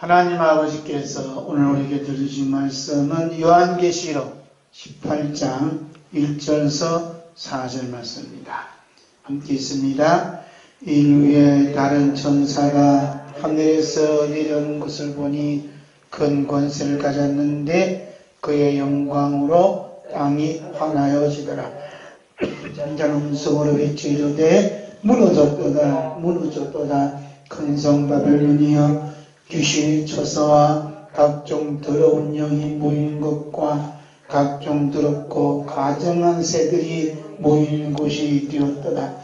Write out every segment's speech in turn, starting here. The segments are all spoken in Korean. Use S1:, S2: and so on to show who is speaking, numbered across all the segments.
S1: 하나님 아버지께서 오늘 우리에게 들으신 말씀은 요한계시록 18장 1절서 4절 말씀입니다. 함께 있습니다. 인후에 다른 천사가 하늘에서 내려오는 것을 보니 큰 권세를 가졌는데 그의 영광으로 땅이 환하여지더라. 잔잔한 음성으로 외쳐 이르되 무너졌도다 무너졌도다 큰 성 바벨론이여 귀신의 처소와 각종 더러운 영이 모이는 것과 각종 더럽고 가증한 새들이 모이는 곳이 되었도다.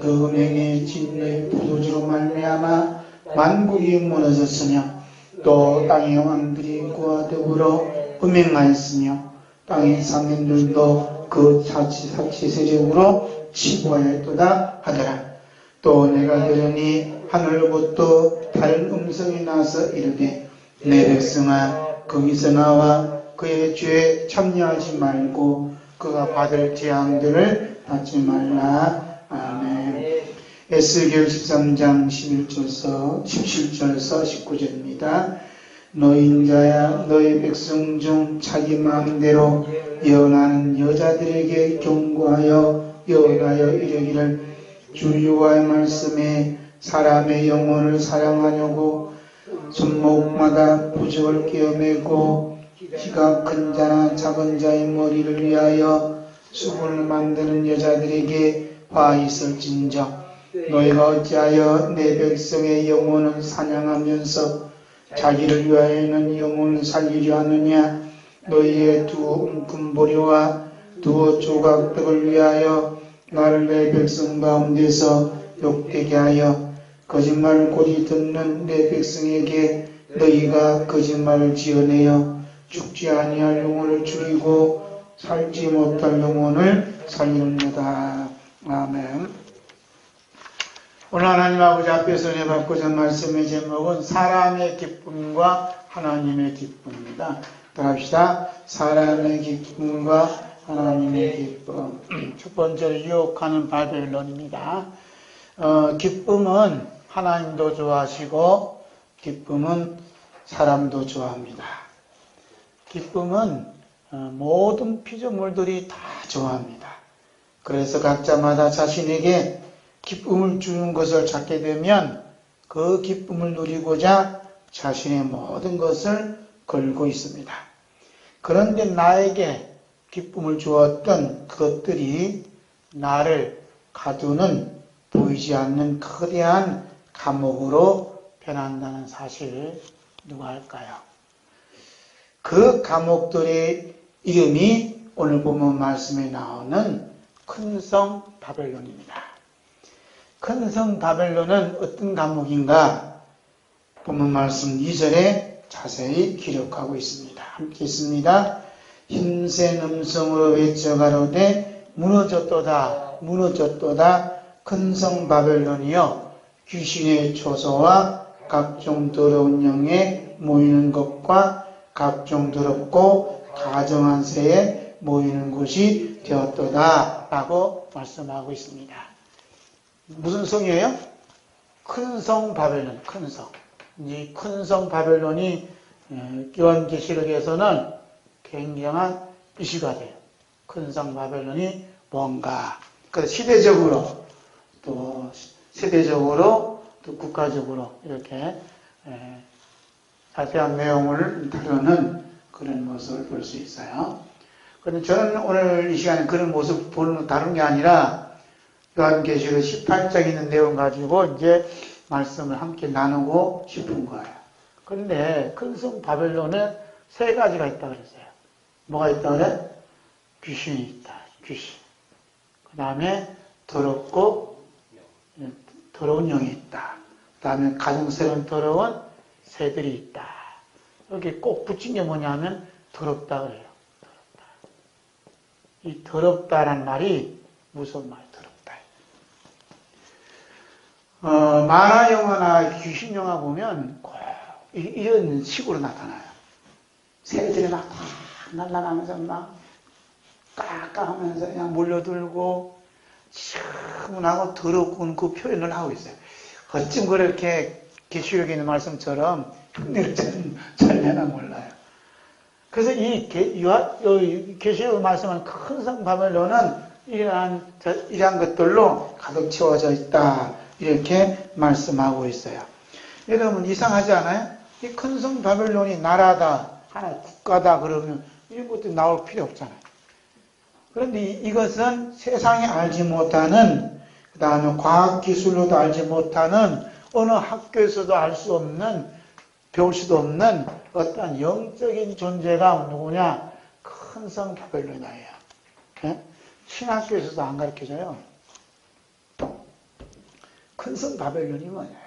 S1: 그 음행의 진노의 포도주로 말미암아 만국이 무너졌으며 또 땅의 왕들이 그와 더불어 음행하였으며 땅의 상인들도 그 사치 세력으로 치부하였도다 하더라. 또 내가 들으니 하늘로부터 다른 음성이 나서 이르되 내 백성아 거기서 나와 그의 죄에 참여하지 말고 그가 받을 재앙들을 받지 말라. 아멘. 에스겔 13장 11절서 17절서 19절입니다. 너희 자야 너희 백성 중 자기 마음대로 예언하는 여자들에게 경고하여 예언하여 이르기를 주 여호와의 말씀에 사람의 영혼을 사랑하려고 손목마다 부적을 끼어매고 키가 큰 자나 작은 자의 머리를 위하여 수건을 만드는 여자들에게 화 있을진저 너희가 어찌하여 내 백성의 영혼을 사냥하면서 자기를 위하여는 영혼을 살리려 하느냐. 너희의 두 은금보리와 두 조각떡을 위하여 나를 내 백성 가운데서 욕되게 하여 거짓말을 고리 듣는 내 백성에게 너희가 거짓말을 지어내어 죽지 아니할 영혼을 죽이고 살지 못할 영혼을 살리는도다. 아멘. 오늘 하나님 아버지 앞에서 내받고자 말씀의 제목은 사람의 기쁨과 하나님의 기쁨입니다. 따라합시다. 사람의 기쁨과 하나님의 기쁨. 첫 번째로 유혹하는 바벨론입니다. 기쁨은 하나님도 좋아하시고 기쁨은 사람도 좋아합니다. 기쁨은 모든 피조물들이 다 좋아합니다. 그래서 각자마다 자신에게 기쁨을 주는 것을 찾게 되면 그 기쁨을 누리고자 자신의 모든 것을 걸고 있습니다. 그런데 나에게 기쁨을 주었던 그것들이 나를 가두는 보이지 않는 거대한 감옥으로 변한다는 사실을 누가 알까요? 그 감옥들의 이름이 오늘 본문 말씀에 나오는 큰 성 바벨론입니다. 큰 성 바벨론은 어떤 감옥인가? 본문 말씀 2절에 자세히 기록하고 있습니다. 함께 있습니다. 힘센 음성으로 외쳐 가로되 무너졌도다 무너졌도다 큰 성 바벨론이여 귀신의 초소와 각종 더러운 영에 모이는 것과 각종 더럽고 가증한 새에 모이는 곳이 되었도다 라고 말씀하고 있습니다. 무슨 성이에요? 큰 성 바벨론, 큰 성. 이 큰 성 바벨론이 요한계시록에서는 굉장한 이슈가 돼요. 큰 성 바벨론이 뭔가. 그래서 시대적으로 또 세대적으로 또 국가적으로 이렇게 자세한 내용을 다루는 그런 모습을 볼 수 있어요. 그런데 저는 오늘 이 시간에 그런 모습 보는 다른 게 아니라 요한계시록 18장에 있는 내용 가지고 이제 말씀을 함께 나누고 싶은 거예요. 그런데 큰 성 바벨론에 세 가지가 있다고 그랬어요. 뭐가 있다고 그래? 귀신이 있다. 귀신. 그 다음에 더러운 영이 있다. 그 다음에 가증스러운 더러운 새들이 있다. 여기 꼭 붙인 게 뭐냐면 더럽다 그래요. 더럽다. 이 더럽다란 말이 무슨 말이에요? 더럽다. 만화 영화나 귀신 영화 보면 꼭 이런 식으로 나타나요. 새들이 막 날아가면서 막 까까하면서 그냥 몰려들고 시원하고 더럽고 그 표현을 하고 있어요. 어쩜 그렇게 계시록에 있는 말씀처럼 흉내를 잘 내나 몰라요. 그래서 이 계시록 말씀은 큰 성 바벨론은 이러한 것들로 가득 채워져 있다. 이렇게 말씀하고 있어요. 여러분 이상하지 않아요? 이 큰 성 바벨론이 나라다, 하나의 국가다 그러면 이런 것도 나올 필요 없잖아요. 그런데 이것은 세상이 알지 못하는, 그 다음에 과학기술로도 알지 못하는, 어느 학교에서도 알 수 없는, 배울 수도 없는 어떤 영적인 존재가 누구냐? 큰 성 바벨론이에요. 네? 신학교에서도 안 가르쳐줘요. 큰 성 바벨론이 뭐냐?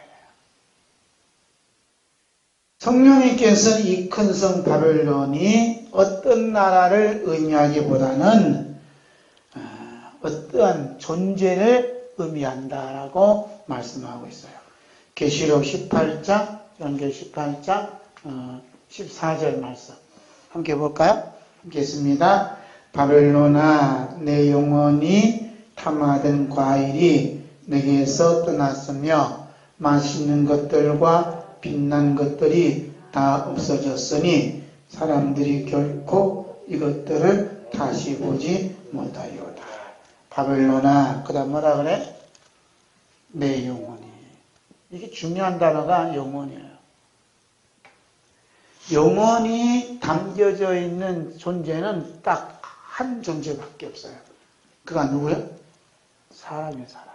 S1: 성령님께서 이 큰 성 바벨론이 어떤 나라를 의미하기보다는 어떠한 존재를 의미한다라고 말씀하고 있어요. 계시록 18장, 연계 18장 14절 말씀 함께 볼까요? 함께 했습니다. 바벨론아, 내 영혼이 탐하던 과일이 내게서 떠났으며 맛있는 것들과 빛난 것들이 다 없어졌으니 사람들이 결코 이것들을 다시 보지 못하리로다. 바벨론아, 그 다음 뭐라 그래? 내 영혼이. 이게 중요한 단어가 영혼이에요. 영혼이 담겨져 있는 존재는 딱 한 존재밖에 없어요. 그가 누구예요? 사람이에요, 사람.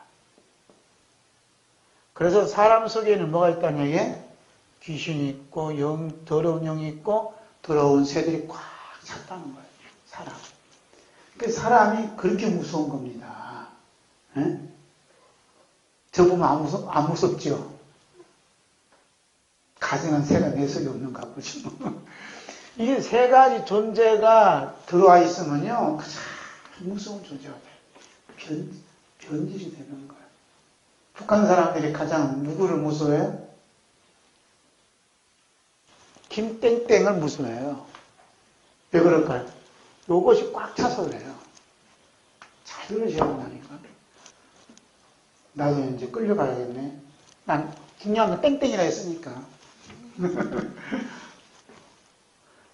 S1: 그래서 사람 속에는 뭐가 있다는 얘기예요? 귀신이 있고 더러운 영이 있고 더러운 새들이 꽉 찼다는 거예요. 사람. 그 사람이 그렇게 무서운 겁니다. 에? 저 보면 안 무섭죠? 가정한 새가 내 속에 없는가 보죠. 이게 세 가지 존재가 들어와 있으면요, 가장 무서운 존재가 돼요. 변질이 되는 거예요. 북한 사람들이 가장 누구를 무서워해요? 김땡땡을 무서워해요. 왜 그럴까요? 요것이 꽉 차서 그래요. 잘 들으셔야 한다니까. 나도 이제 끌려가야겠네. 난 중요한 건 땡땡이라 했으니까.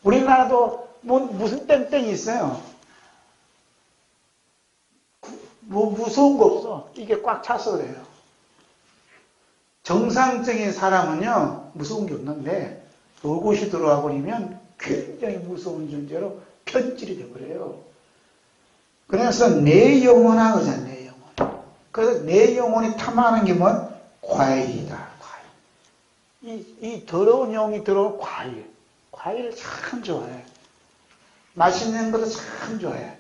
S1: 우리나라도 무슨 땡땡이 있어요. 무서운 거 없어. 이게 꽉 차서 그래요. 정상적인 사람은요, 무서운 게 없는데, 요것이 들어와 버리면 굉장히 무서운 존재로 편질이 돼버려요. 그래서 내 영혼아, 그러잖아요, 내 영혼. 그래서 내 영혼이 탐하는 게 뭐? 과일이다, 과일. 이 더러운 영이 들어온 과일. 과일을 참 좋아해. 맛있는 것도 참 좋아해.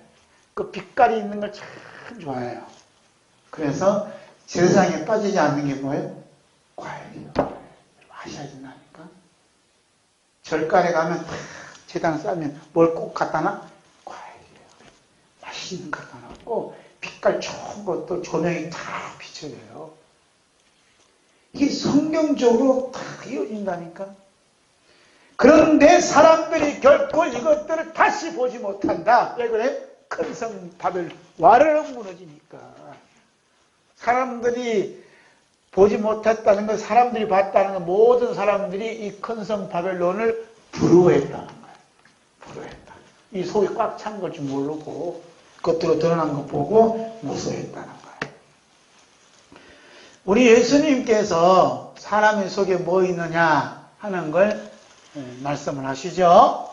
S1: 그 빛깔이 있는 걸 참 좋아해요. 그래서 세상에 빠지지 않는 게 뭐예요? 과일이요. 마셔야 된다니까. 절간에 가면 제당 싸면 뭘 꼭 갖다 놔? 과일이에요. 맛있는 거 갖다 놨고 빛깔 좋은 것도 조명이 다 비춰져요. 이게 성경적으로 다 이어진다니까. 그런데 사람들이 결코 이것들을 다시 보지 못한다. 왜 그래? 큰 성 바벨 와르르 무너지니까. 사람들이 보지 못했다는 건, 사람들이 봤다는 건, 모든 사람들이 이 큰 성 바벨론을 부러워했다는 거예요. 부러워했다. 이 속이 꽉 찬 걸 줄 모르고 겉으로 드러난 거 보고 무서워했다는 거예요. 우리 예수님께서 사람의 속에 뭐 있느냐 하는 걸 말씀을 하시죠.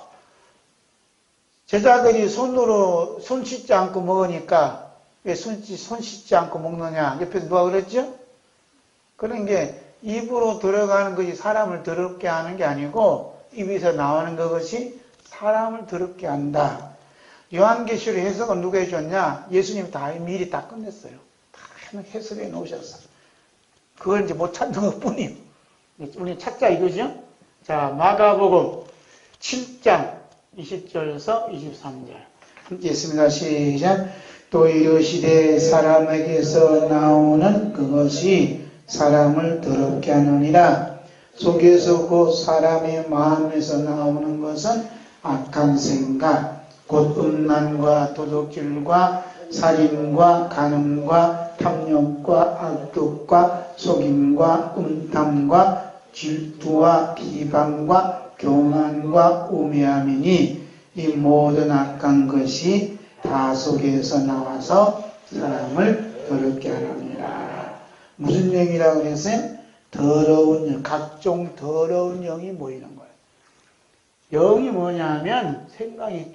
S1: 제자들이 손 씻지 않고 먹으니까 왜 손 씻지 않고 먹느냐? 옆에서 누가 그랬죠? 그런 게 입으로 들어가는 것이 사람을 더럽게 하는 게 아니고 입에서 나오는 것이 사람을 더럽게 한다. 요한계시록 해석은 누가 해줬냐? 예수님이 다 미리 다 끝냈어요. 다 해석해 놓으셨어. 그걸 이제 못 찾는 것 뿐이에요. 우리 찾자 이거죠? 자, 마가복음 7장 20절에서 23절. 함께 있습니다. 시작. 또 이르시되 사람에게서 나오는 그것이 사람을 더럽게 하느니라. 속에서 곧 사람의 마음에서 나오는 것은 악한 생각, 곧 음란과 도둑질과 살인과 간음과 탐욕과 악독과 속임과 음탐과 질투와 비방과 교만과 우매함이니 이 모든 악한 것이 다 속에서 나와서 사람을 더럽게 하느니라. 무슨 영이라고 그랬어요? 더러운 영, 각종 더러운 영이 모이는 거예요. 영이 뭐냐면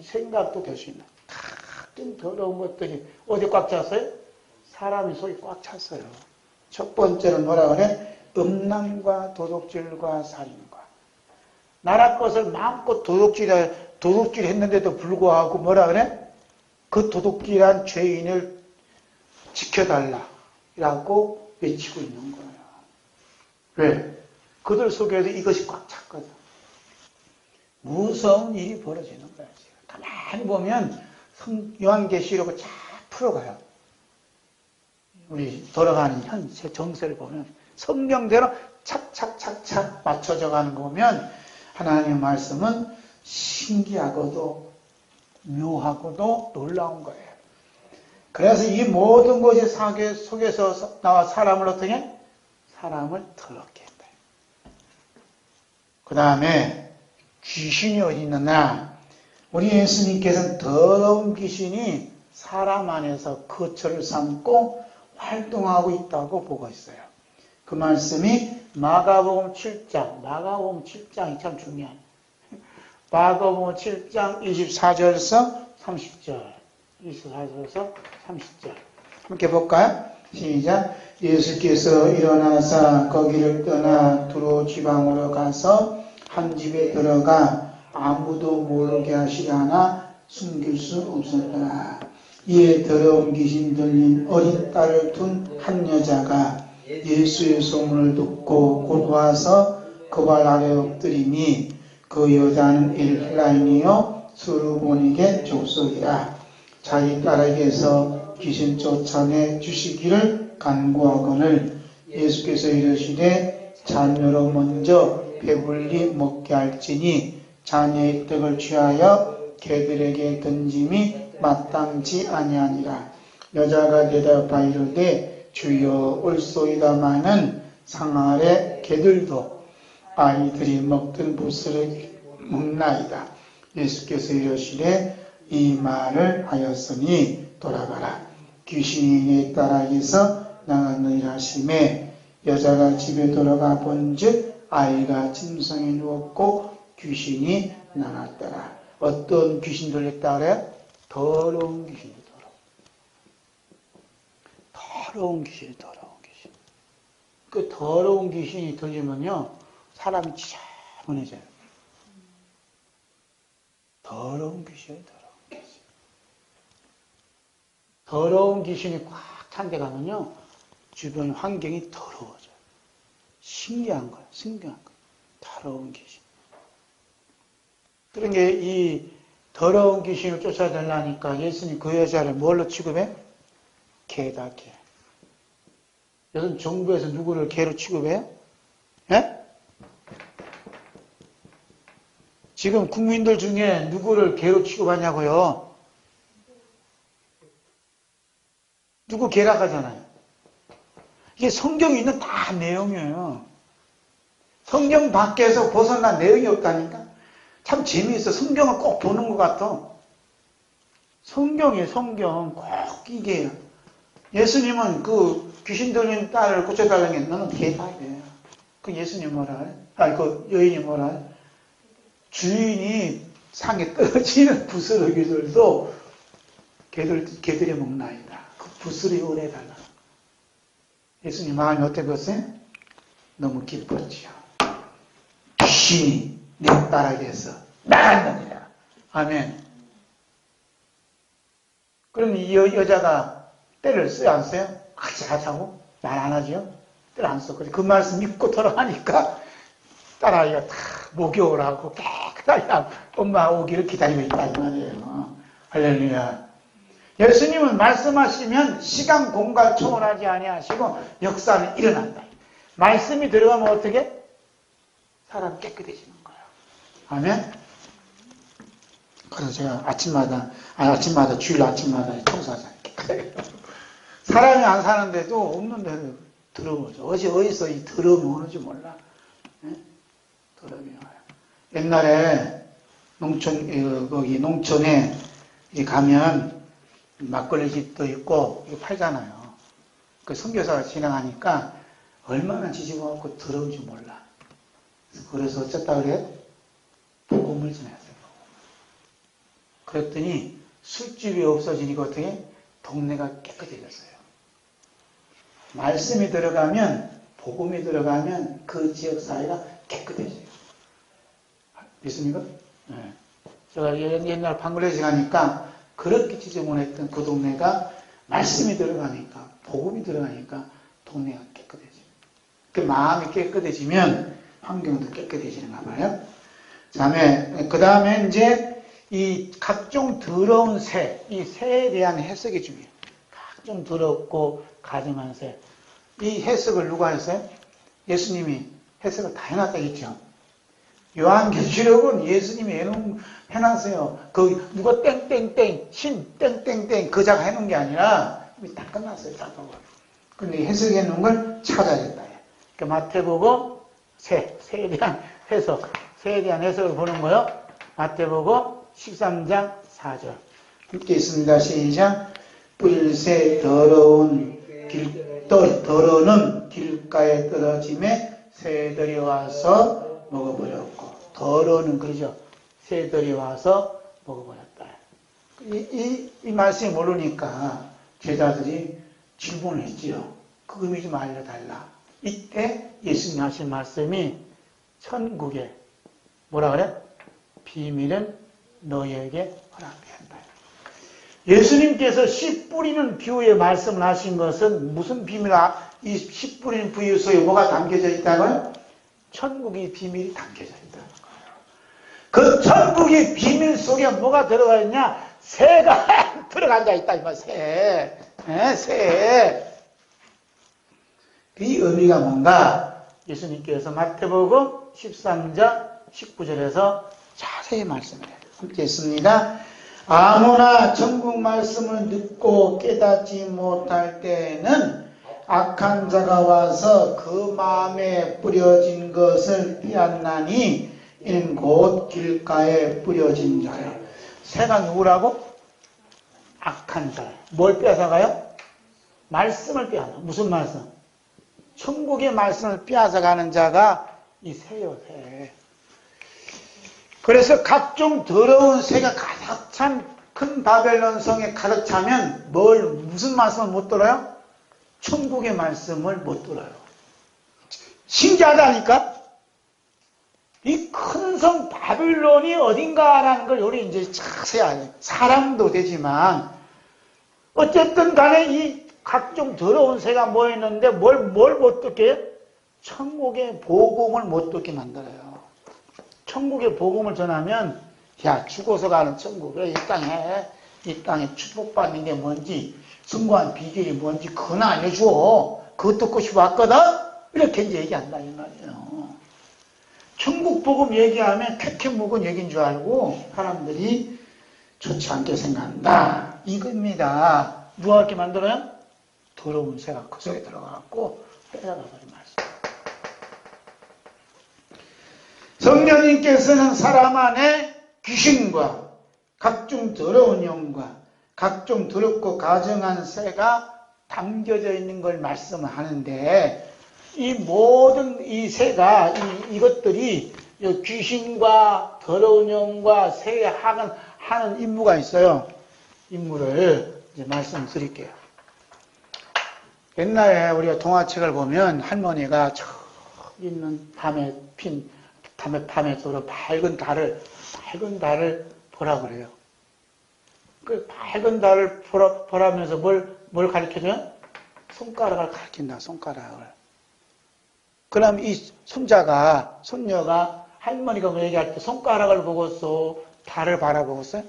S1: 생각도 될 수 있는 각종 더러운 것들이 어디 꽉 찼어요? 사람의 속이 꽉 찼어요. 첫 번째는 뭐라 그래? 음란과 도둑질과 살인과. 나라 것을 마음껏 도둑질 했는데도 불구하고 뭐라 그래? 그 도둑질한 죄인을 지켜달라라고 외치고 있는 거예요. 왜? 그들 속에도 이것이 꽉 찼거든. 무서운 일이 벌어지는 거야. 가만히 보면 요한계시록을 쫙 풀어가요. 우리 돌아가는 현세 정세를 보면 성경대로 착착착착 맞춰져 가는 거 보면 하나님의 말씀은 신기하고도 묘하고도 놀라운 거예요. 그래서 이 모든 것이 사계 속에서 나와 사람을 어떻게 해? 사람을 더럽게 했다. 그 다음에 귀신이 어디 있느냐? 우리 예수님께서는 더러운 귀신이 사람 안에서 거처를 삼고 활동하고 있다고 보고 있어요. 그 말씀이 마가복음 7장이 참 중요해요. 마가복음 7장 24절에서 30절, 24절에서 30절. 함께 볼까요? 시작. 예수께서 일어나사 거기를 떠나 두로 지방으로 가서 한 집에 들어가 아무도 모르게 하시려 하나 숨길 수 없었더라. 이에 더러운 귀신 들린 어린 딸을 둔 한 여자가 예수의 소문을 듣고 곧 와서 그 발 아래 엎드리니 그 여자는 헬라인이요 수르보니게 족속이라. 자기 딸에게서 귀신 쫓아내 주시기를 간구하거늘 예수께서 이르시되 자녀로 먼저 배불리 먹게 할지니 자녀의 떡을 취하여 개들에게 던짐이 마땅치 아니하니라. 여자가 대답하여 이르되 주여 올소이다마는 상 아래 개들도 아이들이 먹던 부스를 먹나이다. 예수께서 이르시되 이 말을 하였으니 돌아가라. 귀신이 내 딸에게서 나갔느니라 하시매 여자가 집에 돌아가 본즉 아이가 침상에 누웠고 귀신이 나갔더라. 어떤 귀신 들렸다 그래요? 더러운 귀신이 더러운 귀신. 그 더러운 귀신이 들리면요 사람이 지저분해져요. 더러운 귀신이 더러운 귀신이 꽉 찬 데 가면요 주변 환경이 더러워져요. 신기한 거예요. 더러운 귀신. 그런 게 이 더러운 귀신을 쫓아달라니까 예수님 그 여자를 뭘로 취급해? 개다, 개. 요즘 정부에서 누구를 개로 취급해요? 예? 지금 국민들 중에 누구를 개로 취급하냐고요? 누구 개라 하잖아요. 이게 성경에 있는 다 내용이에요. 성경 밖에서 벗어난 내용이 없다니까? 참 재미있어. 성경을 꼭 보는 것 같아. 성경 꼭 이게요. 예수님은 그 귀신 들린 딸을 고쳐달라는 게 너는 개답이에요. 그 예수님 뭐라 해? 아니, 그 여인이 뭐라 해? 주인이 상에 떨어지는 부스러기들도 개들이 먹나이다. 그 부스러기 오래달라. 예수님 마음이 어땠겠어요? 너무 기뻤지요. 귀신이 내 딸에게서 나갔느니라. 아멘. 그럼 이 여자가 때를 써요, 안 써요? 같이 하자고? 말 안 하죠? 때를 안 썼거든요. 그 말씀 믿고 돌아가니까 딸아이가 다 목욕을 깨끗하게 엄마 오기를 기다리고 있다, 이 말이에요. 할렐루야. 예수님은 말씀하시면 시간, 공간 초월하지 아니하시고 역사는 일어난다. 말씀이 들어가면 어떻게? 사람 깨끗해지는 거예요. 아멘? 그래서 제가 주일 아침마다 청소하잖아요. 사람이 안 사는데도 없는 데를 더러워져. 어디서 이 더러움이 오는지 몰라. 예? 더러움이 와요. 옛날에 거기 농촌에 가면 막걸리 집도 있고 이거 팔잖아요. 그 선교사가 지나가니까 얼마나 지지고갖고 더러운지 몰라. 그래서 어쩌다 그래? 복음을 전했어요. 그랬더니 술집이 없어지니까 어떻게? 동네가 깨끗해졌어요. 말씀이 들어가면, 복음이 들어가면 그 지역 사회가 깨끗해져요. 믿습니까? 네. 제가 옛날 방글라데시 가니까 그렇게 지저분했던 그 동네가 말씀이 들어가니까, 복음이 들어가니까 동네가 깨끗해져요. 그 마음이 깨끗해지면 환경도 깨끗해지는가 봐요. 그 다음에 이제 이 각종 더러운 새, 이 새에 대한 해석이 중요해요. 각종 더럽고 가증한 새. 이 해석을 누가 했어요? 예수님이 해석을 다 해놨다 했죠. 요한계시록은 예수님이 해놨어요. 그 누가 땡땡땡, 신 땡땡땡 그 자가 해놓은 게 아니라 다 끝났어요. 다 보고. 근데 해석해 놓은 걸 찾아야겠다. 그 마태복음 새에 대한 해석, 새에 대한 해석을 보는 거요. 마태복음 13장 4절. 함께 있습니다. 시작. 뿔새 더러운 더러는 길가에 떨어짐에 새들이 와서 먹어버렸고, 더러는 그러죠. 새들이 와서 먹어버렸다. 이 말씀이 모르니까 제자들이 질문을 했지요. 그 의미 좀 알려달라. 이때 예수님 하신 말씀이 천국에 뭐라 그래? 비밀은 너희에게 허락되었다. 예수님께서 씨 뿌리는 비유의 말씀을 하신 것은 무슨 비밀이야? 이 씨 뿌리는 비유 속에 뭐가 담겨져 있다고요? 천국의 비밀이 담겨져 있다는 거예요. 그 천국의 비밀 속에 뭐가 들어가 있냐? 새가 들어가 있다. 이 말, 새. 네, 새. 이 의미가 뭔가? 예수님께서 마태복음 13장 19절에서 자세히 말씀을 해요. 함께 있습니다. 아무나 천국 말씀을 듣고 깨닫지 못할 때에는 악한 자가 와서 그 마음에 뿌려진 것을 빼앗나니 이는 곧 길가에 뿌려진 자요. 새가 누구라고? 악한 자예요. 뭘 빼앗아가요? 말씀을 빼앗아. 무슨 말씀? 천국의 말씀을 빼앗아가는 자가 이 새요, 새. 그래서 각종 더러운 새가 가득 찬 큰 바벨론 성에 가득 차면 무슨 말씀을 못 들어요? 천국의 말씀을 못 들어요. 신기하다니까? 이 큰 성 바벨론이 어딘가라는 걸 우리 이제 자세히 알아요. 사람도 되지만 어쨌든 간에 이 각종 더러운 새가 모였는데 뭘 못 듣게 해요? 천국의 복음을 못 듣게 만들어요. 천국의 복음을 전하면 야, 죽어서 가는 천국, 이 땅에 축복받는 게 뭔지, 성공한 비결이 뭔지 그건 알려줘. 그거 듣고 싶어 왔거든? 이렇게 이제 얘기한다 이 말이에요. 천국 복음 얘기하면 캐캐 묵은 얘기인 줄 알고 사람들이 좋지 않게 생각한다. 이겁니다. 누가 이렇게 만들어요? 더러운 새가 그 속에 들어가갖고 빼앗아가버린 말씀. 성령님께서는 사람 안에 귀신과 각종 더러운 영과 각종 더럽고 가증한 새가 담겨져 있는 걸 말씀하는데 이 모든 이 새가 이것들이 귀신과 더러운 영과 새에 하는 임무가 있어요. 임무를 이제 말씀드릴게요. 옛날에 우리가 동화책을 보면 할머니가 저 있는 밤에 도로 밝은 달을 보라 그래요. 그 밝은 달을 보라면서 뭘 가르쳐줘요? 손가락을 가르친다, 손가락을. 그럼 이 손녀가 할머니가 얘기할 때 손가락을 보고서 달을 바라보고서요?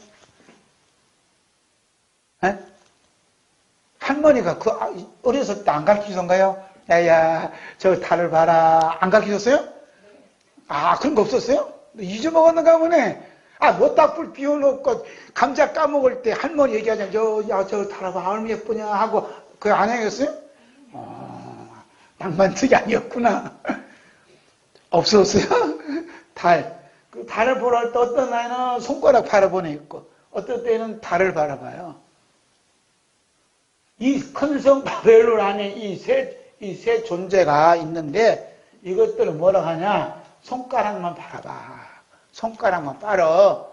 S1: 네? 할머니가 어렸을 때 안 가르치던가요? 야야, 저 달을 봐라. 안 가르치셨어요? 아, 그런 거 없었어요? 잊어먹었는가 보네. 모닥불 비워놓고 감자 까먹을 때 할머니 얘기하잖아. 저 달아봐. 얼마나 예쁘냐 하고 그거 안 해야겠어요? 양반특이 아니었구나. 없었어요? 달. 그 달을 보러 할 때 어떤 날에는 손가락 바라보는 있고, 어떤 때는 달을 바라봐요. 이 큰 성 바벨론 안에 이 세 존재가 있는데, 이것들을 뭐라 하냐? 손가락만 바라봐. 손가락만 빨어.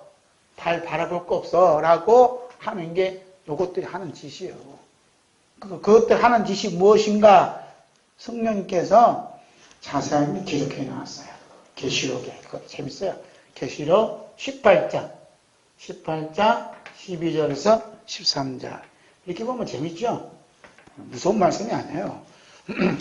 S1: 달 바라볼 거 없어. 라고 하는 게 이것들이 하는 짓이에요. 그것들 하는 짓이 무엇인가? 성령님께서 자세하게 기록해 놨어요. 계시록에. 그거 재밌어요. 계시록 18장 12절에서 13절. 이렇게 보면 재밌죠? 무서운 말씀이 아니에요.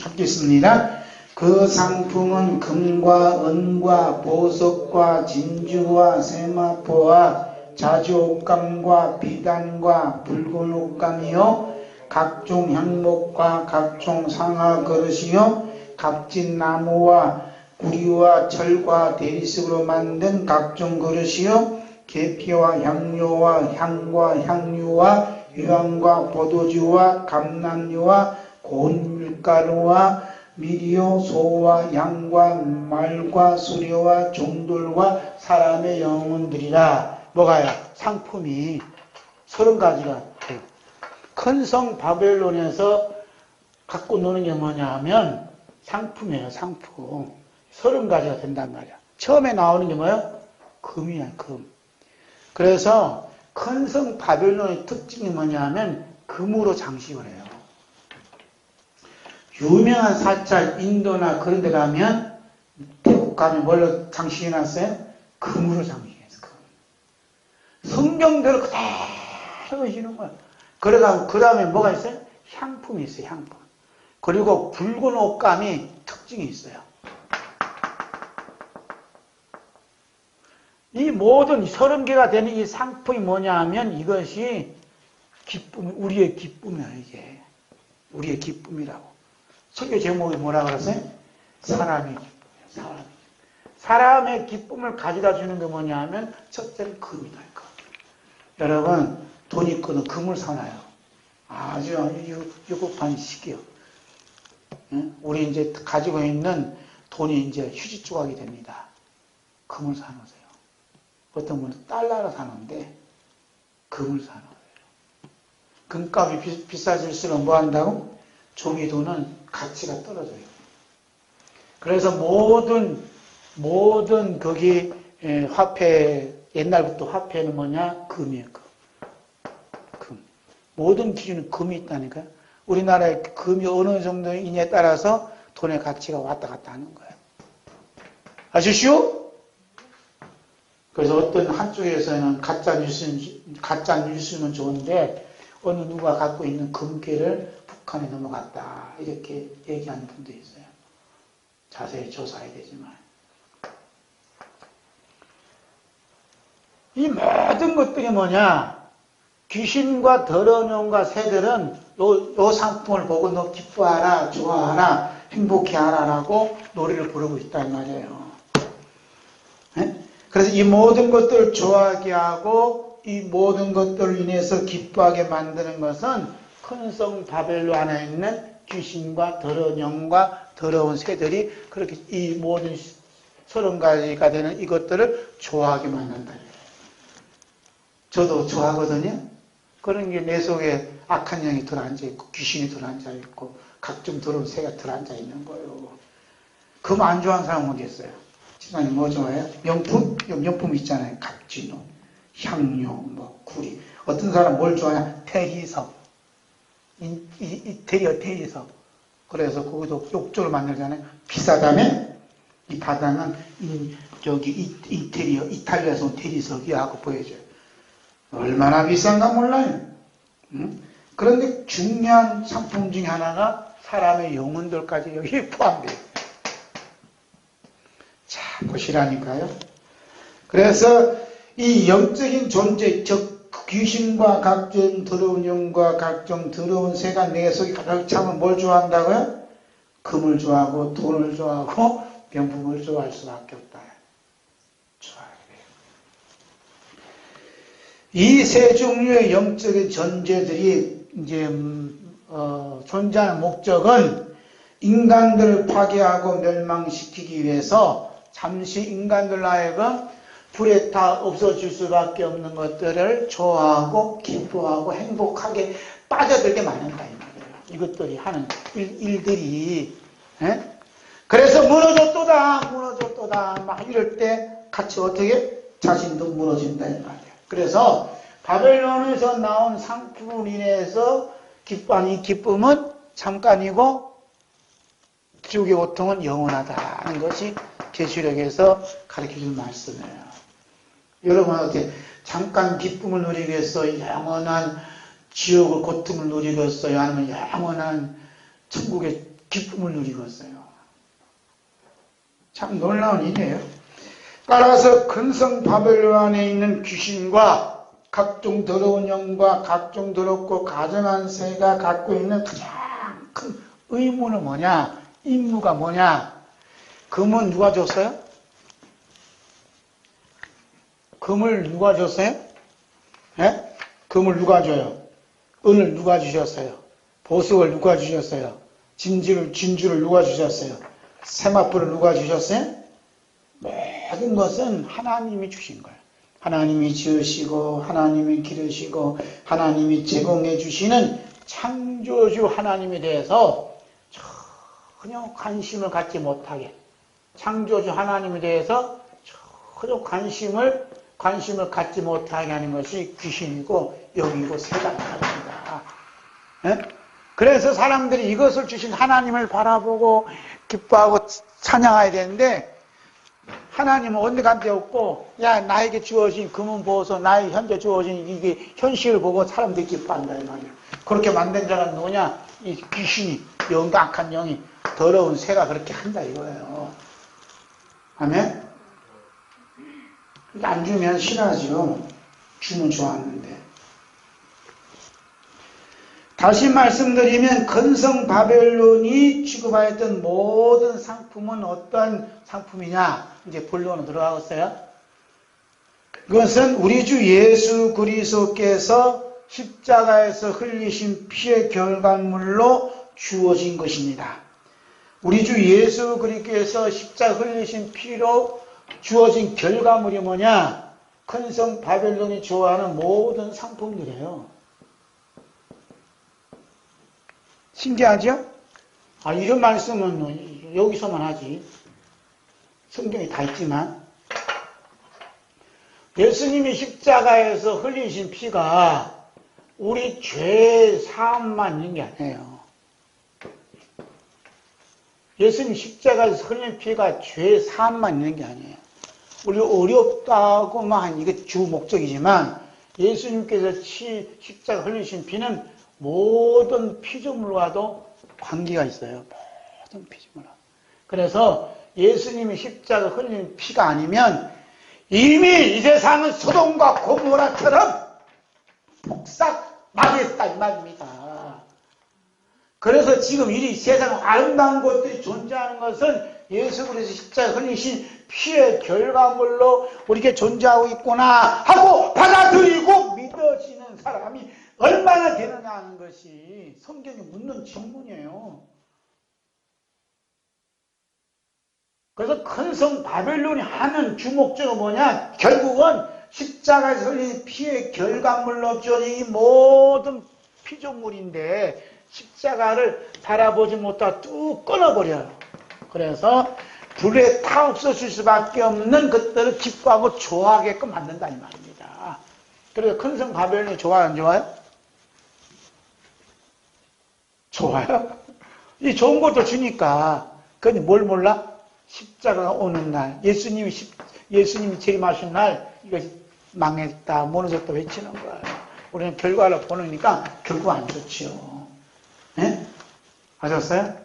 S1: 함께 있습니다. 그 상품은 금과 은과 보석과 진주와 세마포와 자주옷감과 비단과 붉은 옷감이요 각종 향목과 각종 상아 그릇이요 값진 나무와 구리와 철과 대리석으로 만든 각종 그릇이요 계피와 향료와 향과 향유와 유황과 포도주와 감람유와 고운 밀가루와 미리요 소와 양과 말과 수레와 종들과 사람의 영혼들이라. 뭐가요? 상품이 30가지가 돼요. 큰 성 바벨론에서 갖고 노는 게 뭐냐 하면 상품이에요. 상품. 30가지가 된단 말이야. 처음에 나오는 게 뭐예요? 금이야. 금. 그래서 큰 성 바벨론의 특징이 뭐냐 하면 금으로 장식을 해요. 유명한 사찰 인도나 그런 데 가면 태국 가면 뭘로 장식해놨어요? 금으로 장식해서 금. 성경대로 그대로 해주는 거야. 그러다 그 다음에 뭐가 있어요? 향품이 있어요. 향품. 그리고 붉은 옷감이 특징이 있어요. 이 모든 30개가 되는 이 상품이 뭐냐 하면 이것이 기쁨, 우리의 기쁨이야. 이게 우리의 기쁨이라고. 설교 제목이 뭐라 그랬어요? 사람의 기쁨이에요. 사람의 기쁨을 가져다 주는 게 뭐냐 하면 첫째는 금이다. 금. 여러분 돈 있거든 금을 사놔요. 아주 유급한 시기요. 우리 이제 가지고 있는 돈이 이제 휴지 조각이 됩니다. 금을 사놓으세요. 어떤 분은 달러로 사는데 금을 사놓으세요. 금값이 비싸질수록 뭐 한다고? 종이 돈은 가치가 떨어져요. 그래서 모든 거기 화폐, 옛날부터 화폐는 뭐냐? 금이에요. 금. 모든 기준은 금이 있다니까요. 우리나라의 금이 어느 정도이냐에 따라서 돈의 가치가 왔다 갔다 하는 거예요. 아시죠? 그래서 어떤 한쪽에서는 가짜 뉴스면 좋은데 어느 누가 갖고 있는 금괴를 북한에 넘어갔다 이렇게 얘기하는 분도 있어요. 자세히 조사해야 되지만 이 모든 것들이 뭐냐? 귀신과 더러운 영과 새들은 요 상품을 보고 너 기뻐하라, 좋아하라, 행복해하라 라고 노래를 부르고 있단 말이에요. 네? 그래서 이 모든 것들을 좋아하게 하고 이 모든 것들을 인해서 기뻐하게 만드는 것은 큰 성 바벨론 안에 있는 귀신과 더러운 영과 더러운 새들이 그렇게 이 모든 30가지가 되는 이것들을 좋아하게 만든다. 저도 좋아하거든요. 그런 게 내 속에 악한 영이 들어앉아있고 귀신이 들어앉아있고 각종 더러운 새가 들어앉아있는 거예요. 금 안 좋아하는 사람 어디 있어요? 집사님 뭐 좋아해요? 명품? 명품 있잖아요. 갑진호, 향료, 뭐 구리. 어떤 사람 뭘 좋아하냐? 대리석. 대리석. 그래서 거기도 욕조를 만들잖아요. 비싸다며? 이 바닥은 인테리어, 이탈리아에서 온 대리석이 하고 보여줘요. 얼마나 비싼가 몰라요. 응? 그런데 중요한 상품 중에 하나가 사람의 영혼들까지 여기에 포함돼요. 자, 보시라니까요. 그래서 이 영적인 존재, 즉 귀신과 각종 더러운 영과 각종 더러운 새가 내 속에 가득 차면 뭘 좋아한다고요? 금을 좋아하고 돈을 좋아하고 명품을 좋아할 수밖에 없다. 이 세 종류의 영적인 존재들이 이제 존재하는 목적은 인간들을 파괴하고 멸망시키기 위해서 잠시 인간들 하여금 불에 타 없어질 수밖에 없는 것들을 좋아하고 기뻐하고 행복하게 빠져들게 만든다 이 말이에요. 이것들이 하는 일들이. 예? 그래서 무너졌도다 막 이럴 때 같이 어떻게 자신도 무너진다 이 말이에요. 그래서 바벨론에서 나온 상품으로 인해서 기뻐하는 이 기쁨은 잠깐이고 지옥의 고통은 영원하다는 것이 계시록에서 가르쳐준 말씀이에요. 여러분 어떻게 잠깐 기쁨을 누리겠어요? 영원한 지옥의 고통을 누리겠어요? 아니면 영원한 천국의 기쁨을 누리겠어요? 참 놀라운 일이에요. 따라서 근성 바벨론 안에 있는 귀신과 각종 더러운 영과 각종 더럽고 가증한 새가 갖고 있는 가장 큰 의무는 뭐냐? 임무가 뭐냐? 금은 누가 줬어요? 금을 누가 줬어요? 예? 금을 누가 줘요? 은을 누가 주셨어요? 보석을 누가 주셨어요? 진주를 누가 주셨어요? 세마포를 누가 주셨어요? 모든 것은 하나님이 주신 거예요. 하나님이 지으시고 하나님이 기르시고 하나님이 제공해 주시는 창조주 하나님에 대해서 전혀 관심을 갖지 못하게, 창조주 하나님에 대해서 전혀 관심을 갖지 못하게 하는 것이 귀신이고 영이고 새가 말입니다. 네? 그래서 사람들이 이것을 주신 하나님을 바라보고 기뻐하고 찬양해야 되는데, 하나님은 언제간데 없고, 야, 나에게 주어진 금은 보호서, 나의 현재 주어진 이게 현실을 보고 사람들이 기뻐한다 이 말이에요. 그렇게 만든 자는 누구냐? 이 귀신이, 영과 악한 영이, 더러운 새가 그렇게 한다 이거예요. 아멘? 안 주면 싫어하죠. 주면 좋았는데. 다시 말씀드리면 근성 바벨론이 취급하였던 모든 상품은 어떤 상품이냐? 이제 본론으로 들어가겠어요. 그것은 우리 주 예수 그리스도께서 십자가에서 흘리신 피의 결과물로 주어진 것입니다. 우리 주 예수 그리스도께서 십자가 흘리신 피로 주어진 결과물이 뭐냐? 근성 바벨론이 좋아하는 모든 상품들이에요. 신기하죠? 이런 말씀은 여기서만 하지. 성경에 다 있지만. 예수님이 십자가에서 흘리신 피가 우리 죄 사함만 있는 게 아니에요. 예수님 십자가에서 흘린 피가 죄 사함만 있는 게 아니에요. 우리 어렵다고만 이게 주 목적이지만 예수님께서 십자가 흘리신 피는 모든 피조물과도 관계가 있어요. 모든 피조물과. 그래서 예수님이 십자가 흘린 피가 아니면 이미 이 세상은 소돔과 고모라처럼 폭삭 망했다 이 말입니다. 그래서 지금 이 세상 아름다운 것들이 존재하는 것은 예수 그리스도 십자가 흘리신 피의 결과물로 우리에게 존재하고 있구나 하고 받아들이고 믿어지는 사람이 얼마나 되느냐 하는 것이 성경이 묻는 질문이에요. 그래서 근성 바벨론이 하는 주목적은 뭐냐? 결국은 십자가에서 흘린 피의 결과물로 주어진 이 모든 피조물인데 십자가를 바라보지 못하고 뚝 끊어버려요. 그래서 불에 타 없어질 수밖에 없는 것들을 기뻐하고 좋아하게끔 만든다 이 말입니다. 그래서 근성 바벨론이 좋아요 안 좋아요? 좋아요. 이 좋은 것도 주니까. 근데 뭘 몰라? 십자가가 오는 날, 예수님이 재림하신 날, 이것이 망했다, 무너졌다 외치는 거예요. 우리는 결과를 보니까 결국 안 좋지요. 네? 아셨어요?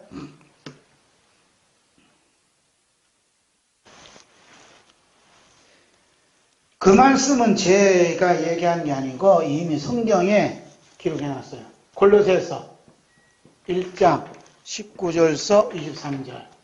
S1: 그 말씀은 제가 얘기한 게 아니고 이미 성경에 기록해놨어요. 골로새서 1장 19절서 23절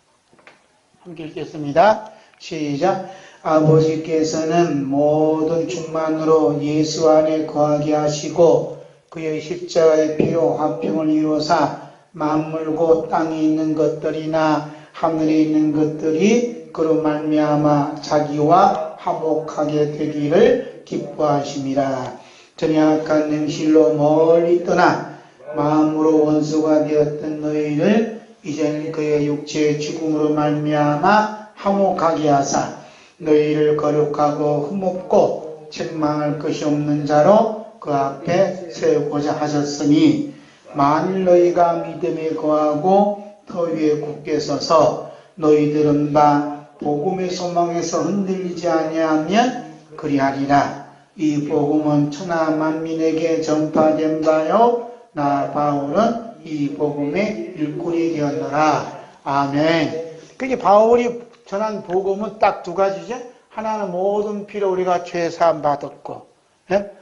S1: 함께 읽겠습니다. 시작. 아버지께서는 모든 충만으로 예수 안에 거하게 하시고 그의 십자가의 피로 화평을 이루사 만물 곧 땅에 있는 것들이나 하늘에 있는 것들이 그로 말미암아 자기와 화목하게 되기를 기뻐하심이라. 전에 악한 능실로 멀리 떠나 마음으로 원수가 되었던 너희를 이제는 그의 육체의 죽음으로 말미암아 화목하게 하사 너희를 거룩하고 흠없고 책망할 것이 없는 자로 그 앞에 세우고자 하셨으니 만일 너희가 믿음에 거하고 터 위에 굳게 서서 너희들은 바 복음의 소망에서 흔들리지 아니하면 그리하리라. 이 복음은 천하 만민에게 전파된 바요 나 바울은 이 복음의 일꾼이 되었노라. 아멘. 그게 바울이 전한 복음은 딱 두 가지죠. 하나는 모든 피로 우리가 죄 사함 받았고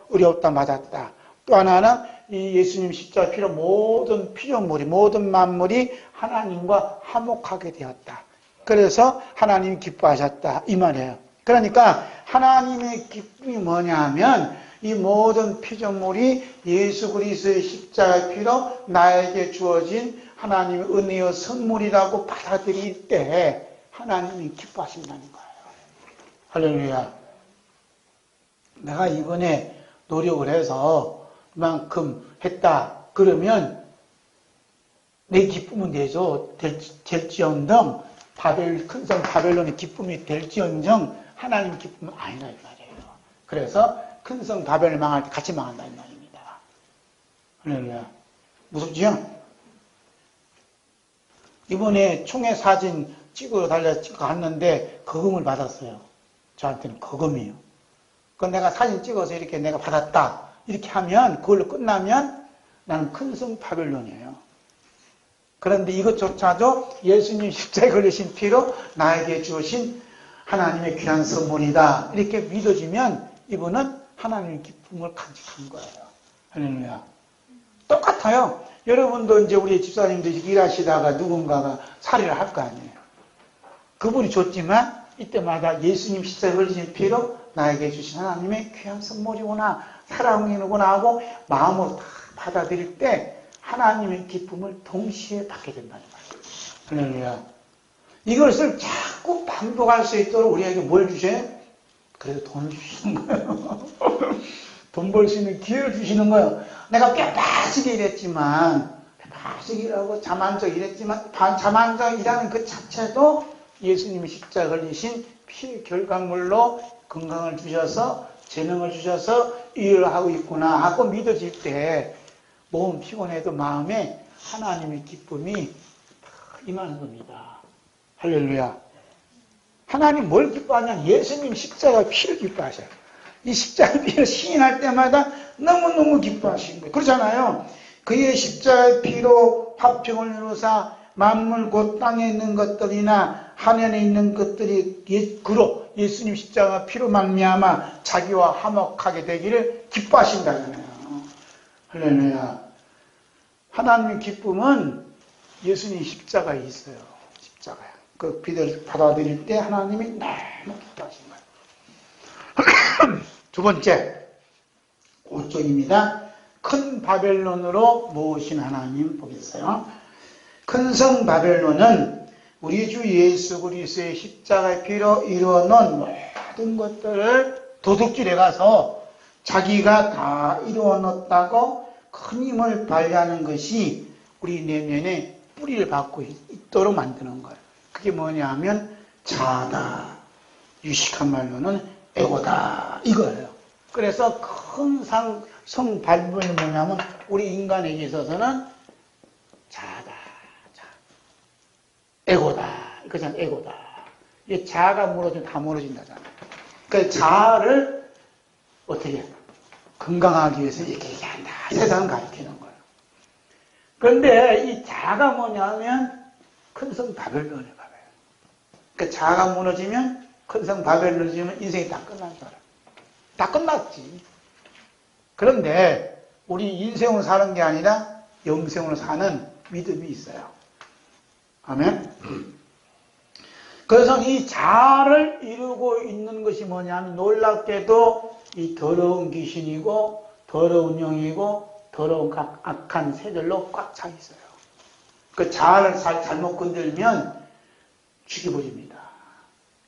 S1: 의리 없다 맞았다. 또 하나는 이 예수님 십자가 피로 모든 피조물이 모든 만물이 하나님과 화목하게 되었다. 그래서 하나님이 기뻐하셨다 이 말이에요. 그러니까 하나님의 기쁨이 뭐냐 하면 이 모든 피조물이 예수 그리스도의 십자가 피로 나에게 주어진 하나님의 은혜의 선물이라고 받아들일 때 하나님이 기뻐하신다는 거예요. 할렐루야. 내가 이번에 노력을 해서 이만큼 했다 그러면 내 기쁨은 되죠. 될지언정 큰성 바벨론의 기쁨이 될지언정 하나님 기쁨은 아니라 이 말이에요. 그래서 큰성 바벨을 망할 때 같이 망한다 이 말입니다. 할렐루야. 무섭지요? 이번에 총회 사진 찍어 갔는데 거금을 받았어요. 저한테는 거금이에요. 그건 내가 사진 찍어서 이렇게 내가 받았다 이렇게 하면 그걸로 끝나면 나는 큰성 바벨론이에요. 그런데 이것조차도 예수님 십자가에 걸리신 피로 나에게 주신 하나님의 귀한 선물이다 이렇게 믿어지면 이분은 하나님의 기쁨을 간직한 거예요. 할렐루야. 똑같아요. 여러분도 이제 우리 집사님도 일하시다가 누군가가 살해를 할 거 아니에요. 그분이 줬지만 이때마다 예수님 십자가에 걸리신 피로 나에게 주신 하나님의 귀한 선물이구나 사랑이구나 하고 마음으로 다 받아들일 때 하나님의 기쁨을 동시에 받게 된다는 말이에요. 할렐루야. 이것을 자꾸 반복할 수 있도록 우리에게 뭘 주셔요? 그래도 돈을 주시는 거예요. 돈 벌 수 있는 기회를 주시는 거예요. 내가 뼈빠지게 일했지만 뼈빠지게 일하고 자만적 일했지만 자만적 일하는 그 자체도 예수님이 십자가 걸리신 피의 결과물로 건강을 주셔서 재능을 주셔서 일을 하고 있구나 하고 믿어질 때 몸 피곤해도 마음에 하나님의 기쁨이 임하는 겁니다. 할렐루야. 하나님 뭘 기뻐하냐면 예수님 십자가 피를 기뻐하셔요. 이 십자가 피를 시인할 때마다 너무너무 기뻐하시는 거예요. 그렇잖아요. 그의 십자가 피로 화평을 이루사 만물 곧 땅에 있는 것들이나 하늘에 있는 것들이 그로 예수님 십자가 피로 말미암아 자기와 화목하게 되기를 기뻐하신다잖아요. 할렐루야. 하나님의 기쁨은 예수님 십자가에 있어요. 십자가에. 그 피를 받아들일 때 하나님이 너무 기뻐하신 거예요. 두 번째, 5쪽입니다. 큰 바벨론으로 모으신 하나님 보겠어요. 큰 성 바벨론은 우리 주 예수 그리스도의 십자가의 피로 이루어놓은 모든 것들을 도둑질해 가서 자기가 다 이루어놓았다고 큰 힘을 발휘하는 것이 우리 내면에 뿌리를 받고 있도록 만드는 거예요. 그게 뭐냐 하면 자아다. 유식한 말로는 에고다. 이거예요. 그래서 큰 성 바벨론이 뭐냐면 우리 인간에게 있어서는 자아다. 에고다. 이거잖아, 에고다. 이 자아가 무너지면 다 무너진다잖아. 그러니까 자아를 어떻게 건강하기 위해서 이렇게 얘기한다. 세상을 가르치는 거예요. 그런데 이 자아가 뭐냐면 큰 성 바벨론을 봐요. 그러니까 자아가 무너지면 큰 성 바벨론을 지면 인생이 다 끝난 줄 알아요. 다 끝났지. 그런데 우리 인생으로 사는 게 아니라 영생으로 사는 믿음이 있어요. 아멘. 그래서 이 자아를 이루고 있는 것이 뭐냐면 놀랍게도 이 더러운 귀신이고 더러운 영이고 더러운 악한 새들로 꽉 차 있어요. 그 자아를 잘못 건들면 죽여버립니다.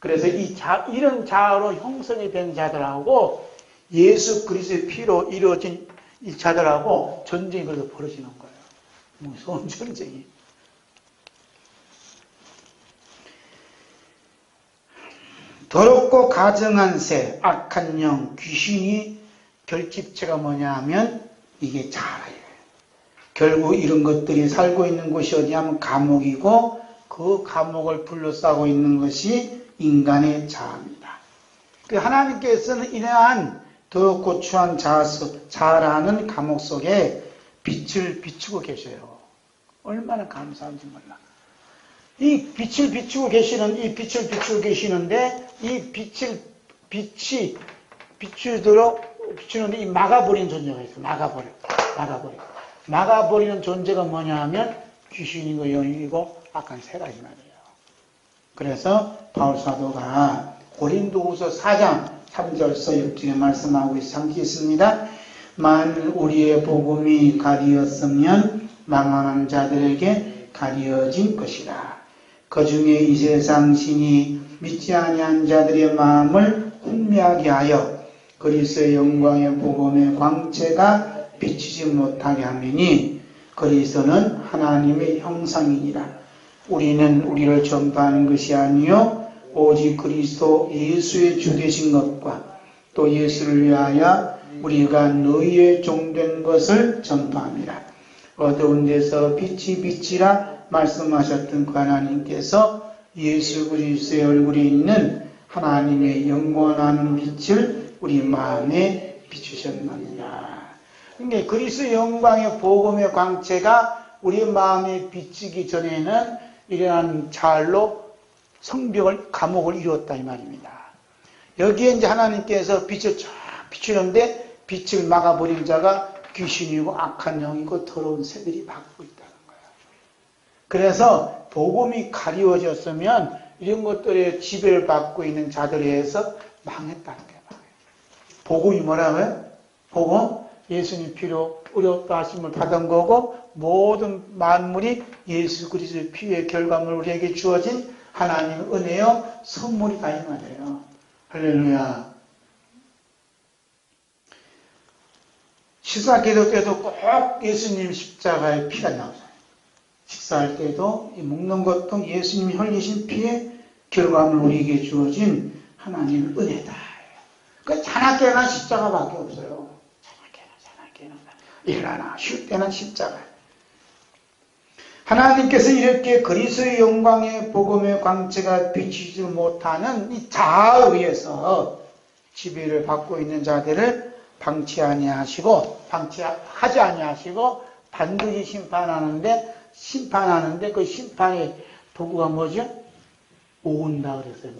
S1: 그래서 이런 자아로 형성이 된 자들하고 예수 그리스도의 피로 이루어진 이 자들하고 전쟁이 그래서 벌어지는 거예요. 무서운 전쟁이. 더럽고 가증한 새, 악한 영, 귀신이 결집체가 뭐냐 하면 이게 자아예요. 결국 이런 것들이 살고 있는 곳이 어디냐면 감옥이고 그 감옥을 둘러싸고 있는 것이 인간의 자아입니다. 그 하나님께서는 이러한 더럽고 추한 자아라는 감옥 속에 빛을 비추고 계셔요. 얼마나 감사한지 몰라. 이 빛을 비추고 계시는데 이 빛이 비추는데 이 막아버리는 존재가 있어요. 막아버리는 존재가 뭐냐 하면 귀신이고 영이고 악한 세 가지 말이에요. 그래서 바울 사도가 고린도후서 4장 3절서 6절에 말씀하고 있습니다. 만일 우리의 복음이 가리었으면 망하는 자들에게 가리어진 것이라. 그 중에 이 세상 신이 믿지 아니한 자들의 마음을 혼미하게 하여 그리스도의 영광의 복음의 광채가 비치지 못하게 하매니 그리스도는 하나님의 형상이니라. 우리는 우리를 전파하는 것이 아니요 오직 그리스도 예수의 주 되신 것과 또 예수를 위하여 우리가 너희의 종된 것을 전파합니다. 어두운 데서 빛이 비치라 말씀하셨던 그 하나님께서 예수 그리스도의 얼굴에 있는 하나님의 영원한 빛을 우리 마음에 비추셨느니라. 그러니까 그리스도의 영광의 복음의 광채가 우리 마음에 비치기 전에는 이러한 자알로 성벽을 감옥을 이루었다 이 말입니다. 여기에 이제 하나님께서 빛을 쫙 비추는데 빛을 막아버린 자가 귀신이고 악한 영이고 더러운 새들이 막고 있다는 거예요. 그래서 복음이 가리워졌으면 이런 것들에 지배를 받고 있는 자들에 의해서 망했다는 거예요. 복음이 뭐라고요? 복음? 예수님 피로 의롭다 하심을 받은 거고 모든 만물이 예수 그리스도의 피의 결과물 우리에게 주어진 하나님의 은혜요 선물이다 이 말이에요. 할렐루야. 식사 기도 때도 꼭 예수님 십자가의 피가 나오잖아요. 식사할 때도 먹는 것도 예수님이 흘리신 피의 결과물 우리에게 주어진 하나님의 은혜다. 그 자나깨나 십자가밖에 없어요. 자나깨나 일어나 쉴 때는 십자가. 하나님께서 이렇게 그리스도의 영광의 복음의 광채가 비치지 못하는 이 자아에 의해서 지배를 받고 있는 자들을 방치하지 아니하시고 반드시 심판하는데 그 심판의 도구가 뭐죠? 모은다 그랬어요.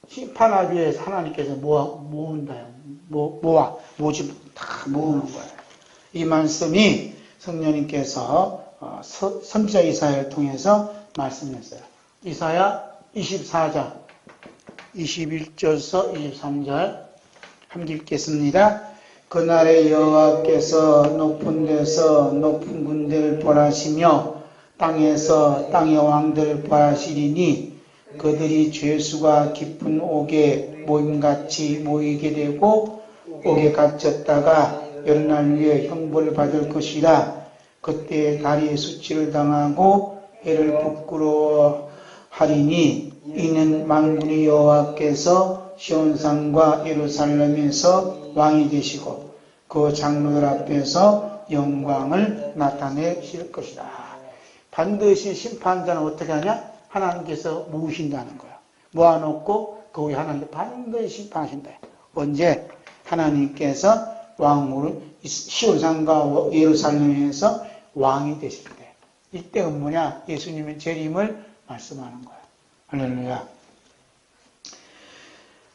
S1: 심판하기 위해서 하나님께서 모은다요. 모집 다 모으는 거예요. 이 말씀이 성령님께서 선지자 이사야를 통해서 말씀했어요. 이사야 24장 21절서 23절 함께 읽겠습니다. 그날에 여호와께서 높은 데서 높은 군대를 벌하시며 땅에서 땅의 왕들을 벌하시리니 그들이 죄수가 깊은 옥에 모임같이 모이게 되고 옥에 갇혔다가 여러 날 위에 형벌을 받을 것이라. 그때 다리에 수치를 당하고 해를 부끄러워하리니 이는 만군의 여호와께서 시온산과 예루살렘에서 왕이 되시고 그 장로들 앞에서 영광을 나타내실 것이다. 반드시 심판자는 어떻게 하냐? 하나님께서 모으신다는 거야. 모아놓고 거기 하나님께 반드시 심판하신다. 언제? 하나님께서 왕으로 시온산과 예루살렘에서 왕이 되실 때. 이때가 뭐냐? 예수님의 재림을 말씀하는 거야. 할렐루야.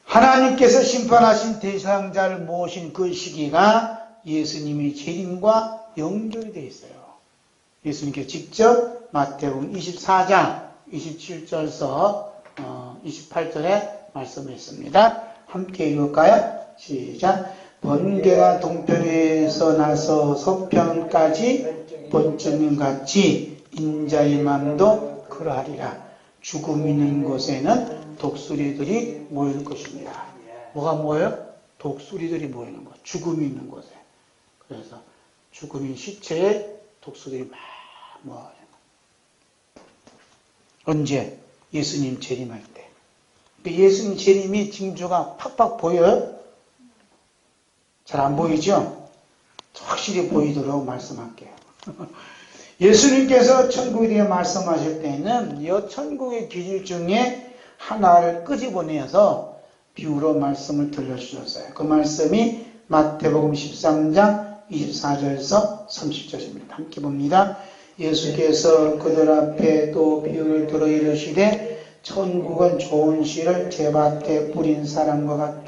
S1: 하나님께서 심판하신 대상자를 모으신 그 시기가 예수님의 재림과 연결이 되어 있어요. 예수님께서 직접 마태복음 24장 27절서 28절에 말씀했습니다. 함께 읽을까요? 시작. 번개가 동편에서 나서 서편까지 번쩍임 같이 인자의 맘도 그러하리라. 죽음 있는 곳에는 독수리들이 모일 것입니다. 뭐가 모여요? 독수리들이 모이는 것. 죽음이 있는 곳에. 그래서 죽음인 시체에 독수리들이 막 모여요. 언제? 예수님 재림할 때. 예수님 재림이 징조가 팍팍 보여요? 잘 안 보이죠? 확실히 보이도록 말씀할게요. 예수님께서 천국에 대해 말씀하실 때는 이 천국의 기질 중에 하나를 끄집어내서 비유로 말씀을 들려주셨어요. 그 말씀이 마태복음 13장 24절에서 30절입니다. 함께 봅니다. 예수께서 그들 앞에 또 비유를 들어 이르시되 천국은 좋은 씨를 제밭에 뿌린 사람과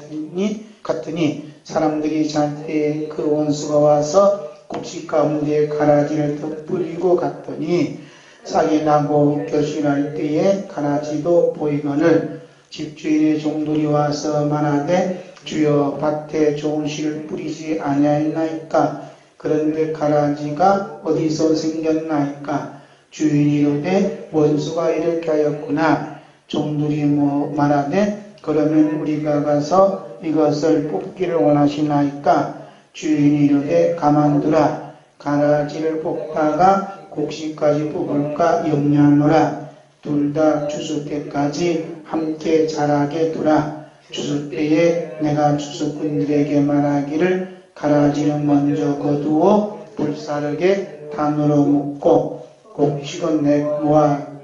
S1: 같으니 사람들이 잘 때 그 원수가 와서 곡식 가운데 가라지를 덧뿌리고 갔더니 싹이 나고 결실할 때에 가라지도 보이거늘 집주인의 종들이 와서 말하되 주여 밭에 좋은 씨를 뿌리지 아니하였나이까. 그런데 가라지가 어디서 생겼나이까. 주인이 이르되 원수가 이렇게 하였구나. 종들이 말하되 그러면 우리가 가서 이것을 뽑기를 원하시나이까. 주인이 이르되 가만두라. 가라지를 뽑다가 곡식까지 뽑을까 염려하노라. 둘 다 추수 때까지 함께 자라게 두라. 추수 때에 내가 추수꾼들에게 말하기를 가라지는 먼저 거두어 불사르게 단으로 묶고 곡식은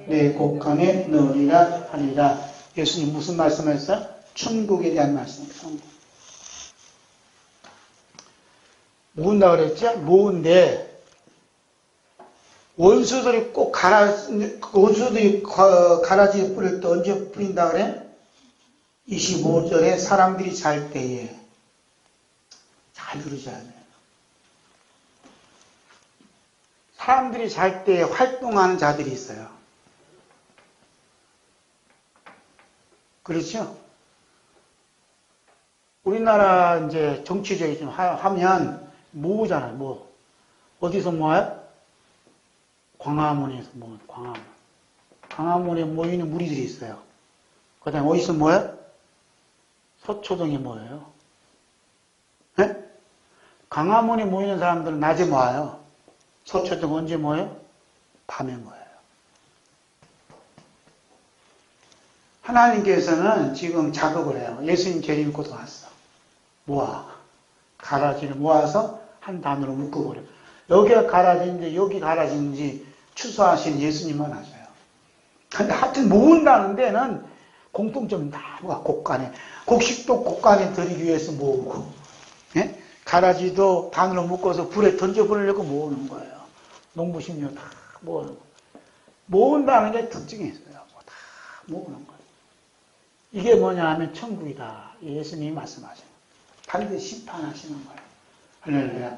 S1: 내 곡간에 넣으리라 하니라. 예수님 무슨 말씀하셨어요? 천국에 대한 말씀이에요. 모은다 그랬죠? 모은데 원수들이 꼭 원수들이 가라지 뿌릴 때 언제 뿌린다 그래? 25절에 사람들이 잘 때에. 잘 들으셔야 돼요. 사람들이 잘 때에 활동하는 자들이 있어요. 그렇죠? 우리나라 이제 정치적이 좀 하면 모으잖아요. 뭐 어디서 모아요? 광화문에서 모아요. 광화문에 모이는 무리들이 있어요. 그 다음에 어디서 모여요? 서초동에 모여요. 네? 광화문에 모이는 사람들은 낮에 모아요. 서초동 언제 모여요? 밤에 모여요. 하나님께서는 지금 작업을 해요. 예수님 재림 곧 왔어. 모아. 가라지를 모아서 한 단으로 묶어버려. 여기가 가라지인지 여기 가라지인지 추수하신 예수님만 아셔요. 근데 하여튼 모은다는 데는 공통점이 다 뭐가 곡간에. 곡식도 곡간에 들이기 위해서 모으고, 예? 가라지도 단으로 묶어서 불에 던져버리려고 모으는 거예요. 농부심료 다 모으는 거예요. 모은다는 게 특징이 있어요. 다 모으는 거예요. 이게 뭐냐 하면 천국이다. 예수님이 말씀하시는 거예요. 반드시 심판하시는 거예요. 할렐루야.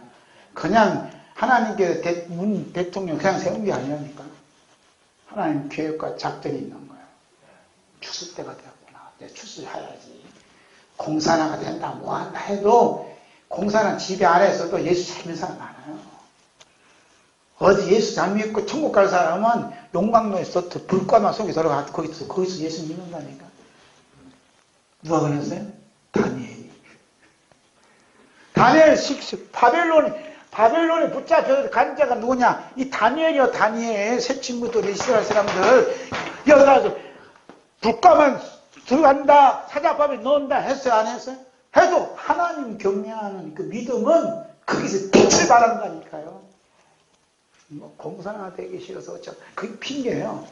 S1: 그냥 하나님께 문 대통령 그냥 세운 게 아니라니까. 하나님 계획과 작전이 있는 거예요. 추수 때가 되었구나. 내 추수해야지. 공산화가 된다, 뭐 한다 해도 공산화 지배 아래에서도 예수 잘 믿는 사람 많아요. 어디 예수 잘 믿고 천국 갈 사람은 용광로에서 불과만 속에 들어가 거기서 예수 믿는다니까. 누가 그랬어요? 다니엘 바벨론에 붙잡혀 간 자가 누구냐? 이 다니엘이요, 다니엘. 새 친구들, 이스라엘 사람들. 여기 가서 불가만 들어간다, 사자밥에 넣는다 했어요, 안 했어요? 해도 하나님 경외하는 그 믿음은 거기서 빛을 발한다니까요. 뭐 공산화 되기 싫어서 그게 핑계예요.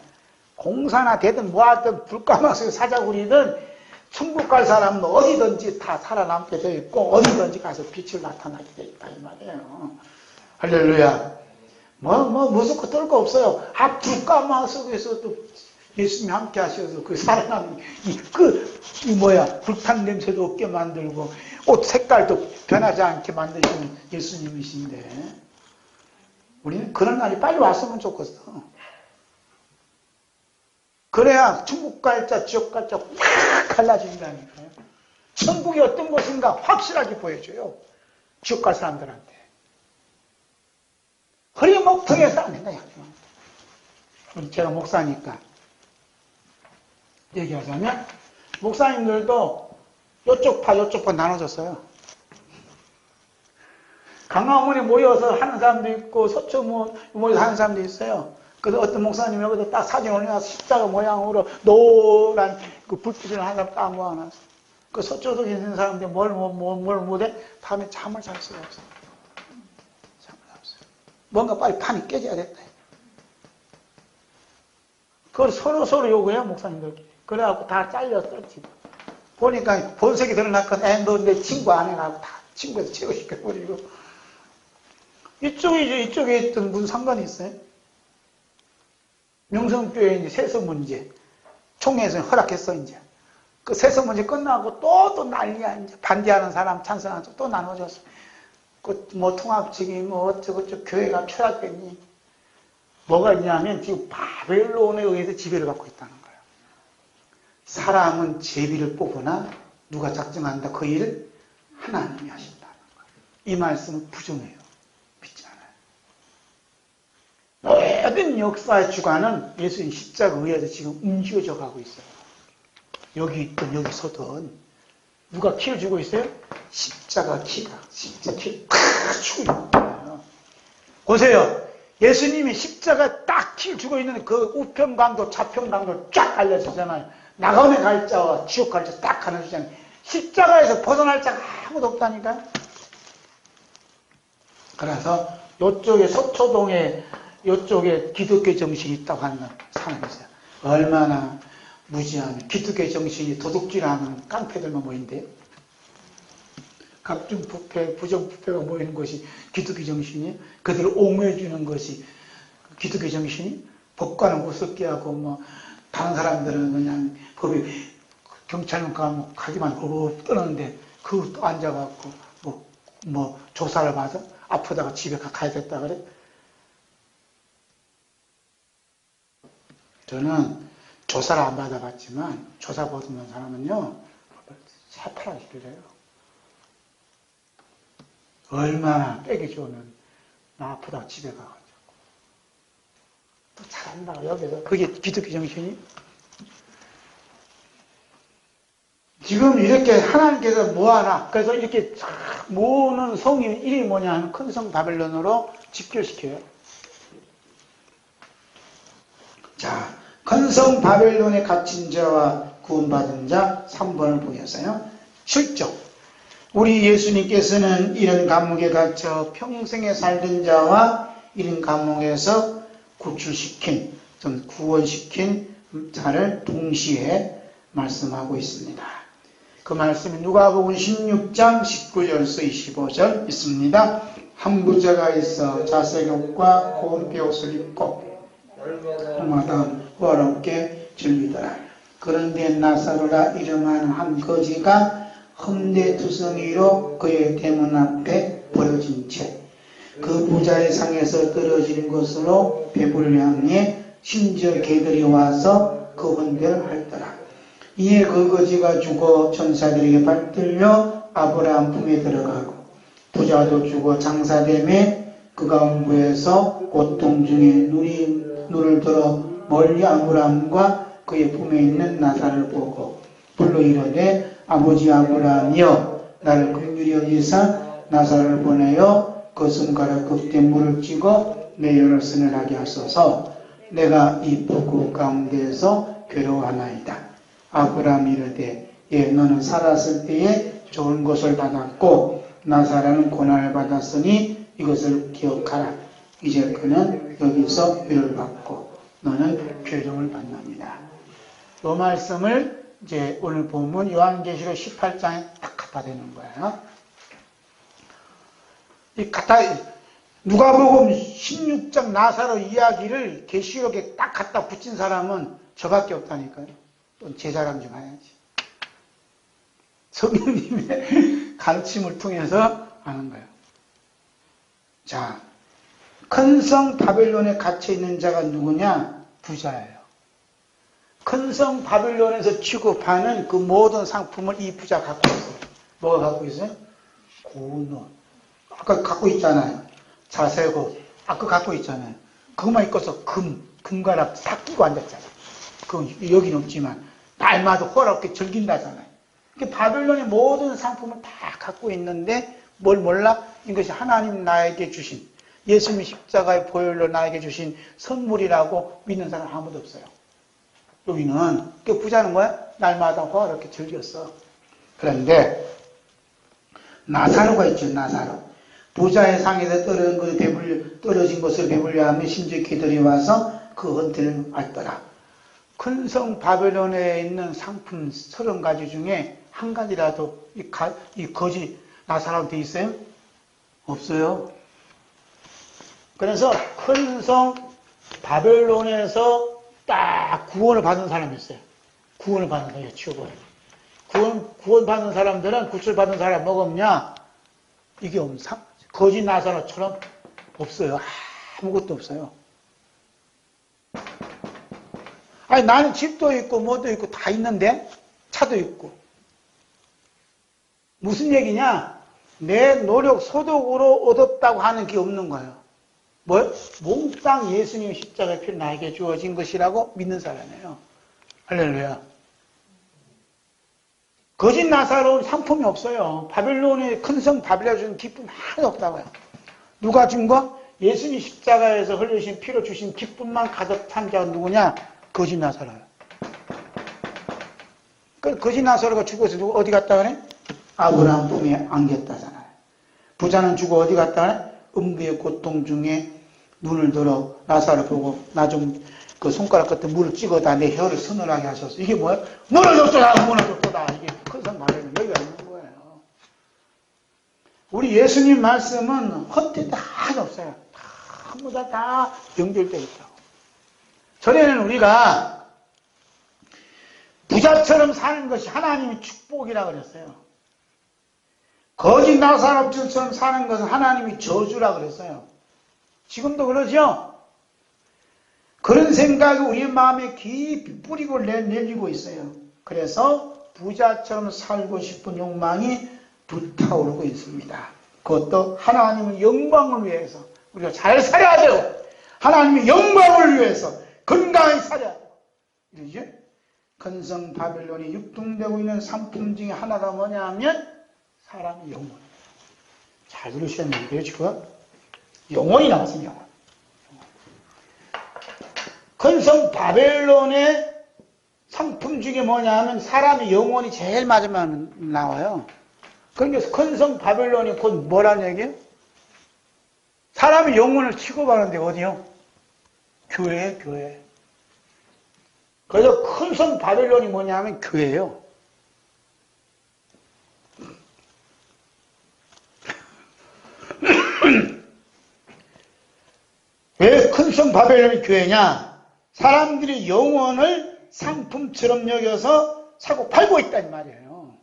S1: 공산화 되든 뭐하든 불가마서 사자구리든 천국 갈 사람은 어디든지 다 살아남게 되어 있고 어디든지 가서 빛을 나타나게 되어 있다 이 말이에요. 할렐루야. 무섭고 떨 거 없어요. 불가마 속에서도 예수님이 함께 하셔서 그 살아남는 불탄 냄새도 없게 만들고 옷 색깔도 변하지 않게 만드시는 예수님이신데 우리는 그런 날이 빨리 왔으면 좋겠어. 그래야 천국 갈자 지옥 갈자 확 갈라진다니까요. 천국이 어떤 곳인가 확실하게 보여줘요. 지옥 갈 사람들한테. 허리목통해서 안 된다. 제가 목사니까 얘기하자면 목사님들도 요쪽 파 요쪽 파 나눠졌어요. 강화문에 모여서 하는 사람도 있고 서초 모여서 하는 사람도 있어요. 그래서 어떤 목사님이 여기서 딱 사진 올려놔서 십자가 모양으로 노란 그 불빛을 한 사람 딱 모아놨어. 그 서초에 있는 사람들 뭘 못해? 밤에 잠을 잘 수가 없어요. 잠을 잘 없어요. 뭔가 빨리 판이 깨져야 됐다. 그걸 서로 요구해요, 목사님들. 그래갖고 다 잘렸었지. 보니까 본색이 드러났건, 너 내 친구 아니라고 다 친구에서 제거시켜버리고. 이쪽에 있던 무슨 상관이 있어요? 명성교회 이제 세서 문제. 총회에서 허락했어, 이제. 그 세서 문제 끝나고 또 난리야, 이제. 반대하는 사람, 찬성하는 사람 또 나눠졌어. 그 뭐 통합측이 뭐 어쩌고저쩌고 교회가 추락됐니? 뭐가 있냐면 지금 바벨론에 의해서 지배를 받고 있다는 거예요. 사람은 제비를 뽑으나 누가 작정한다. 그 일을 하나님이 하신다는 거예요. 이 말씀은 부정해요. 믿지 않아요. 모든 역사의 주관은 예수님 십자가에 의해서 지금 움직여져 가고 있어요. 여기 있든 여기 서든 누가 키를 주고 있어요? 십자가 키가 팍 주고 있는 거예요. 보세요. 예수님이 십자가 딱 키를 주고 있는 그 우편강도 좌편강도 쫙 알려주잖아요. 나가면 갈 자와 지옥 갈 자 딱 가르쳐주잖아요. 십자가에서 벗어날 자가 아무도 없다니까. 그래서 이쪽에 서초동에 이쪽에 기독교 정신이 있다고 하는 사람이 있어요. 얼마나 무지하면 기독교 정신이 도둑질하는 깡패들만 모인대요. 각종 부패, 부정부패가 모이는 것이 기독교 정신이에요. 그들을 옹호해주는 것이 기독교 정신이 법관은 우습게 하고 뭐 다른 사람들은 그냥 법이 경찰은 가면 가기만 허벅 떠는데 그것도 앉아갖고 뭐 조사를 받아 아프다가 집에 가야겠다 그래. 저는 조사를 안 받아봤지만 조사 받는 사람은요 새파랗게 시켜줘요. 얼마나 빼기 좋으면 나 아프다 집에 가가지고 또 잘한다 여기서 그게 기독교 정신이. 지금 이렇게 하나님께서 모아라. 그래서 이렇게 모으는 성이 이름이 뭐냐 하면 큰 성 바벨론으로 집결시켜요. 자, 큰 성 바벨론에 갇힌 자와 구원받은 자 3번을 보겠어요. 실적. 우리 예수님께서는 이런 감옥에 갇혀 평생에 살던 자와 이런 감옥에서 구출시킨, 좀 구원시킨 자를 동시에 말씀하고 있습니다. 그 말씀이 누가복음 16장 19절에서 25절 있습니다. 한 부자가 있어 자색옷과 고운 베옷을 입고 날마다 호화롭게 즐기더라. 그런데 나사로라 이름하는 한 거지가 험대투성이로 그의 대문 앞에 버려진 채 그 부자의 상에서 떨어진 것으로 배부를 향해 심지어 개들이 와서 그 헌대를 할더라. 이에 그 거지가 죽어 천사들에게 받들려 아브라함 품에 들어가고 부자도 죽어 장사됨에 그가 음부에서 고통 중에 눈을 들어 멀리 아브라함과 그의 품에 있는 나사를 보고 불러 이르되 아버지 아브라함이여 나를 긍휼히 여기사 나사를 보내어 그 손가락 끝에 물을 찍어 내 열쇠를 하게 하소서. 내가 이 폭우 가운데에서 괴로워하나이다. 아브라함이 이르되 예 너는 살았을 때에 좋은 것을 받았고 나사라는 고난을 받았으니 이것을 기억하라. 이제 그는 여기서 위를 받고 너는 괴로움을 받느니라. 이 말씀을 이제 오늘 보면 요한계시록 18장에 딱 갖다 대는 거예요. 누가복음 16장 나사로 이야기를 계시록에 딱 갖다 붙인 사람은 저밖에 없다니까요. 또 제자랑 좀 해야지. 성령님의 가르침을 통해서 하는 거예요. 자, 큰 성 바벨론에 갇혀 있는 자가 누구냐? 부자예요. 큰 성 바벨론에서 취급하는 그 모든 상품을 이 부자 갖고 있어요. 뭐가 갖고 있어요? 고운 옷. 아까 갖고 있잖아요. 자세고 아까 갖고 있잖아요. 그것만 입고서 금, 금가락 삭히고 앉았잖아. 그건 여긴 없지만 날마다 호화롭게 즐긴다잖아요. 바벨론의 모든 상품을 다 갖고 있는데 뭘 몰라? 이것이 하나님 나에게 주신 예수님 십자가의 보혈로 나에게 주신 선물이라고 믿는 사람 아무도 없어요. 여기는 그 부자는 뭐야? 날마다 호화롭게 즐겼어. 그런데 나사로가 있죠. 나사로. 부자의 상에서 떨어진 것을 배불려 하며 심지어 개들이 와서 그 헌태를 앓더라. 큰 성 바벨론에 있는 상품 30가지 중에 한 가지라도 이 거지 나사로한테 있어요? 없어요. 그래서 큰 성 바벨론에서 딱 구원을 받은 사람이 있어요. 구원을 받은 사람이 치워버려요. 구원 받은 사람들은 구출 받은 사람 뭐가 없냐? 이게 거짓 나사로처럼 없어요. 아무것도 없어요. 아니, 나는 집도 있고, 뭐도 있고, 다 있는데, 차도 있고. 무슨 얘기냐? 내 노력, 소득으로 얻었다고 하는 게 없는 거예요. 뭐? 몽땅 예수님 십자가의 피로 나에게 주어진 것이라고 믿는 사람이에요. 할렐루야. 거짓 나사로운 상품이 없어요. 바벨론의 큰 성 바벨론에 주는 기쁨 하나도 없다고요. 누가 준 거? 예수님 십자가에서 흘리신 피로 주신 기쁨만 가득 찬 자가 누구냐? 거짓 나사로요. 그 거짓 나사로가 죽어서 누구 어디 갔다 그래? 아브라함 품에 안겼다잖아요. 부자는 죽어 어디 갔다 그래? 음부의 고통 중에 눈을 들어 나사로 보고 나 좀 그 손가락 끝에 물을 찍어다 내 혀를 서늘하게 하셔서 이게 뭐야? 무너졌다 무너졌다. 이게 큰 성 바벨론 여기가 있는 거예요. 우리 예수님 말씀은 헛되다 하나도 없어요. 전부 다 연결되어 있다고. 전에는 우리가 부자처럼 사는 것이 하나님의 축복이라고 그랬어요. 거짓 나사로처럼 사는 것은 하나님의 저주라고 그랬어요. 지금도 그러죠? 그런 생각이 우리 마음에 깊이 뿌리고 내리고 있어요. 그래서 부자처럼 살고 싶은 욕망이 불타오르고 있습니다. 그것도 하나님의 영광을 위해서 우리가 잘 살아야 돼요. 하나님의 영광을 위해서 건강히 살아야 돼요. 이러죠? 큰 성 바벨론이 육동되고 있는 상품 중에 하나가 뭐냐 하면 사람의 영혼. 잘 들으셨는데요, 지금? 영혼이 나왔습니다. 영혼. 큰 성 바벨론의 상품 중에 뭐냐 하면 사람의 영혼이 제일 마지막에 나와요. 그러니까 큰 성 바벨론이 곧 뭐라는 얘기예요? 사람의 영혼을 취급하는데 어디요? 교회예요, 교회. 그래서 큰 성 바벨론이 뭐냐 하면 교회예요. 왜 큰 성 바벨론이 교회냐? 사람들이 영혼을 상품처럼 여겨서 사고 팔고 있다는 말이에요.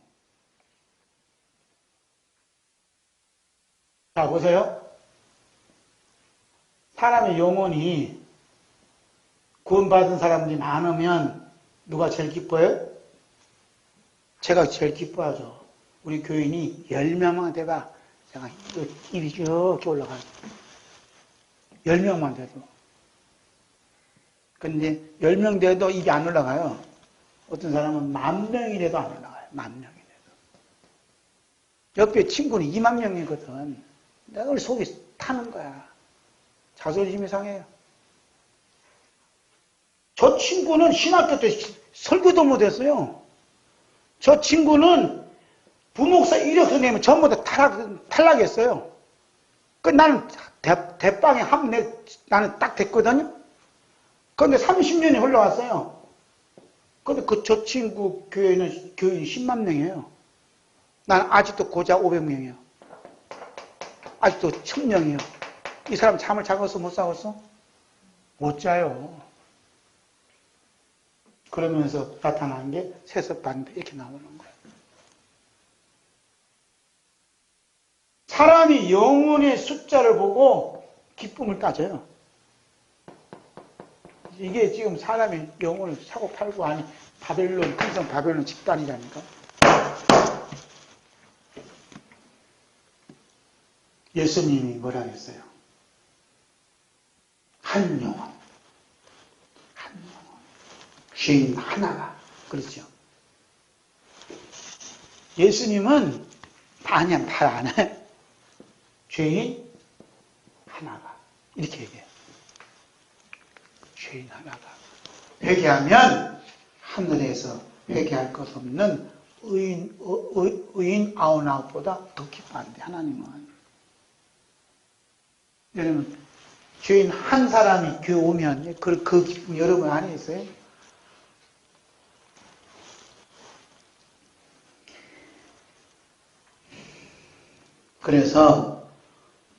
S1: 자, 보세요. 사람의 영혼이 구원받은 사람들이 많으면 누가 제일 기뻐요? 제가 제일 기뻐하죠. 우리 교인이 10명만 돼봐. 제가 입이 이렇게 올라가요. 10명만 돼도. 근데 10명 돼도 입이 안 올라가요. 어떤 사람은 10,000명이 돼도 안 올라가요. 10,000명이 돼도. 옆에 친구는 20,000명이거든. 내가 우리 속이 타는 거야. 자존심이 상해요. 저 친구는 신학교 때 설교도 못했어요. 저 친구는 부목사 이력서 내면 전부 다 탈락했어요. 그 나는 대빵에 나는 딱 됐거든요. 그런데 30년이 흘러왔어요. 그런데 저 친구 교회는 교인이 10만 명이에요. 난 아직도 고작 500명이에요. 아직도 1000명이에요. 이 사람 잠을 자겠어? 못 자겠어? 못 자요. 그러면서 나타나는 게 세습반대 이렇게 나오는 거예요. 사람이 영혼의 숫자를 보고 기쁨을 따져요. 이게 지금 사람이 영혼을 사고 팔고 하니 바벨론, 큰 성 바벨론 집단이라니까. 예수님이 뭐라 했어요? 한 영혼. 죄인 하나가. 그렇죠. 예수님은 아니야, 말 안 해. 죄인 하나가. 이렇게 얘기해요. 죄인 하나가. 회개하면 하늘에서 회개할 것 없는 의인 99보다 더 기뻐한대, 하나님은. 여러분, 죄인 한 사람이 교회 오면 그 기쁨 여러분 안에 있어요? 그래서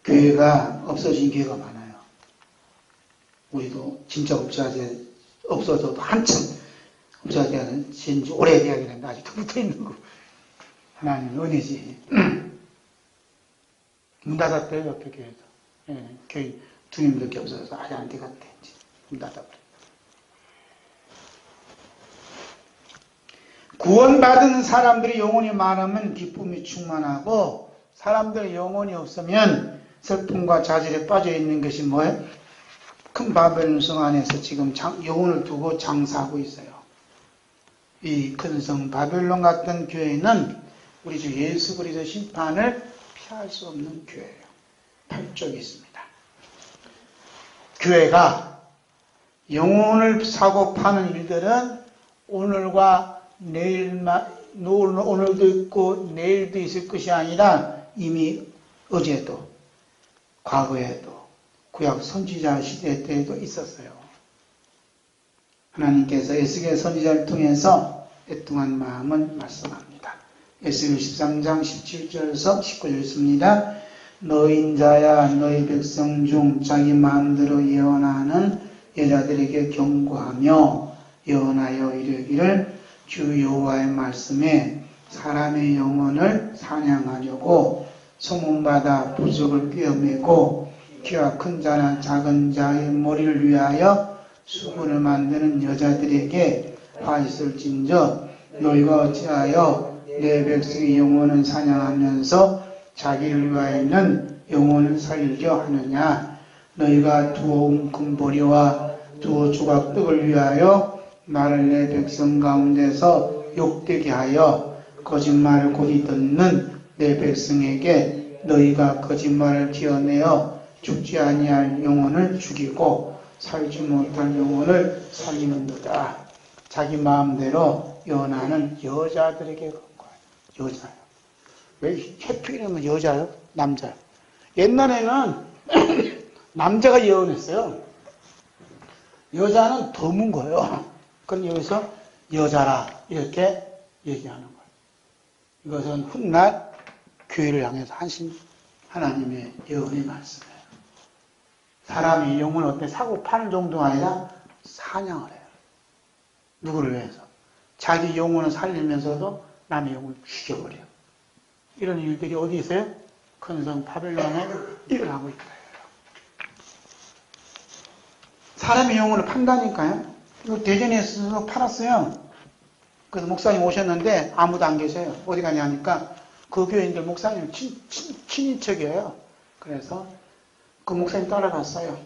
S1: 교회가 없어진 교회가 많아요. 우리도 진짜 업자제 없어져도 한참 업자제는 진지 오래돼야 되는데 아직도 붙어있는 거. 하나님 은혜지. 문 닫았대요, 옆에 교회에서. 예, 교회 두 명밖에 없어서 아직 안 돼갔대. 문 닫아버려. 구원받은 사람들이 영혼이 많으면 기쁨이 충만하고, 사람들의 영혼이 없으면 슬픔과 좌절에 빠져 있는 것이 뭐예요? 큰 바벨론 성 안에서 지금 영혼을 두고 장사하고 있어요. 이 큰 성 바벨론 같은 교회는 우리 주 예수 그리스도 심판을 피할 수 없는 교회예요. 8쪽이 있습니다. 교회가 영혼을 사고 파는 일들은 오늘과 오늘도 있고 내일도 있을 것이 아니라 이미 어제도 과거에도 구약 선지자 시대 때에도 있었어요. 하나님께서 에스겔 선지자를 통해서 애통한 마음을 말씀합니다. 에스겔 13장 17절에서 19절 있습니다. 너인 자야 너희 백성 중 자기 마음대로 예언하는 여자들에게 경고하며 예언하여 이르기를 주 여호와의 말씀에 사람의 영혼을 사냥하려고 소문받아 부적을 꿰어매고 키와 큰 자나 작은 자의 머리를 위하여 수건을 만드는 여자들에게 화 있을진저 너희가 어찌하여 내 백성의 영혼을 사냥하면서 자기를 위하여 있는 영혼을 살리려 하느냐. 너희가 두어 움큼 보리와 두어 조각 떡을 위하여 나를 내 백성 가운데서 욕되게 하여 거짓말을 곧이 듣는 내 백성에게 너희가 거짓말을 지어내어 죽지 아니할 영혼을 죽이고 살지 못할 영혼을 살리는도다. 자기 마음대로 예언하는 여자들에게 그런 거예요. 여자요. 왜 해필이면 여자요? 남자요? 옛날에는 남자가 예언했어요. 여자는 드문 거예요. 그럼 여기서 여자라 이렇게 얘기하는 거예요. 이것은 훗날 교회를 향해서 하신 하나님의 예언의 말씀이에요. 사람이 영혼을 어떻게 사고 파는 정도가 아니라 사냥을 해요. 누구를 위해서? 자기 영혼을 살리면서도 남의 영혼을 죽여버려요. 이런 일들이 어디 있어요? 큰 성 바벨론에 일어나고 있다. 사람의 영혼을 판다니까요. 이거 대전에서 팔았어요. 그래서 목사님 오셨는데 아무도 안 계세요. 어디 가냐 하니까 그 교인들 목사님 친인척이에요. 그래서 그 목사님 따라갔어요.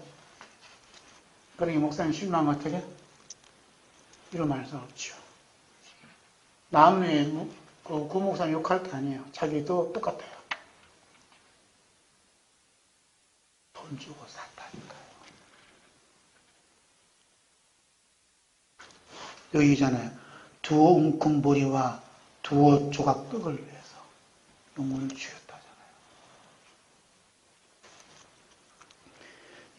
S1: 그러니 목사님 실망하면 어떻게? 이런 말 할 수 없죠. 남의 그 목사님 욕할 게 아니에요. 자기도 똑같아요. 돈 주고 샀다니까요. 여기잖아요. 두어 움큼 보리와 두어 조각 떡을 위해서 영혼을 죽였다잖아요.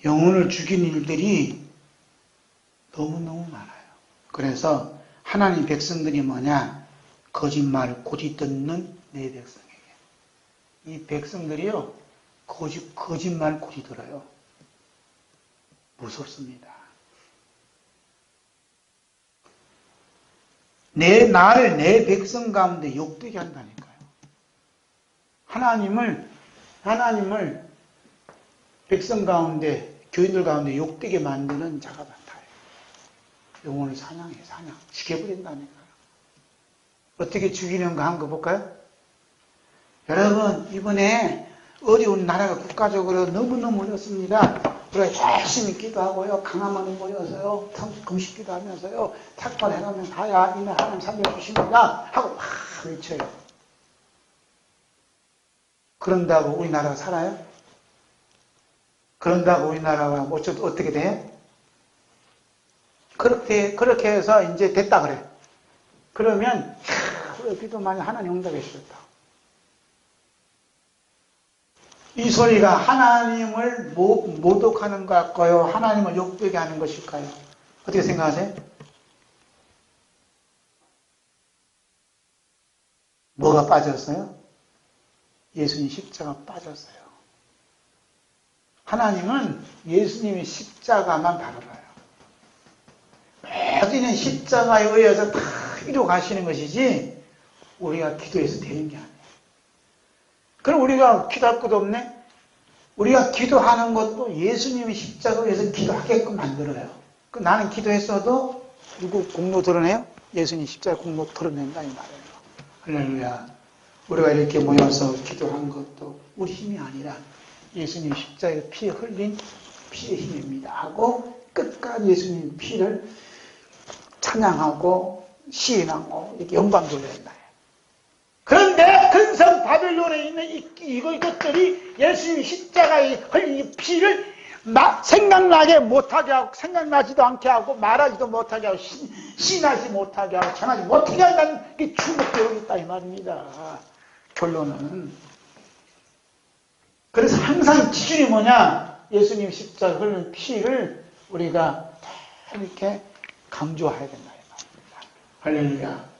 S1: 영혼을 죽인 일들이 너무너무 많아요. 그래서 하나님 백성들이 뭐냐? 거짓말을 곧이 듣는 내 백성에게. 이 백성들이요, 거짓말 곧이 들어요. 무섭습니다. 나를 내 백성 가운데 욕되게 한다니까요. 하나님을 백성 가운데, 교인들 가운데 욕되게 만드는 자가 같아요. 영혼을 사냥. 죽여버린다니까요. 어떻게 죽이는가 한 거 볼까요? 여러분, 이번에 어려운 나라가 국가적으로 너무너무 어렵습니다. 우리가 열심히 기도하고요. 강화만에 모여서요. 금식기도 하면서요. 탁발 해가면 다야 이는 하나님 살려주십니다. 하고 막 외쳐요. 그런다고 우리나라가 살아요? 그런다고 우리나라가 뭐 어떻게 돼요? 그렇게 해서 이제 됐다 그래. 그러면 우리 기도 많이 하나님 응답해 주셨다. 이 소리가 하나님을 모독하는 것 같고요. 하나님을 욕되게 하는 것일까요? 어떻게 생각하세요? 뭐가 빠졌어요? 예수님 십자가 빠졌어요. 하나님은 예수님의 십자가만 바라봐요. 모든 십자가에 의해서 다 이루어 가시는 것이지 우리가 기도해서 되는 게 아니에요. 그럼 우리가 기도할 것도 없네? 우리가 기도하는 것도 예수님이 십자가에 의해서 기도하게끔 만들어요. 나는 기도했어도 누구 공로 드러내요? 예수님 십자가 공로 드러낸다 이 말이에요. 할렐루야. 우리가 이렇게 모여서 기도한 것도 우리 힘이 아니라 예수님 십자가에 피 흘린 피의 힘입니다 하고 끝까지 예수님 피를 찬양하고 시인하고 이렇게 영광 돌려야 된다. 그런데 근성 바벨론에 있는 이것들이 예수님 십자가에 흘린 피를 생각나게 못하게 하고 생각나지도 않게 하고 말하지도 못하게 하고 시인하지 못하게 하고 전하지 못하게 한다는 게 충격되어 있다 이 말입니다. 결론은. 그래서 항상 기준이 뭐냐? 예수님 십자가 흘린 피를 우리가 이렇게 강조해야 된다 이 말입니다. 할렐루야.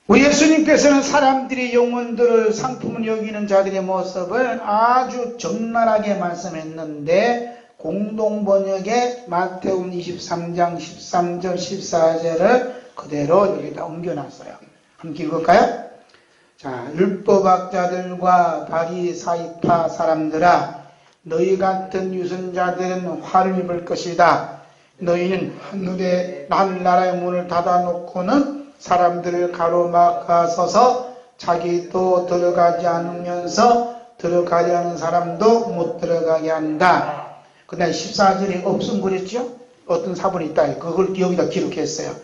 S1: 우리 예수님께서는 사람들이 영혼들을 상품을 여기는 자들의 모습을 아주 적나라하게 말씀했는데 공동번역의 마태복음 23장 13절 14절을 그대로 여기다 옮겨놨어요. 함께 읽을까요? 자, 율법학자들과 바리사이파 사람들아, 너희 같은 유선자들은 화를 입을 것이다. 너희는 하늘나라의 문을 닫아놓고는 사람들을 가로막아서서 자기도 들어가지 않으면서 들어가려 하는 사람도 못 들어가게 한다. 그 다음에 14절에 없음 그랬죠? 어떤 사본이 있다. 그걸 여기다 기록했어요.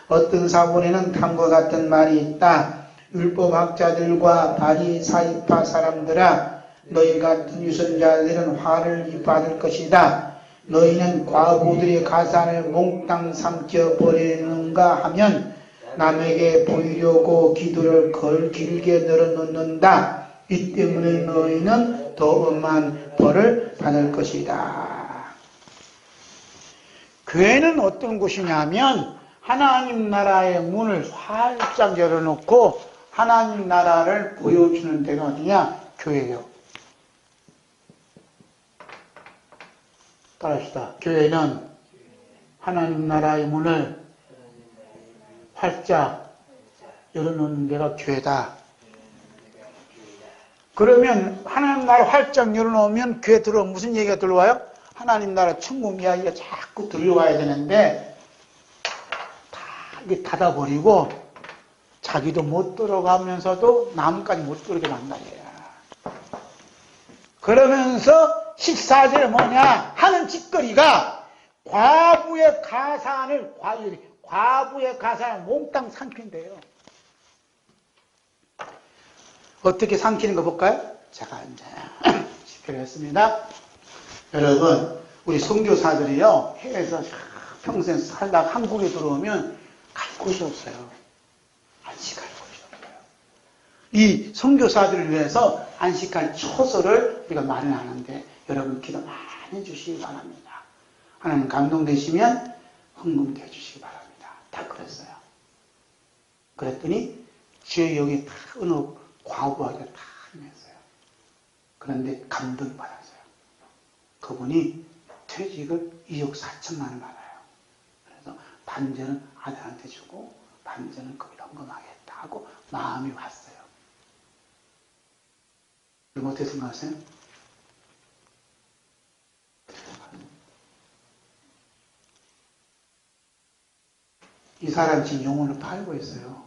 S1: 어떤 사본에는 다음과 같은 말이 있다. 율법학자들과 바리사이파 사람들아, 너희 같은 유선자들은 화를 받을 것이다. 너희는 과부들의 가산을 몽땅 삼켜버리는가 하면 남에게 보이려고 기도를 길게 늘어놓는다. 이 때문에 너희는 더 엄한 벌을 받을 것이다. 교회는 어떤 곳이냐면 하나님 나라의 문을 활짝 열어놓고 하나님 나라를 보여주는 데가 어디냐? 교회예요. 따라합시다. 교회는 하나님 나라의 문을 활짝 열어놓는 데가 교회다. 그러면 하나님 나라 활짝 열어놓으면 교회 들어오면 무슨 얘기가 들어와요? 하나님 나라 천국 이야기가 자꾸 들려와야 되는데 다 이게 닫아버리고 자기도 못 들어가면서도 남까지 못 들어오게 만나요. 그러면서 14절에 뭐냐 하는 짓거리가 과부의 가산을 몽땅 삼킨대요. 어떻게 삼키는 거 볼까요? 제가 이제 집회를 했습니다. 여러분, 우리 선교사들이요, 해외에서 평생 살다가 한국에 들어오면 갈 곳이 없어요. 안식할 곳이 없어요. 이 선교사들을 위해서 안식할 처소를 우리가 마련하는데 여러분 기도 많이 해주시기 바랍니다. 하나님 감동되시면 헌금도 해주시기 바랍니다. 다 그랬어요. 그랬더니 주의 여기 다 어느 과부하게 다 임했어요. 그런데 감동을 받았어요. 그분이 퇴직을 2억 4천만 원 받아요. 그래서 반전은 아들한테 주고 반전은 거기다 헌금하겠다 하고 마음이 왔어요. 그럼 어떻게 생각하세요? 이 사람 지금 영혼을 팔고 있어요.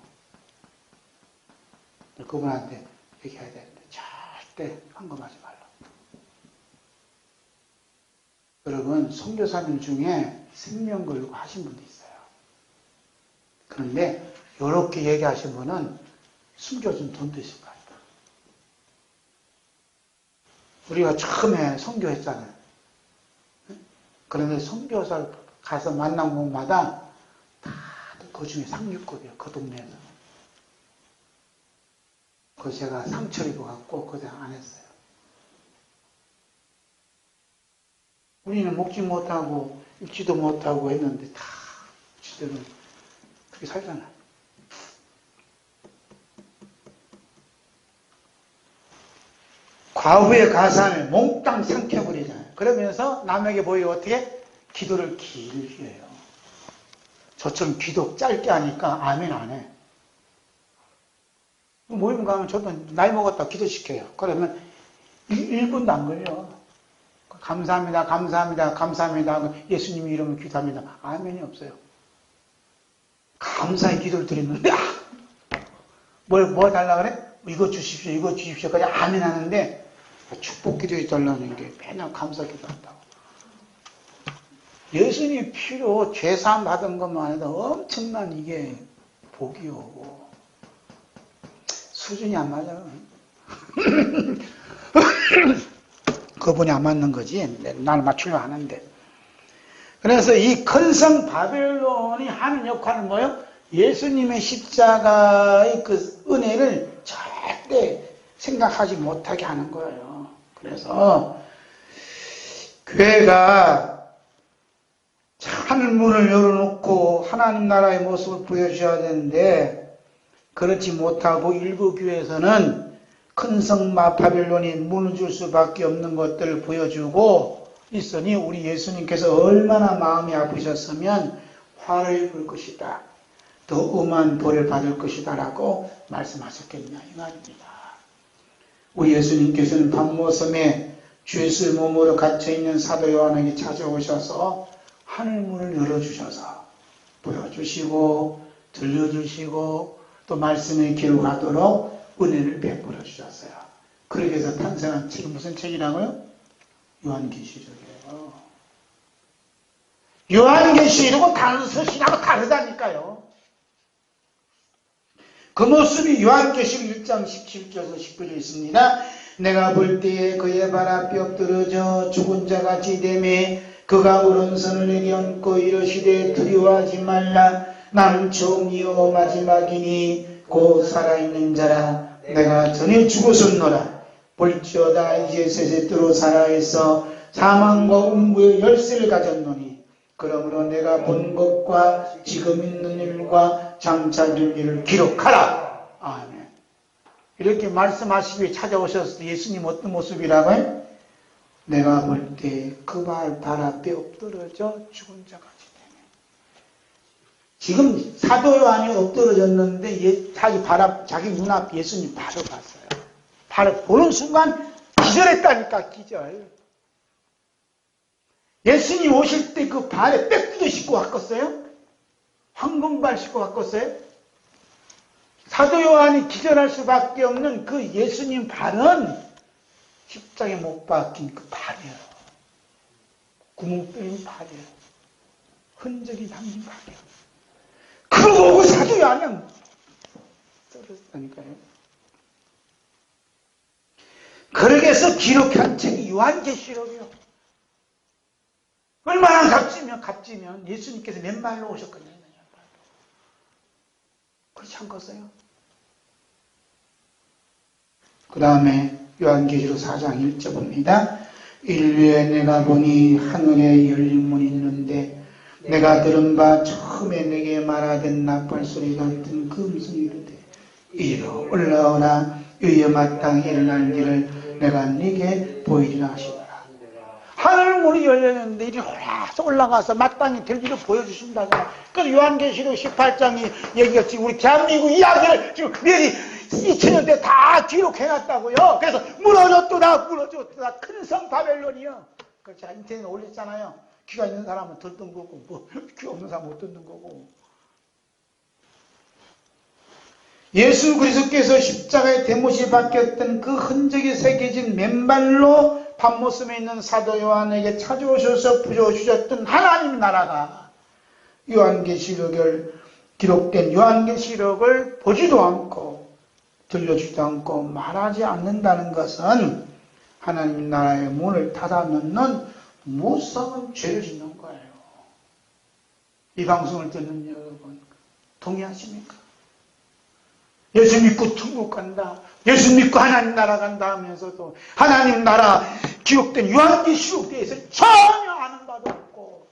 S1: 그분한테 얘기해야 되는데 절대 헌금하지 말라. 여러분, 선교사님 중에 생명 걸고 하신 분도 있어요. 그런데 이렇게 얘기하신 분은 숨겨준 돈도 있을 거예요. 우리가 처음에 선교했잖아요. 그런데 선교사를 가서 만난 곳마다 다 그 중에 상류급이에요. 그 동네에서. 그래서 제가 상처 입어갖고 고생 안 했어요. 우리는 먹지 못하고 입지도 못하고 했는데 다 지들은 그렇게 살잖아요. 과부의 가산을 몽땅 삼켜버리잖아요. 그러면서 남에게 보이려 어떻게? 기도를 길게 해요. 저처럼 기도 짧게 하니까 아멘 안 해. 모임 가면 저도 나이 먹었다 기도시켜요. 그러면 1분도 안 걸려. 감사합니다, 감사합니다, 감사합니다. 예수님이 이러면 기도합니다. 아멘이 없어요. 감사의 기도를 드리는데, 뭐 달라 그래? 이거 주십시오, 이거 주십시오. 그냥 아멘 하는데, 축복 기도해 달라는 게 맨날 감사 기도한다고. 예수님 피로 죄사함 받은 것만 해도 엄청난 이게 복이 오고, 수준이 안 맞아요. 그분이 안 맞는 거지. 날 맞추려 하는데. 그래서 이 큰 성 바벨론이 하는 역할은 뭐예요? 예수님의 십자가의 그 은혜를 절대 생각하지 못하게 하는 거예요. 그래서 교회가 하늘문을 열어놓고 하나님 나라의 모습을 보여줘야 되는데 그렇지 못하고 일부 교회에서는 큰 성 바벨론이 무너질 수밖에 없는 것들을 보여주고 있으니 우리 예수님께서 얼마나 마음이 아프셨으면 화를 입을 것이다. 더 엄한 벌을 받을 것이다 라고 말씀하셨겠냐 이 말입니다. 우리 예수님께서는 밤모섬에 주 예수의 몸으로 갇혀있는 사도 요한에게 찾아오셔서 하늘문을 열어주셔서 보여주시고 들려주시고 또 말씀을 기록하도록 은혜를 베풀어 주셨어요. 그렇게 해서 탄생한 책이 무슨 책이라고요? 요한계시록이에요. 요한계시록은 다른 서신하고 다르다니까요. 그 모습이 요한계시록 1장 17절에서 19절에 있습니다. 내가 볼 때에 그의 발 앞이 엎드러져 죽은 자같이 되매 그가 오른손을 내게 얹고 이르시되 두려워하지 말라. 나는 처음이요 마지막이니 곧 살아있는 자라. 내가 전에 죽었었노라. 볼지어다 이제 세세토록 살아있어 사망과 음부의 열쇠를 가졌노니 그러므로 내가 본 것과 지금 있는 일과 장차 될 일을 기록하라. 아멘. 이렇게 말씀하시기 찾아오셨을 때 예수님 어떤 모습이라고요? 내가 볼 때 그 발 앞에 엎드러져 죽은 자같이 되네. 지금 사도 요한이 엎드러졌는데 자기 눈앞 예수님 바로 봤어요. 바로 보는 순간 기절했다니까, 기절. 예수님 오실 때 그 발에 빽구도 신고 왔겠어요? 황금발 신고 왔겠어요? 사도 요한이 기절할 수밖에 없는 그 예수님 발은 십자가에 못 박힌 그 발이에요. 구멍 뚫린 발이에요. 흔적이 남긴 발이에요. 그거 보고 사도 요한이 떨어졌다니까요. 그렇게 해서 기록한 책이 요한계시록이요. 얼마나 값지면 예수님께서 맨발로 오셨거든요. 그렇지 않겠어요? 그 다음에 요한계시록 4장 1절 봅니다. 인류에 내가 보니 하늘에 열린 문이 있는데 내가 들은 바 처음에 내게 말하던 나팔소리 같은 그 음성이 이르되 이리로 올라오라. 위에 마땅히 일어날 길을 내가 네게 보이리라 하시더라. 하늘 문이 열렸는데 이리 올라가서 마땅히 될 길을 보여주신다. 그래서 요한계시록 18장이 얘기했지. 우리 대한민국 이야기를 지금 미리 2000년대 다 기록해놨다고요. 그래서 무너졌다 큰 성 바벨론이요. 그렇지. 인터넷에 올렸잖아요. 귀가 있는 사람은 듣는 거고 귀 없는 사람은 못 듣는 거고. 예수 그리스도께서 십자가의 대못이 박혔던 그 흔적이 새겨진 맨발로 밤모섬에 있는 사도 요한에게 찾아오셔서 부여주셨던 하나님 나라가 요한계시록을 기록된 요한계시록을 보지도 않고 들려주지도 않고 말하지 않는다는 것은 하나님 나라의 문을 닫아놓는 무서운 죄를 짓는 거예요. 이 방송을 듣는 여러분 동의하십니까? 예수 믿고 천국 간다, 예수 믿고 하나님 나라 간다 하면서도 하나님 나라 기록된 요한계시록에 대해서 전혀 아는 바도 없고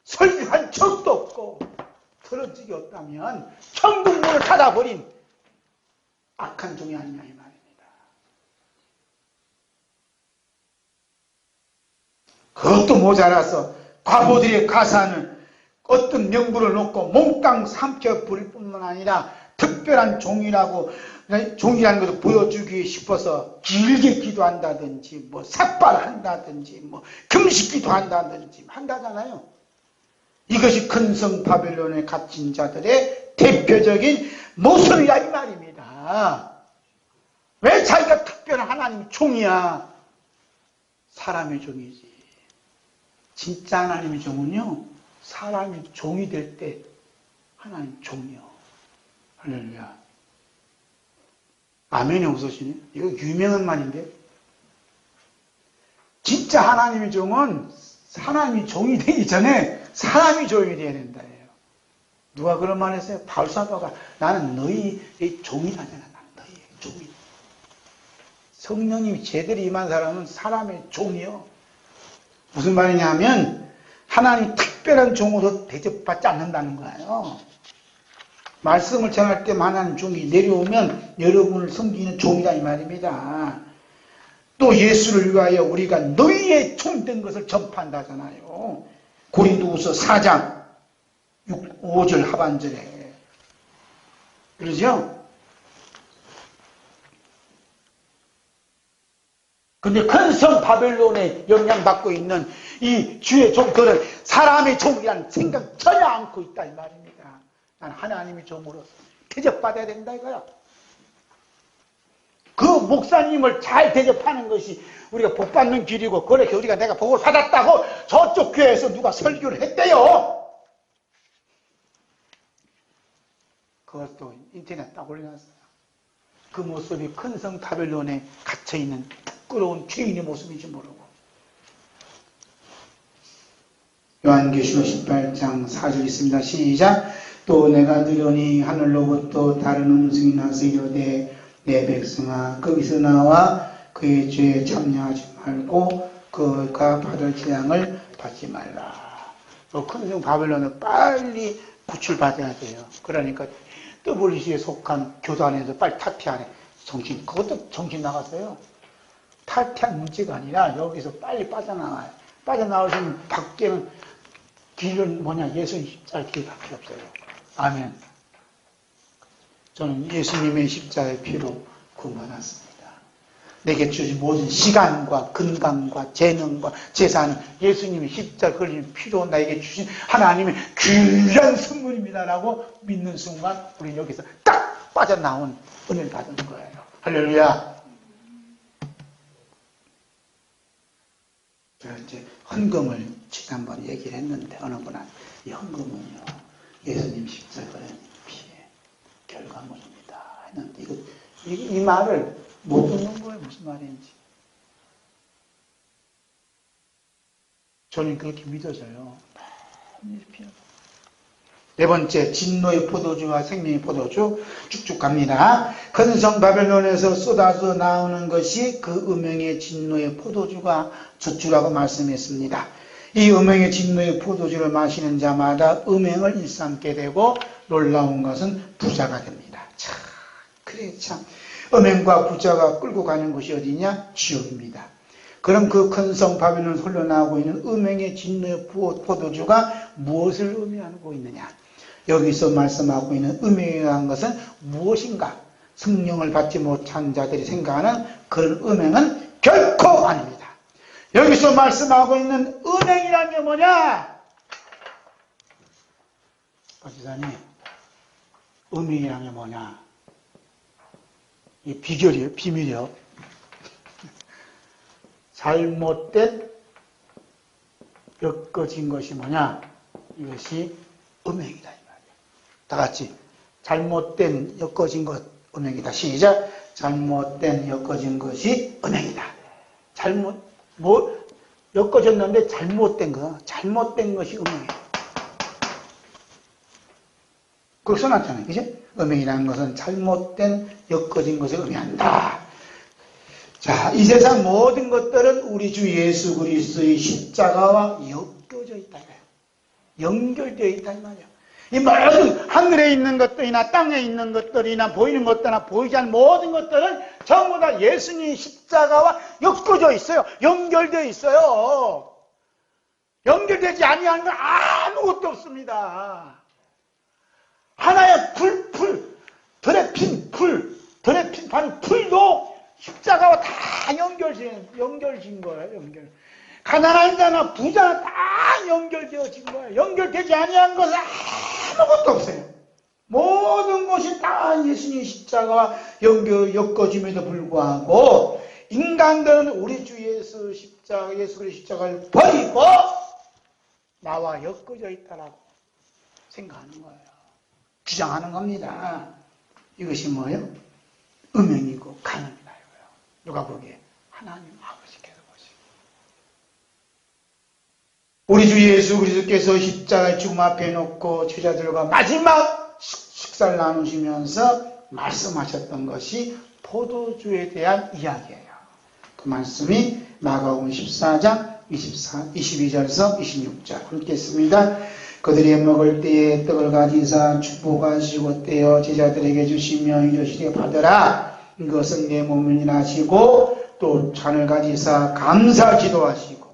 S1: 설교한 적도 없고 들은 적이 없다면 천국 문을 닫아버린 악한 종이 아니냐 이 말입니다. 그것도 모자라서 과부들의 가사는 어떤 명분을 놓고 몽땅 삼켜버릴 뿐만 아니라 특별한 종이라고, 종이라는 것을 보여주기 싶어서 길게 기도한다든지, 삭발한다든지, 금식 기도한다든지 한다잖아요. 이것이 큰 성 바벨론에 갇힌 자들의 대표적인 모습이야 이 말입니다. 왜 자기가 특별한 하나님의 종이야? 사람의 종이지. 진짜 하나님의 종은요, 사람이 종이 될 때 하나님 종이요. 할렐루야. 아멘이 없으시네. 이거 유명한 말인데. 진짜 하나님의 종은 하나님이 종이 되기 전에 사람이 종이 되어야 된다. 누가 그런 말 했어요? 바울사도가 나는 너희의 종이라잖아. 나는 너희의 종이. 성령님이 제대로 임한 사람은 사람의 종이요. 무슨 말이냐면 하나님 특별한 종으로 대접받지 않는다는 거예요. 말씀을 전할 때 하나님 종이 내려오면 여러분을 섬기는 종이다 이 말입니다. 또 예수를 위하여 우리가 너희의 종된 것을 전파한다잖아요. 고린도후서 4장 5절 하반절에. 그러죠? 근데 큰 성 바벨론에 영향받고 있는 이 주의 종들은 사람의 종이라는 생각 전혀 않고 있다 이 말입니다. 난 하나님의 종으로서 대접받아야 된다 이거야. 그 목사님을 잘 대접하는 것이 우리가 복 받는 길이고, 그렇게 우리가 내가 복을 받았다고 저쪽 교회에서 누가 설교를 했대요. 그것도 인터넷 딱 올려놨어요. 그 모습이 큰 성 바벨론에 갇혀있는 부끄러운 죄인의 모습인지 모르고. 요한계시록 18장 4절 있습니다. 시작. 또 내가 들으니 하늘로부터 다른 음성이 나서 이르되 내 백성아 거기서 나와 그의 죄에 참여하지 말고 그가 받을 재앙을 받지 말라. 큰 성 바벨론은 빨리 구출받아야 돼요. 그러니까 WC에 속한 교단에서 빨리 탈퇴하래. 그것도 정신 나갔어요. 탈퇴한 문제가 아니라 여기서 빨리 빠져나와요. 빠져나오시면 밖에는 길은 예수님 십자가의 길밖에 없어요. 아멘. 저는 예수님의 십자가의 피로 구원받았습니다. 내게 주신 모든 시간과 건강과 재능과 재산은 예수님의 십자가 걸린 피로 나에게 주신 하나님의 귀한 선물입니다라고 믿는 순간 우리는 여기서 딱 빠져나온 은혜를 받은 거예요. 할렐루야. 제가 이제 헌금을 지난번에 얘기를 했는데 어느 분한 이 헌금은요 예수님 십자가 걸린 피의 결과물입니다 했는데 이 말을 못 듣는 거예요. 무슨 말인지. 저는 그렇게 믿어져요. 네 번째, 진노의 포도주와 생명의 포도주 쭉쭉 갑니다. 큰 성 바벨론에서 쏟아져 나오는 것이 그 음행의 진노의 포도주가 젖주라고 말씀했습니다. 이 음행의 진노의 포도주를 마시는 자마다 음행을 일삼게 되고 놀라운 것은 부자가 됩니다. 참, 그래 참. 음행과 부자가 끌고 가는 곳이 어디냐? 지옥입니다. 그럼 그 큰 성 바벨론을 흘러나오고 있는 음행의 진노의 포도주가 무엇을 의미하고 있느냐? 여기서 말씀하고 있는 음행이라는 것은 무엇인가? 성령을 받지 못한 자들이 생각하는 그런 음행은 결코 아닙니다. 여기서 말씀하고 있는 은행이라는 게 뭐냐? 박지사님, 음행이라는 게 뭐냐? 이 비결이에요, 비밀이요. 잘못된 엮어진 것이 뭐냐? 이것이 음행이다 이 말이야. 다 같이 잘못된 엮어진 것 음행이다. 시작. 잘못된 엮어진 것이 음행이다. 엮어졌는데 잘못된 거, 잘못된 것이 음행이에요. 그걸 써놨잖아요. 그지? 음행이라는 것은 잘못된 엮어진 것을 의미한다. 자, 이 세상 모든 것들은 우리 주 예수 그리스도의 십자가와 엮여져 있다. 연결되어 있다 이 말이야. 이 모든 하늘에 있는 것들이나 땅에 있는 것들이나 보이는 것들이나 보이지 않는 모든 것들은 전부 다 예수님의 십자가와 엮어져 있어요. 연결되어 있어요. 연결되지 아니한 건 아무것도 없습니다. 하나의 덜에 핀 풀도 십자가와 다 연결진 거예요. 가난한 자나 부자나 다 연결되어진 거예요. 연결되지 아니한 것은 아무것도 없어요. 모든 것이 다 예수님 십자가와 엮어짐에도 불구하고 인간들은 우리 주 예수 그리스도의 십자가를 버리고 나와 엮어져 있다라고 생각하는 거예요. 주장하는 겁니다. 이것이 뭐예요? 음행이고 간음이다 이거예요. 누가 보기에 하나님 아버지께서 보시고 우리 주 예수 그리스도께서 십자가의 죽음 앞에 놓고 제자들과 마지막 식사를 나누시면서 말씀하셨던 것이 포도주에 대한 이야기예요. 그 말씀이 마가복음 14장 22절에서 26절 읽겠습니다. 그들이 먹을 때에 떡을 가지사 축복하시고 떼어 제자들에게 주시며 이르시되 받으라 이것은 내 몸이라 하시고 또 잔을 가지사 감사 기도하시고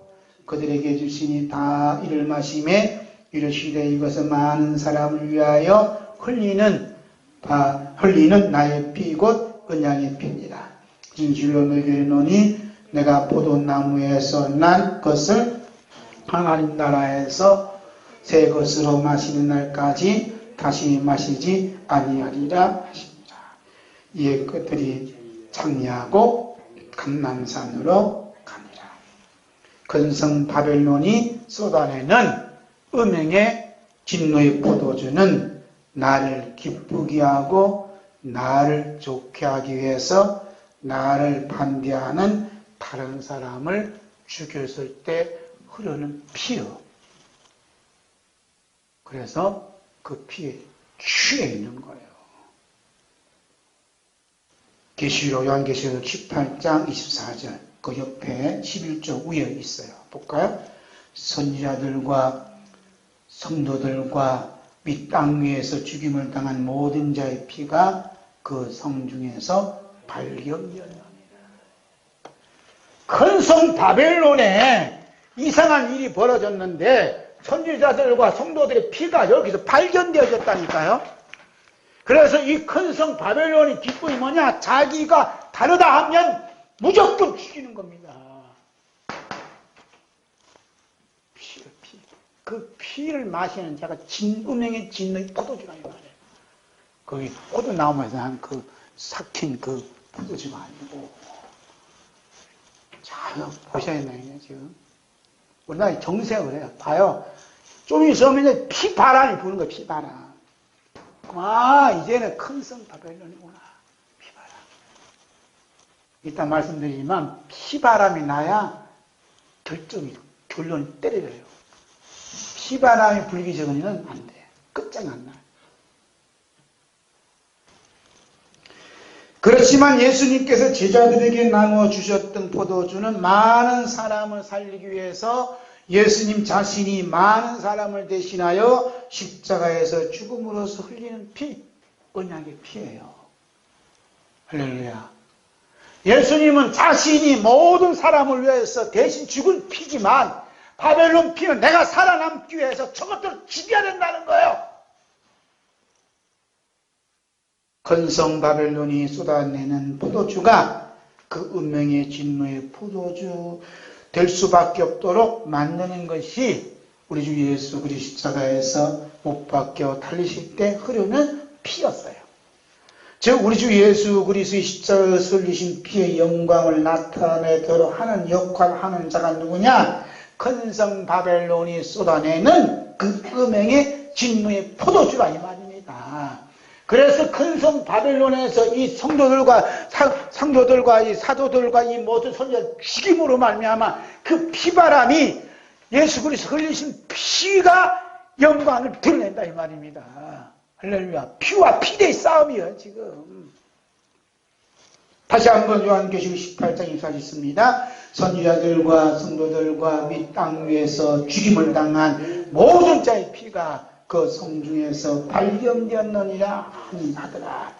S1: 그들에게 주시니 다 이를 마시매 이르시되 이것은 많은 사람을 위하여 흘리는 나의 피 곧 언약의 피입니다. 진실로 너희에게 이르노니 내가 포도나무에서 난 것을 하나님 나라에서 새 것으로 마시는 날까지 다시 마시지 아니하리라 하십니다. 이에 그들이 장리하고 감람산으로 가니라. 근성 바벨론이 쏟아내는 음행의 진노의 포도주는 나를 기쁘게 하고 나를 좋게 하기 위해서 나를 반대하는 다른 사람을 죽였을 때 흐르는 피요. 그래서 그 피에 취해 있는 거예요. 계시록 요한계시록 18장 24절 그 옆에 11조 위에 있어요. 볼까요? 선지자들과 성도들과 이 땅 위에서 죽임을 당한 모든 자의 피가 그 성 중에서 발견되었느니라. 큰 성 바벨론에 이상한 일이 벌어졌는데 선지자들과 성도들의 피가 여기서 발견되어졌다니까요. 그래서 이 큰 성 바벨론의 기쁨이 뭐냐? 자기가 다르다 하면 무조건 죽이는 겁니다. 피. 그 피를 마시는 자가 음행의 진노의 포도주가 말이에요. 거기 포도나무에서 한 그 삭힌 그 포도주가 아니고. 잘 보셔야겠네요, 지금. 우리나라 정세가 그래요. 봐요. 좀 있으면 이제 피바람이 부는 거예요, 피바람. 이제는 큰 성 바벨론이구나. 피바람. 일단 말씀드리지만, 피바람이 나야 결론이 때려져요. 피바람이 불기 전에는 안 돼. 끝장 안 나. 그렇지만 예수님께서 제자들에게 나누어 주셨던 포도주는 많은 사람을 살리기 위해서 예수님 자신이 많은 사람을 대신하여 십자가에서 죽음으로써 흘리는 피, 언약의 피예요. 할렐루야. 예수님은 자신이 모든 사람을 위해서 대신 죽은 피지만 바벨론 피는 내가 살아남기 위해서 저것들을 죽여야 된다는 거예요. 근성 바벨론이 쏟아내는 포도주가 그 운명의 진노의 포도주 될 수밖에 없도록 만드는 것이 우리 주 예수 그리스도 십자가에서 못 박혀 달리실 때 흐르는 피였어요. 즉 우리 주 예수 그리스도의 십자가에서 흘리신 피의 영광을 나타내도록 하는 역할을 하는 자가 누구냐? 큰 성 바벨론이 쏟아내는 그 음행의 진노의 포도주라 이 말입니다. 그래서 큰 성 바벨론에서 이 성도들과 이 사도들과 이 모든 선지자를 죽임으로 말미암아 그 피바람이 예수 그리스도 흘리신 피가 영광을 드러낸다 이 말입니다. 할렐루야. 피와 피대의 싸움이에요 지금. 다시 한번 요한계시록 18장 24절 있습니다. 선지자들과 성도들과 및 땅 위에서 죽임을 당한 모든 자의 피가 그 성중에서 발견되었느니라 하더라.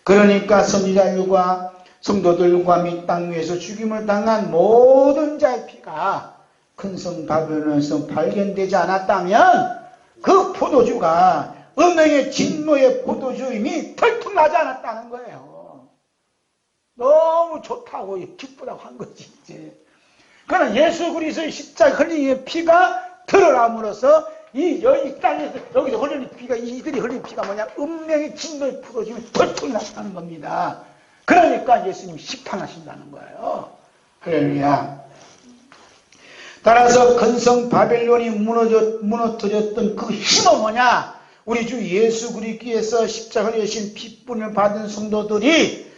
S1: 그러니까 선지자들과 성도들과 및 땅 위에서 죽임을 당한 모든 자의 피가 큰 성 바벨론에서 발견되지 않았다면 그 포도주가 음행의 진노의 포도주임이 털통나지 않았다는 거예요. 너무 좋다고 기쁘다고 한 거지 이제. 그러나 예수 그리스도의 십자가 흘린 피가 드러남으로써 여기 땅에서 여기서 흘리는 피가 이들이 흘린 피가 뭐냐? 음행의 진노의 포도주임이 털통이 났다는 겁니다. 그러니까 예수님이 심판하신다는 거예요. 할렐루야. 따라서 근성 바벨론이 무너뜨렸던 그 힘은 뭐냐? 우리 주 예수 그리스도께서 십자가를 내신 핏불을 받은 성도들이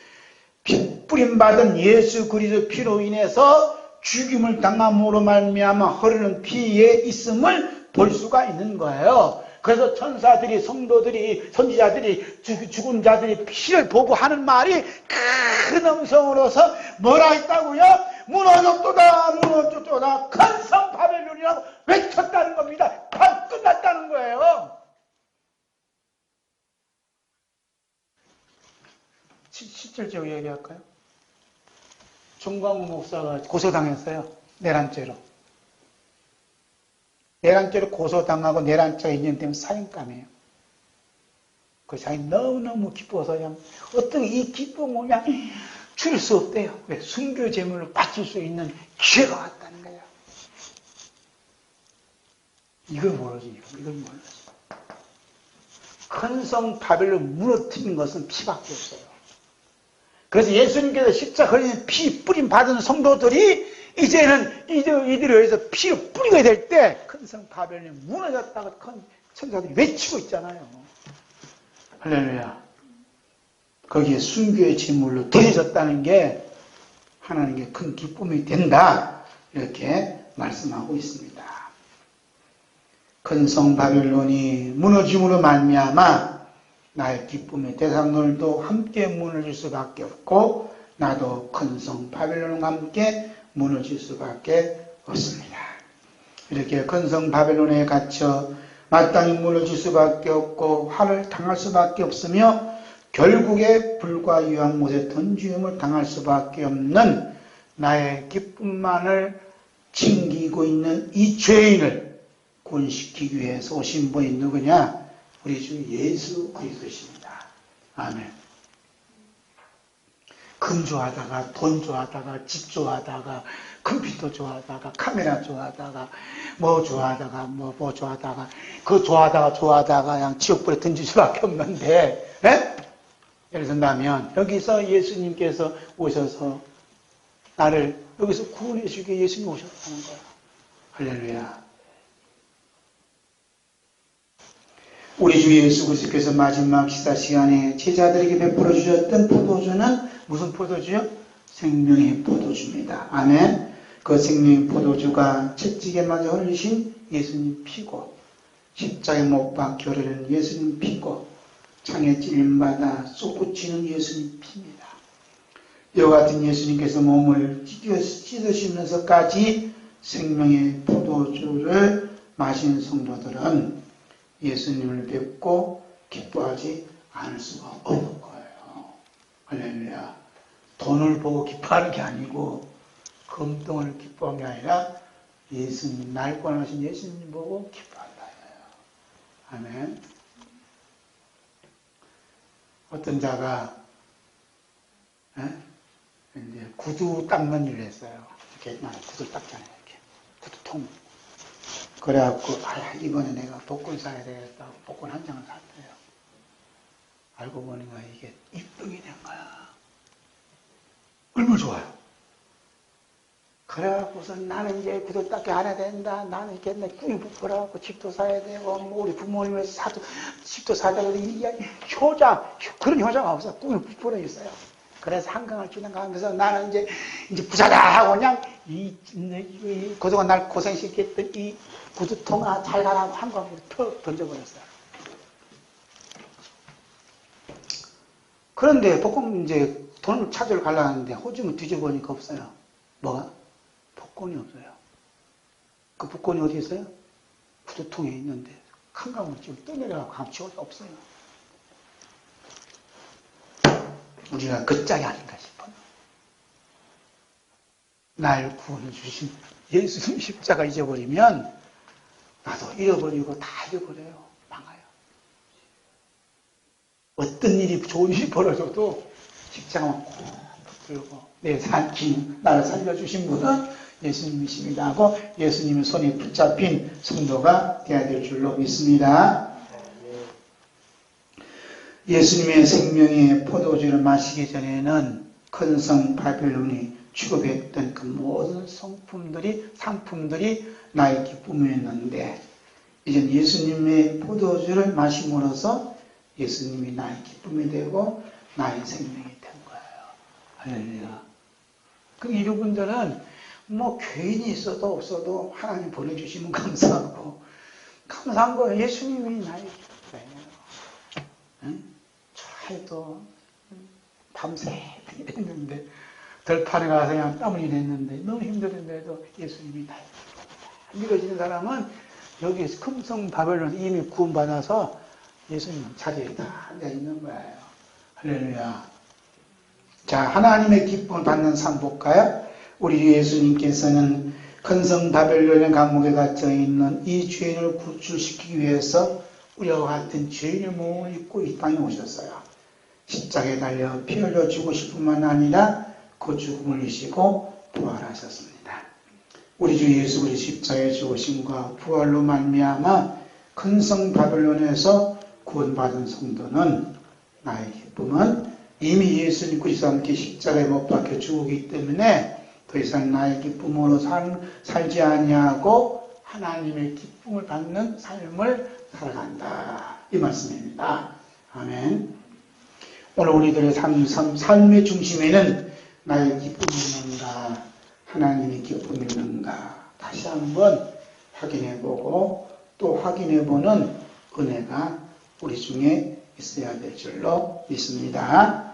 S1: 핏불임 받은 예수 그리스도 피로 인해서 죽임을 당함으로 말미암아 흐르는 피에 있음을 볼 수가 있는 거예요. 그래서 천사들이 성도들이 선지자들이 죽은 자들이 피를 보고 하는 말이 큰 음성으로서 뭐라 했다고요? 무너졌도다 무너졌도다 큰 성 바벨론이라고 외쳤다는 겁니다. 다 끝났다는 거예요. 7절 얘기할까요? 정광훈 목사가 고소당했어요. 내란죄로. 내란죄로 고소당하고 내란죄가 인정되면 사형감이에요. 그 자기 너무너무 기뻐서 그냥 어떤 이 기쁨을 그냥 줄 수 없대요. 왜? 순교 제물로 바칠 수 있는 기회가 왔다는 거야. 이걸 모르지. 이걸 모르지. 큰 성 바벨론 무너뜨린 것은 피밖에 없어요. 그래서 예수님께서 십자가 걸린 피 뿌림 받은 성도들이 이제는 이들을 위해서 피를 뿌리게 될 때 큰 성 바벨론이 무너졌다고 큰 천사들이 외치고 있잖아요. 할렐루야. 거기에 순교의 제물로 드려졌다는 게 하나님께 큰 기쁨이 된다. 이렇게 말씀하고 있습니다. 큰 성 바벨론이 무너짐으로 말미암아 나의 기쁨의 대상들도 함께 무너질 수밖에 없고 나도 큰 성 바벨론과 함께 무너질 수밖에 없습니다. 이렇게 큰 성 바벨론에 갇혀 마땅히 무너질 수밖에 없고 화를 당할 수밖에 없으며 결국에 불과 유황못에 던지움을 당할 수밖에 없는 나의 기쁨만을 챙기고 있는 이 죄인을 구원시키기 위해서 오신 분이 누구냐? 우리 주 예수 그리스도십니다. 아멘. 금 좋아하다가 돈 좋아하다가 집 좋아하다가 컴퓨터 좋아하다가 카메라 좋아하다가 뭐 좋아하다가 뭐 좋아하다가 그 좋아하다가 그냥 지옥불에 던질 수밖에 없는데 예를 든다면 여기서 예수님께서 오셔서 나를 여기서 구원해 주기에 예수님이 오셨다는 거야. 할렐루야. 우리 주 예수 그리스도께서 마지막 식사 시간에 제자들에게 베풀어 주셨던 포도주는 무슨 포도주요? 생명의 포도주입니다. 아멘. 그 생명의 포도주가 채찍에 맞아 흘리신 예수님 피고 십자가에 못 박혀 흐르는 예수님 피고 창에 찔림받아 쏟구치는 예수님 피입니다. 이와 같은 예수님께서 몸을 찢으시면서까지 생명의 포도주를 마신 성도들은 예수님을 뵙고 기뻐하지 않을 수가 없는 거예요. 할렐루야. 돈을 보고 기뻐하는 게 아니고 금덩을 기뻐하는 게 아니라 예수님, 날 구원하신 예수님 보고 기뻐한다. 아멘. 어떤 자가 이제 구두 닦는 일을 했어요. 이렇게 구두 닦잖아요. 이렇게 구두통. 그래갖고 이번에 내가 복권 사야 되겠다고 복권 한 장을 샀대요. 알고 보니까 이게 입병이 된 거야. 얼마나 좋아요. 그래갖고서 나는 이제 구두 닦기 안 해야 된다. 나는 이렇게 꾸이 부풀어갖고 집도 사야 되고, 뭐 우리 부모님에서 집도 사자고, 그런 효자가 없어. 꾸이 부풀어 있어요. 그래서 한강을 지나가면서 나는 이제 부자다 하고 그냥 그동안 날 고생시켰던 이 구두통 잘 가라고 한강으로 턱 던져버렸어요. 그런데 복권 이제 돈을 찾으러 가려는데 호주면 뒤져보니까 없어요. 뭐가? 복권이 없어요. 그 복권이 어디 있어요? 구두통에 있는데 한강으로 지금 떠내려가고 가면 지울 수 없어요. 우리가 그 짝이 아닌가 싶어요. 날 구원해 주신 예수님 십자가 잊어버리면 나도 잃어버리고 다 잃어버려요. 망해요. 어떤 일이 좋은 일이 벌어져도 십자가만 꼭 붙들고 내 살기 나를 살려주신 분은 예수님이십니다 하고 예수님의 손에 붙잡힌 성도가 되어야 될 줄로 믿습니다. 예수님의 생명의 포도주를 마시기 전에는 큰 성 바벨론이 취급했던 그 모든 상품들이 나의 기쁨이었는데 이젠 예수님의 포도주를 마심으로써 예수님이 나의 기쁨이 되고 나의 생명이 된 거예요. 할렐루야. 그럼 이분들은 뭐 교인이 있어도 없어도 하나님 보내주시면 감사하고 감사한 거예요. 예수님이 나의 기쁨이에요. 응? 저희도 밤새 일했는데 들판에 가서 그냥 땀을 일했는데 너무 힘들었는데도 예수님이 나의 기쁨이다. 믿어지는 사람은 여기 금성 바벨론 이미 구원받아서 예수님 자리에 다 앉아있는 거예요. 할렐루야. 자, 하나님의 기쁨을 받는 삶 볼까요? 우리 예수님께서는 큰성 바벨론의 감옥에 갇혀있는 이 죄인을 구출시키기 위해서 우리와 같은 죄인의 몸을 입고 이 땅에 오셨어요. 십자가에 달려 피 흘려 죽으실 뿐만 아니라 그 죽음을 이시고 부활하셨습니다. 우리 주 예수 그리스도 십자가에 죽으심과 부활로 말미암아 큰성 바벨론에서 구원받은 성도는 나의 기쁨은 이미 예수님 그리스도와 함께 십자가에 못 박혀 죽었기 때문에 더 이상 나의 기쁨으로 살지 아니하고 하나님의 기쁨을 받는 삶을 살아간다. 이 말씀입니다. 아멘. 오늘 우리들의 삶의 중심에는 나의 기쁨이 있는가, 하나님의 기쁨이 있는가 다시 한번 확인해보고 또 확인해보는 은혜가 우리 중에 있어야 될 줄로 믿습니다.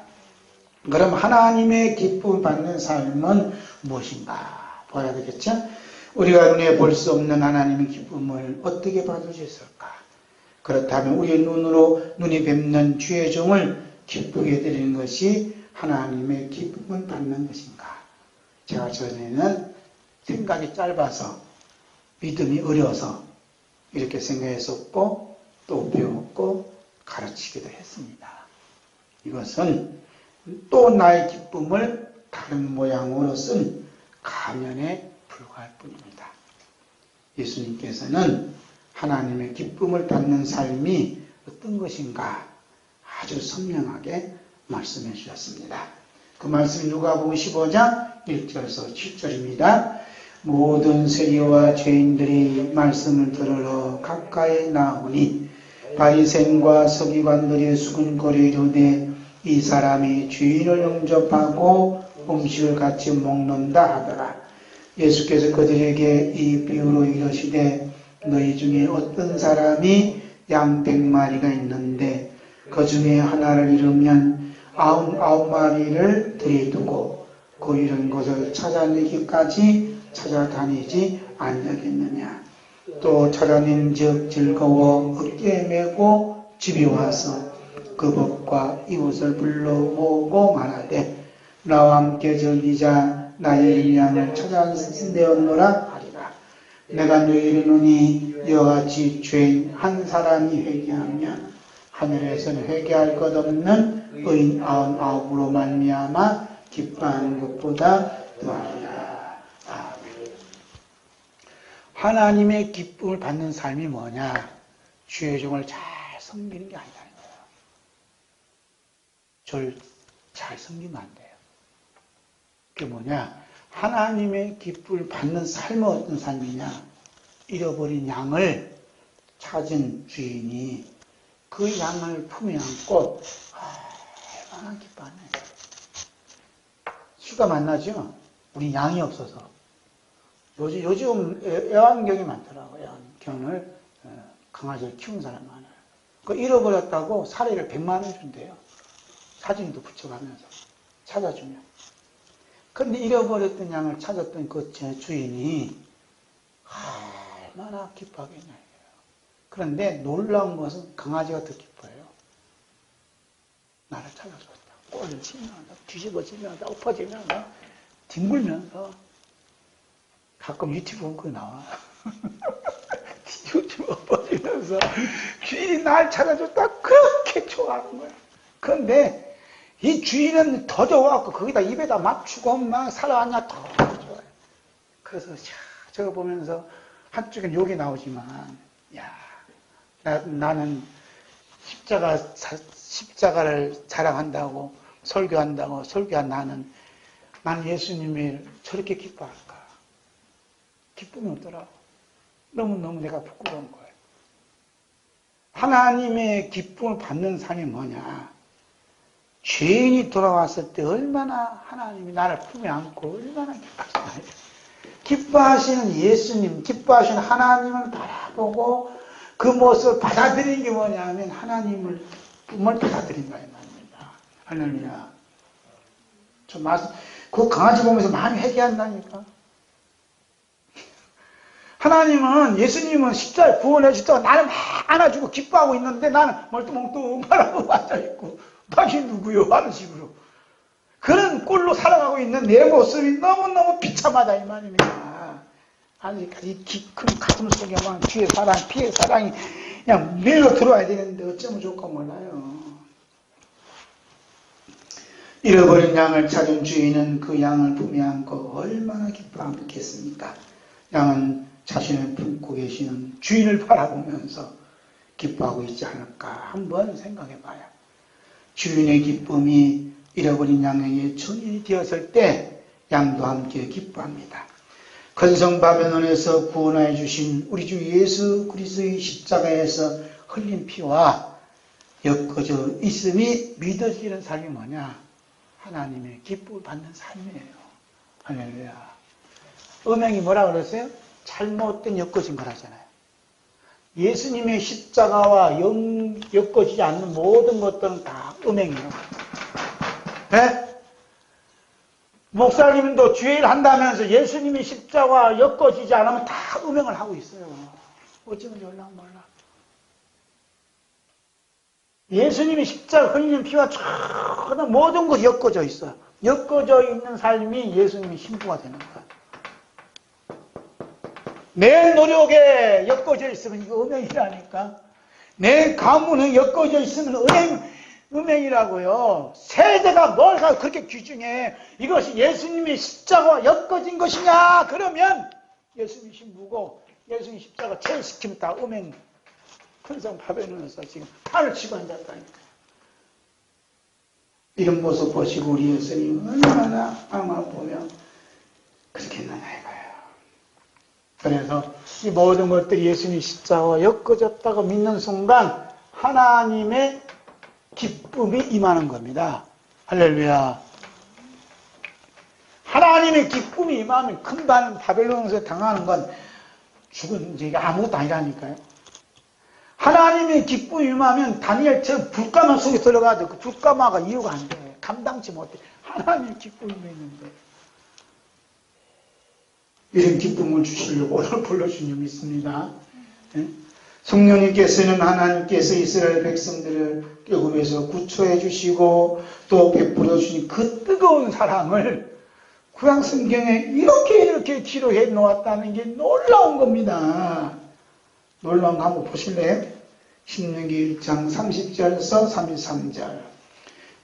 S1: 그럼 하나님의 기쁨을 받는 삶은 무엇인가 봐야 되겠죠? 우리가 눈에 볼 수 없는 하나님의 기쁨을 어떻게 받을 수 있을까? 그렇다면 우리의 눈이 뵙는 주의 종을 기쁘게 해드리는 것이 하나님의 기쁨을 받는 것인가? 제가 전에는 생각이 짧아서 믿음이 어려서 이렇게 생각했었고 또 배웠고 가르치기도 했습니다. 이것은 또 나의 기쁨을 다른 모양으로 쓴 가면에 불과할 뿐입니다. 예수님께서는 하나님의 기쁨을 받는 삶이 어떤 것인가 아주 선명하게 말씀해 주셨습니다. 그 말씀이 누가복음 15장 1절에서 7절입니다. 모든 세리와 죄인들이 말씀을 들으러 가까이 나오니 바리새인과 서기관들이 수군거리려되 이 사람이 주인을 영접하고 음식을 같이 먹는다 하더라. 예수께서 그들에게 이 비유로 이르시되 너희 중에 어떤 사람이 양 100마리가 있는데 그 중에 하나를 잃으면 99마리를 들이두고 그 잃은 것을 찾아내기까지 찾아다니지 않냐겠느냐. 또 찾아낸 즉 즐거워 어깨에 메고 집에 와서 그 법과 이웃을 불러 모으고 말하되 나와 함께 즐기자 나의 양을 찾아내었노라 하리라. 내가 너희를 이르노니 이와 같이 죄인 한 사람이 회개하면 하늘에서는 회개할 것 없는 의인 99으로 말미암아 기뻐하는 것보다 더하리라. 아멘. 하나님의 기쁨을 받는 삶이 뭐냐? 주의 종을 잘 섬기는 게 아니라는 거예요. 저를 잘 섬기면 안 돼요. 그게 뭐냐? 하나님의 기쁨을 받는 삶은 어떤 삶이냐? 잃어버린 양을 찾은 주인이 그 양을 품에 안고 얼마나 기뻐하네. 수가 만나죠? 우리 양이 없어서. 요즘 애완경이 많더라고요. 애완경을 강아지를 키우는 사람 많아요. 그 잃어버렸다고 사례를 100만 원 준대요. 사진도 붙여가면서 찾아주면. 그런데 잃어버렸던 양을 찾았던 그 주인이 얼마나 기뻐하겠냐. 그런데 놀라운 것은 강아지가 더 기뻐해요. 나를 찾아줬다. 꼴을 치면서, 뒤집어지면서, 엎어지면서, 뒹굴면서. 가끔 유튜브 본 거 나와. 유튜브 엎어지면서 주인이 날 찾아줬다. 그렇게 좋아하는 거야. 그런데 이 주인은 더 좋아갖고 거기다 입에다 맞추고 막 살아왔냐 더 좋아요. 그래서 저거 보면서 한쪽엔 욕이 나오지만 나는 십자가를 자랑한다고 설교한 나는 예수님을 저렇게 기뻐할까? 기쁨이 없더라고. 너무너무 내가 부끄러운 거예요. 하나님의 기쁨을 받는 삶이 뭐냐? 죄인이 돌아왔을 때 얼마나 하나님이 나를 품에 안고 얼마나 기뻐하시나요? 기뻐하시는 예수님, 기뻐하시는 하나님을 바라보고 그 모습을 받아들이는 게 뭐냐면 하나님을 품을 받아들인 거예요. 할렐루야. 그 강아지 보면서 마음이 회개한다니까. 하나님은, 예수님은 십자가에 구원해 주다가 나를 막 안아주고 기뻐하고 있는데 나는 멀뚱멀뚱하고 앉아있고, 당신 누구요? 하는 식으로. 그런 꼴로 살아가고 있는 내 모습이 너무너무 비참하다, 이 말입니다. 아직까지 키 큰 가슴 속에만 주의 사랑, 피의 사랑이 그냥 밀려 들어와야 되는데 어쩌면 좋을까 몰라요. 잃어버린 양을 찾은 주인은 그 양을 품에 안고 얼마나 기뻐하겠습니까? 양은 자신을 품고 계시는 주인을 바라보면서 기뻐하고 있지 않을까 한번 생각해 봐요. 주인의 기쁨이 잃어버린 양에게 전이 되었을 때 양도 함께 기뻐합니다. 근성 바벨론에서 구원하여 주신 우리 주 예수 그리스도의 십자가에서 흘린 피와 엮어져 있음이 믿어지는 삶이 뭐냐? 하나님의 기쁨을 받는 삶이에요. 할렐루야. 음행이 뭐라 그랬어요? 잘못된 엮어진 거라잖아요. 예수님의 십자가와 엮어지지 않는 모든 것들은 다 음행이에요. 네? 목사님도 주일 한다면서 예수님의 십자가와 엮어지지 않으면 다 음행을 하고 있어요. 어쩌면 몰라. 예수님의 십자가 흘리는 피와 전부 모든 것이 엮어져 있어요. 엮어져 있는 삶이 예수님의 신부가 되는 거예요. 내 노력에 엮어져 있으면 이거 음행이라니까. 내 가문에 엮어져 있으면 음행이라고요. 세대가 뭘 그렇게 규정해. 이것이 예수님의 십자가와 엮어진 것이냐? 그러면 예수님이 신부고 예수님의 십자가 제일시키면 다 음행. 큰성 바벨론에서 지금 팔을 치고 앉았다니까. 이런 모습 보시고 우리 예수님은 얼마나 아마 보면 그렇게 했느냐 이거예요. 그래서 이 모든 것들이 예수님의 십자가와 엮어졌다고 믿는 순간 하나님의 기쁨이 임하는 겁니다. 할렐루야. 하나님의 기쁨이 임하면 금방 바벨론에서 당하는 건 죽은 이제 아무것도 아니라니까요. 하나님의 기쁨이 임하면 다니엘처럼 불가마 속에 들어가도 그 불가마가 이유가 안 돼. 감당치 못해. 하나님의 기쁨이 있는데. 이런 기쁨을 주시려고 오늘 불러주신 줄 믿습니다. 성령님께서는 하나님께서 이스라엘 백성들을 애굽에서 구초해 주시고 또 베풀어 주신 그 뜨거운 사랑을 구약 성경에 이렇게 기록해 놓았다는 게 놀라운 겁니다. 놀라운 거 한번 보실래요? 신명기 1장 30절에서 33절.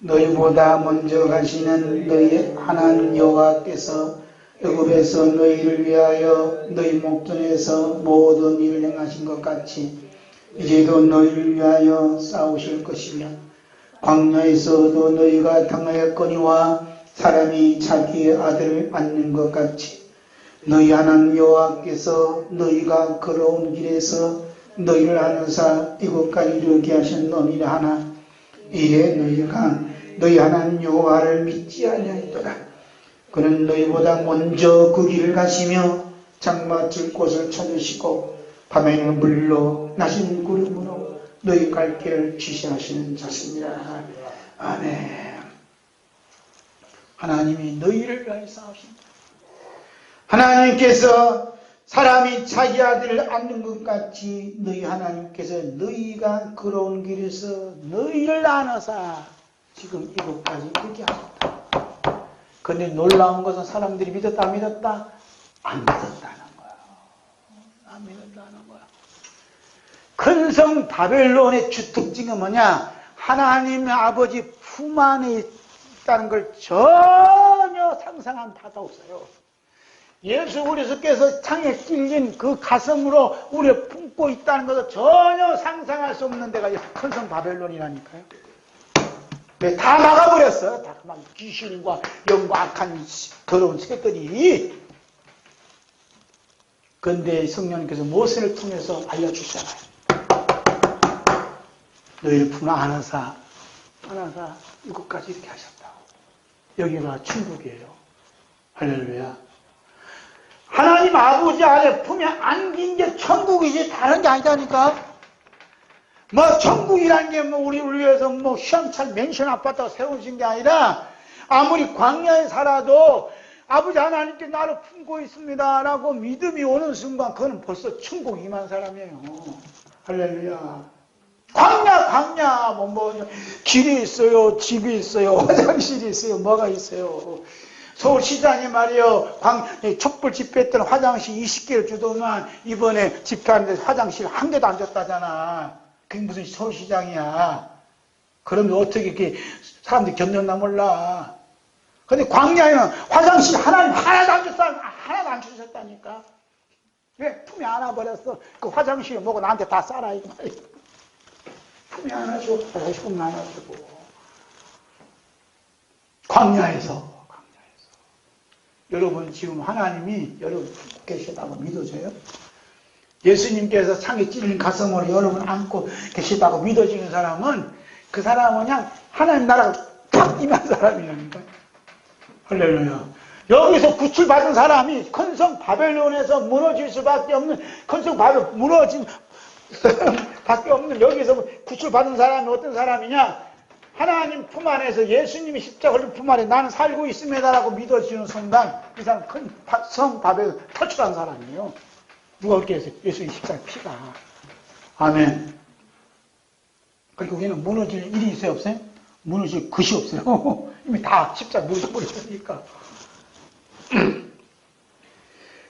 S1: 너희보다 먼저 가시는 너희 하나님 여호와께서 애굽에서 너희를 위하여 너희 목전에서 모든 일을 행하신 것 같이 이제도 너희를 위하여 싸우실 것이며 광야에서도 너희가 당하였거니와 사람이 자기의 아들을 안는 것 같이 너희 하나님 여호와께서 너희가 걸어온 길에서 너희를 안으사 이곳까지 이르게 하셨느니라 하나 이래 너희가 너희 하나님 여호와를 믿지 아니하였더라. 그는 너희보다 먼저 그 길을 가시며 장마칠 곳을 찾으시고 밤에는 물로 낮에는 구름으로 너희 갈 길을 지시하시는 자십니다. 아멘. 하나님이 너희를 위하여 싸우신다. 하나님께서 사람이 자기 아들을 안는 것 같이 너희 하나님께서 너희가 걸어온 길에서 너희를 안아서 지금 이곳까지 이렇게 하셨다. 그런데 놀라운 것은 사람들이 믿었다 안 믿었다? 안 믿었다는 거야. 안 믿었다는 거야. 큰 성 바벨론의 주특징은 뭐냐? 하나님의 아버지 품 안에 있다는 걸 전혀 상상한 바가 없어요. 예수 그리스도께서 창에 찔린 그 가슴으로 우리를 품고 있다는 것을 전혀 상상할 수 없는 데가 큰 성 바벨론이라니까요. 네, 다 막아버렸어요. 다 그만 귀신과 영과 악한 더러운 새들이. 그런데 성령님께서 모세를 통해서 알려주잖아요. 너희를 품 안아서 이곳까지 이렇게 하셨다고. 여기가 천국이에요. 할렐루야. 하나님 아버지 안에 품에 안긴 게 천국이지 다른 게 아니다니까. 뭐 천국이라는 게 뭐 우리를 위해서 뭐 시험찰 맨션 아파트가 세우신 게 아니라 아무리 광야에 살아도 아버지 하나님께 나를 품고 있습니다 라고 믿음이 오는 순간 그거는 벌써 천국 임한 사람이에요. 할렐루야. 광야 뭐 길이 있어요, 집이 있어요, 화장실이 있어요, 뭐가 있어요. 서울시장이 말이요, 촛불 집회 때는 화장실 20개를 주더만 이번에 집회하는데 화장실 한 개도 안 줬다잖아. 그게 무슨 서울시장이야. 그러면 어떻게 이렇게 사람들이 견뎠나 몰라. 근데 광야에는 화장실 하나도 안 주셨다니까. 왜? 품에 안아버렸어. 그 화장실 뭐고 나한테 다 싸라 이거 말이야. 품에 안아주고 화장실 품에 안아주고. 광야에서 여러분 지금 하나님이 여러분 품고 계시다고 믿어져요? 예수님께서 창에 찔린 가슴으로 여러분 안고 계시다고 믿어지는 사람은 그 사람은 그냥 하나님 나라가 탁 임한 사람이라니까. 할렐루야. 여기서 구출받은 사람이 큰 성 바벨론에서 무너질 수밖에 없는 큰 성 바벨론 무너진 밖에 없는 여기서 구출받은 사람이 어떤 사람이냐? 하나님 품 안에서 예수님이 십자가 흘린 품 안에 나는 살고 있습니다라고 믿어지는 순간 이 사람 큰 성 바벨론 탈출한 사람이에요. 누가 그렇게 했어요? 예수님 십자가 피가. 아멘. 그리고 우리는 무너질 일이 있어요, 없어요? 무너질 것이 없어요. 이미 다 십자가 무너져버렸으니까.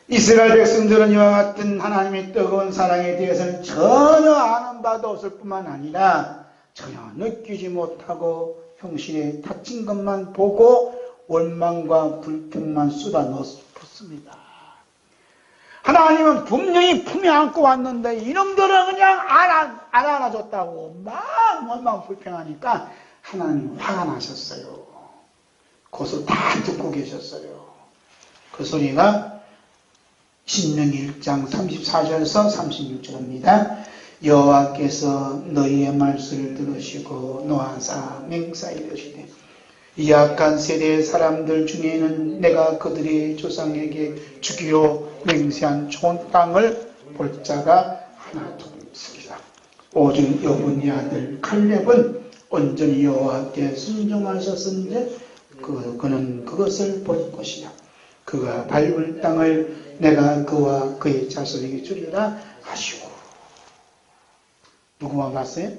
S1: 이스라엘 백성들은 이와 같은 하나님의 뜨거운 사랑에 대해서는 전혀 아는 바도 없을 뿐만 아니라 전혀 느끼지 못하고 형실에 다친 것만 보고 원망과 불평만 쏟아넣었습니다. 하나님은 분명히 품에 안고 왔는데 이놈들은 그냥 안 안아줬다고 막 원망 불평하니까 하나님 화가 나셨어요. 그것을 다 듣고 계셨어요. 그 소리가 신명기 1장 34절에서 36절입니다. 여호와께서 너희의 말씀을 들으시고 노하사 맹세하시되 이 악한 세대의 사람들 중에는 내가 그들의 조상에게 주기로 맹세한 좋은 땅을 볼 자가 하나도 없으리라. 오직 여분의 아들 칼렙은 온전히 여호와께 순종하셨은데 그는 그것을 볼 것이라. 그가 밟을 땅을 내가 그와 그의 자손에게 주리라 하시고. 누구만 봤어요?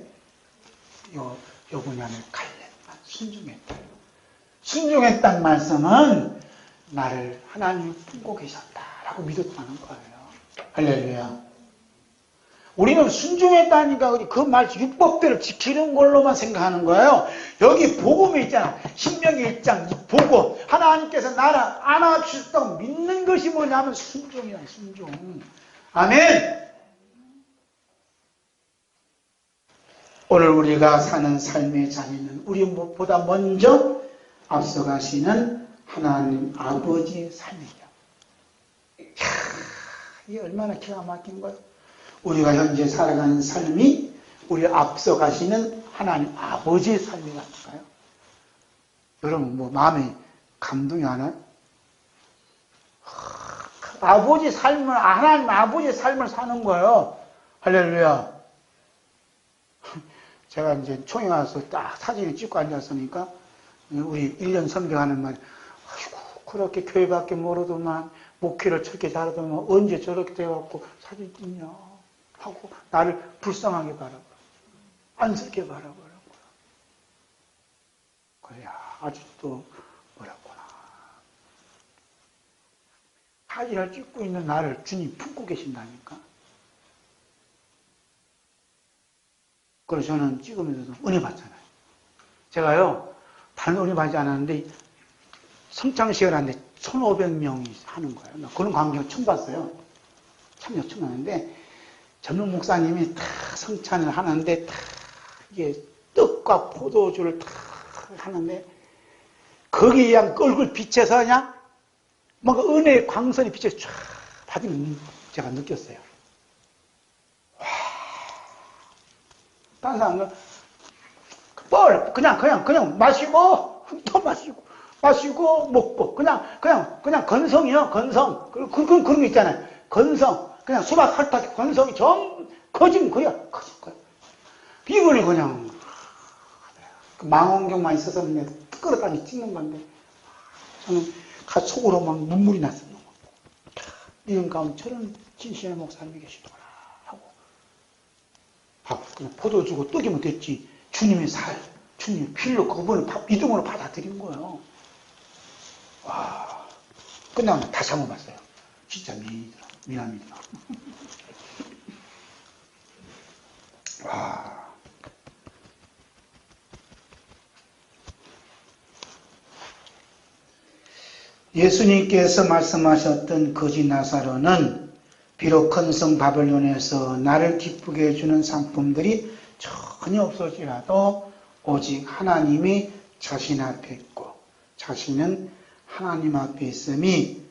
S1: 여분의 아들 칼렙만 순종했다. 순종했다는 말씀은 나를 하나님이 품고 계셨다라고 믿었다는 거예요. 할렐루야. 우리는 순종했다니까 그 말씀 율법대로 지키는 걸로만 생각하는 거예요. 여기 복음이 있잖아. 신명기 1장 복음. 하나님께서 나를 안아주셨다고 믿는 것이 뭐냐면 순종이야. 순종. 아멘. 오늘 우리가 사는 삶의 자리는 우리 무엇보다 먼저 앞서가시는 하나님 아버지의 삶이죠. 이게 얼마나 기가 막힌 거예요. 우리가 현재 살아가는 삶이 우리 앞서가시는 하나님 아버지의 삶이라니까요. 여러분 뭐 마음에 감동이 안 와요? 아버지 삶을, 하나님 아버지의 삶을 사는 거예요. 할렐루야. 제가 이제 총회 가서 딱 사진을 찍고 앉았으니까 우리 1년 선교하는 말이, 아이고 그렇게 교회밖에 모르더만 목회를 저렇게 잘하더만 언제 저렇게 돼갖고 사진 찍냐 하고 나를 불쌍하게 바라보라, 안쓰럽게 바라보라는 거야. 그래야 아직도 뭐라구나. 사진을 찍고 있는 나를 주님 품고 계신다니까. 그래서 저는 찍으면서도 은혜 받잖아요. 제가요, 다른 은혜 받지 않았는데, 성창식을 하는데 1,500명이 하는 거예요. 그런 광경을 처음 봤어요. 참여 처음 하는데, 전문 목사님이 다 성찬을 하는데, 다 이게 떡과 포도주를 다 하는데, 거기에 그냥 얼굴 빛에서 그냥, 뭔가 은혜의 광선이 빛에 쫙 받으면 제가 느꼈어요. 다른 사람은 그냥 마시고 또 마시고 먹고 그냥 건성이요, 건성. 그런 거 있잖아요. 건성. 그냥 수박 핥기 건성이 커진 거야. 이거는 그냥 망원경만 있어서는 끌어다니 찍는 건데 저는 속으로 막 눈물이 났어요. 이런 가운데 저런 진실의 목사님이 계시더라 하고. 그냥 포도 주고 떡이면 됐지. 주님의 살, 주님의 피로 그분을 믿음으로 받아들인 거예요. 와, 끝나면 다시 한번 봤어요. 진짜 미남이더라. 와. 예수님께서 말씀하셨던 거지 나사로는 비록 큰 성 바벨론에서 나를 기쁘게 해주는 상품들이 전혀 없을지라도 오직 하나님이 자신 앞에 있고 자신은 하나님 앞에 있음이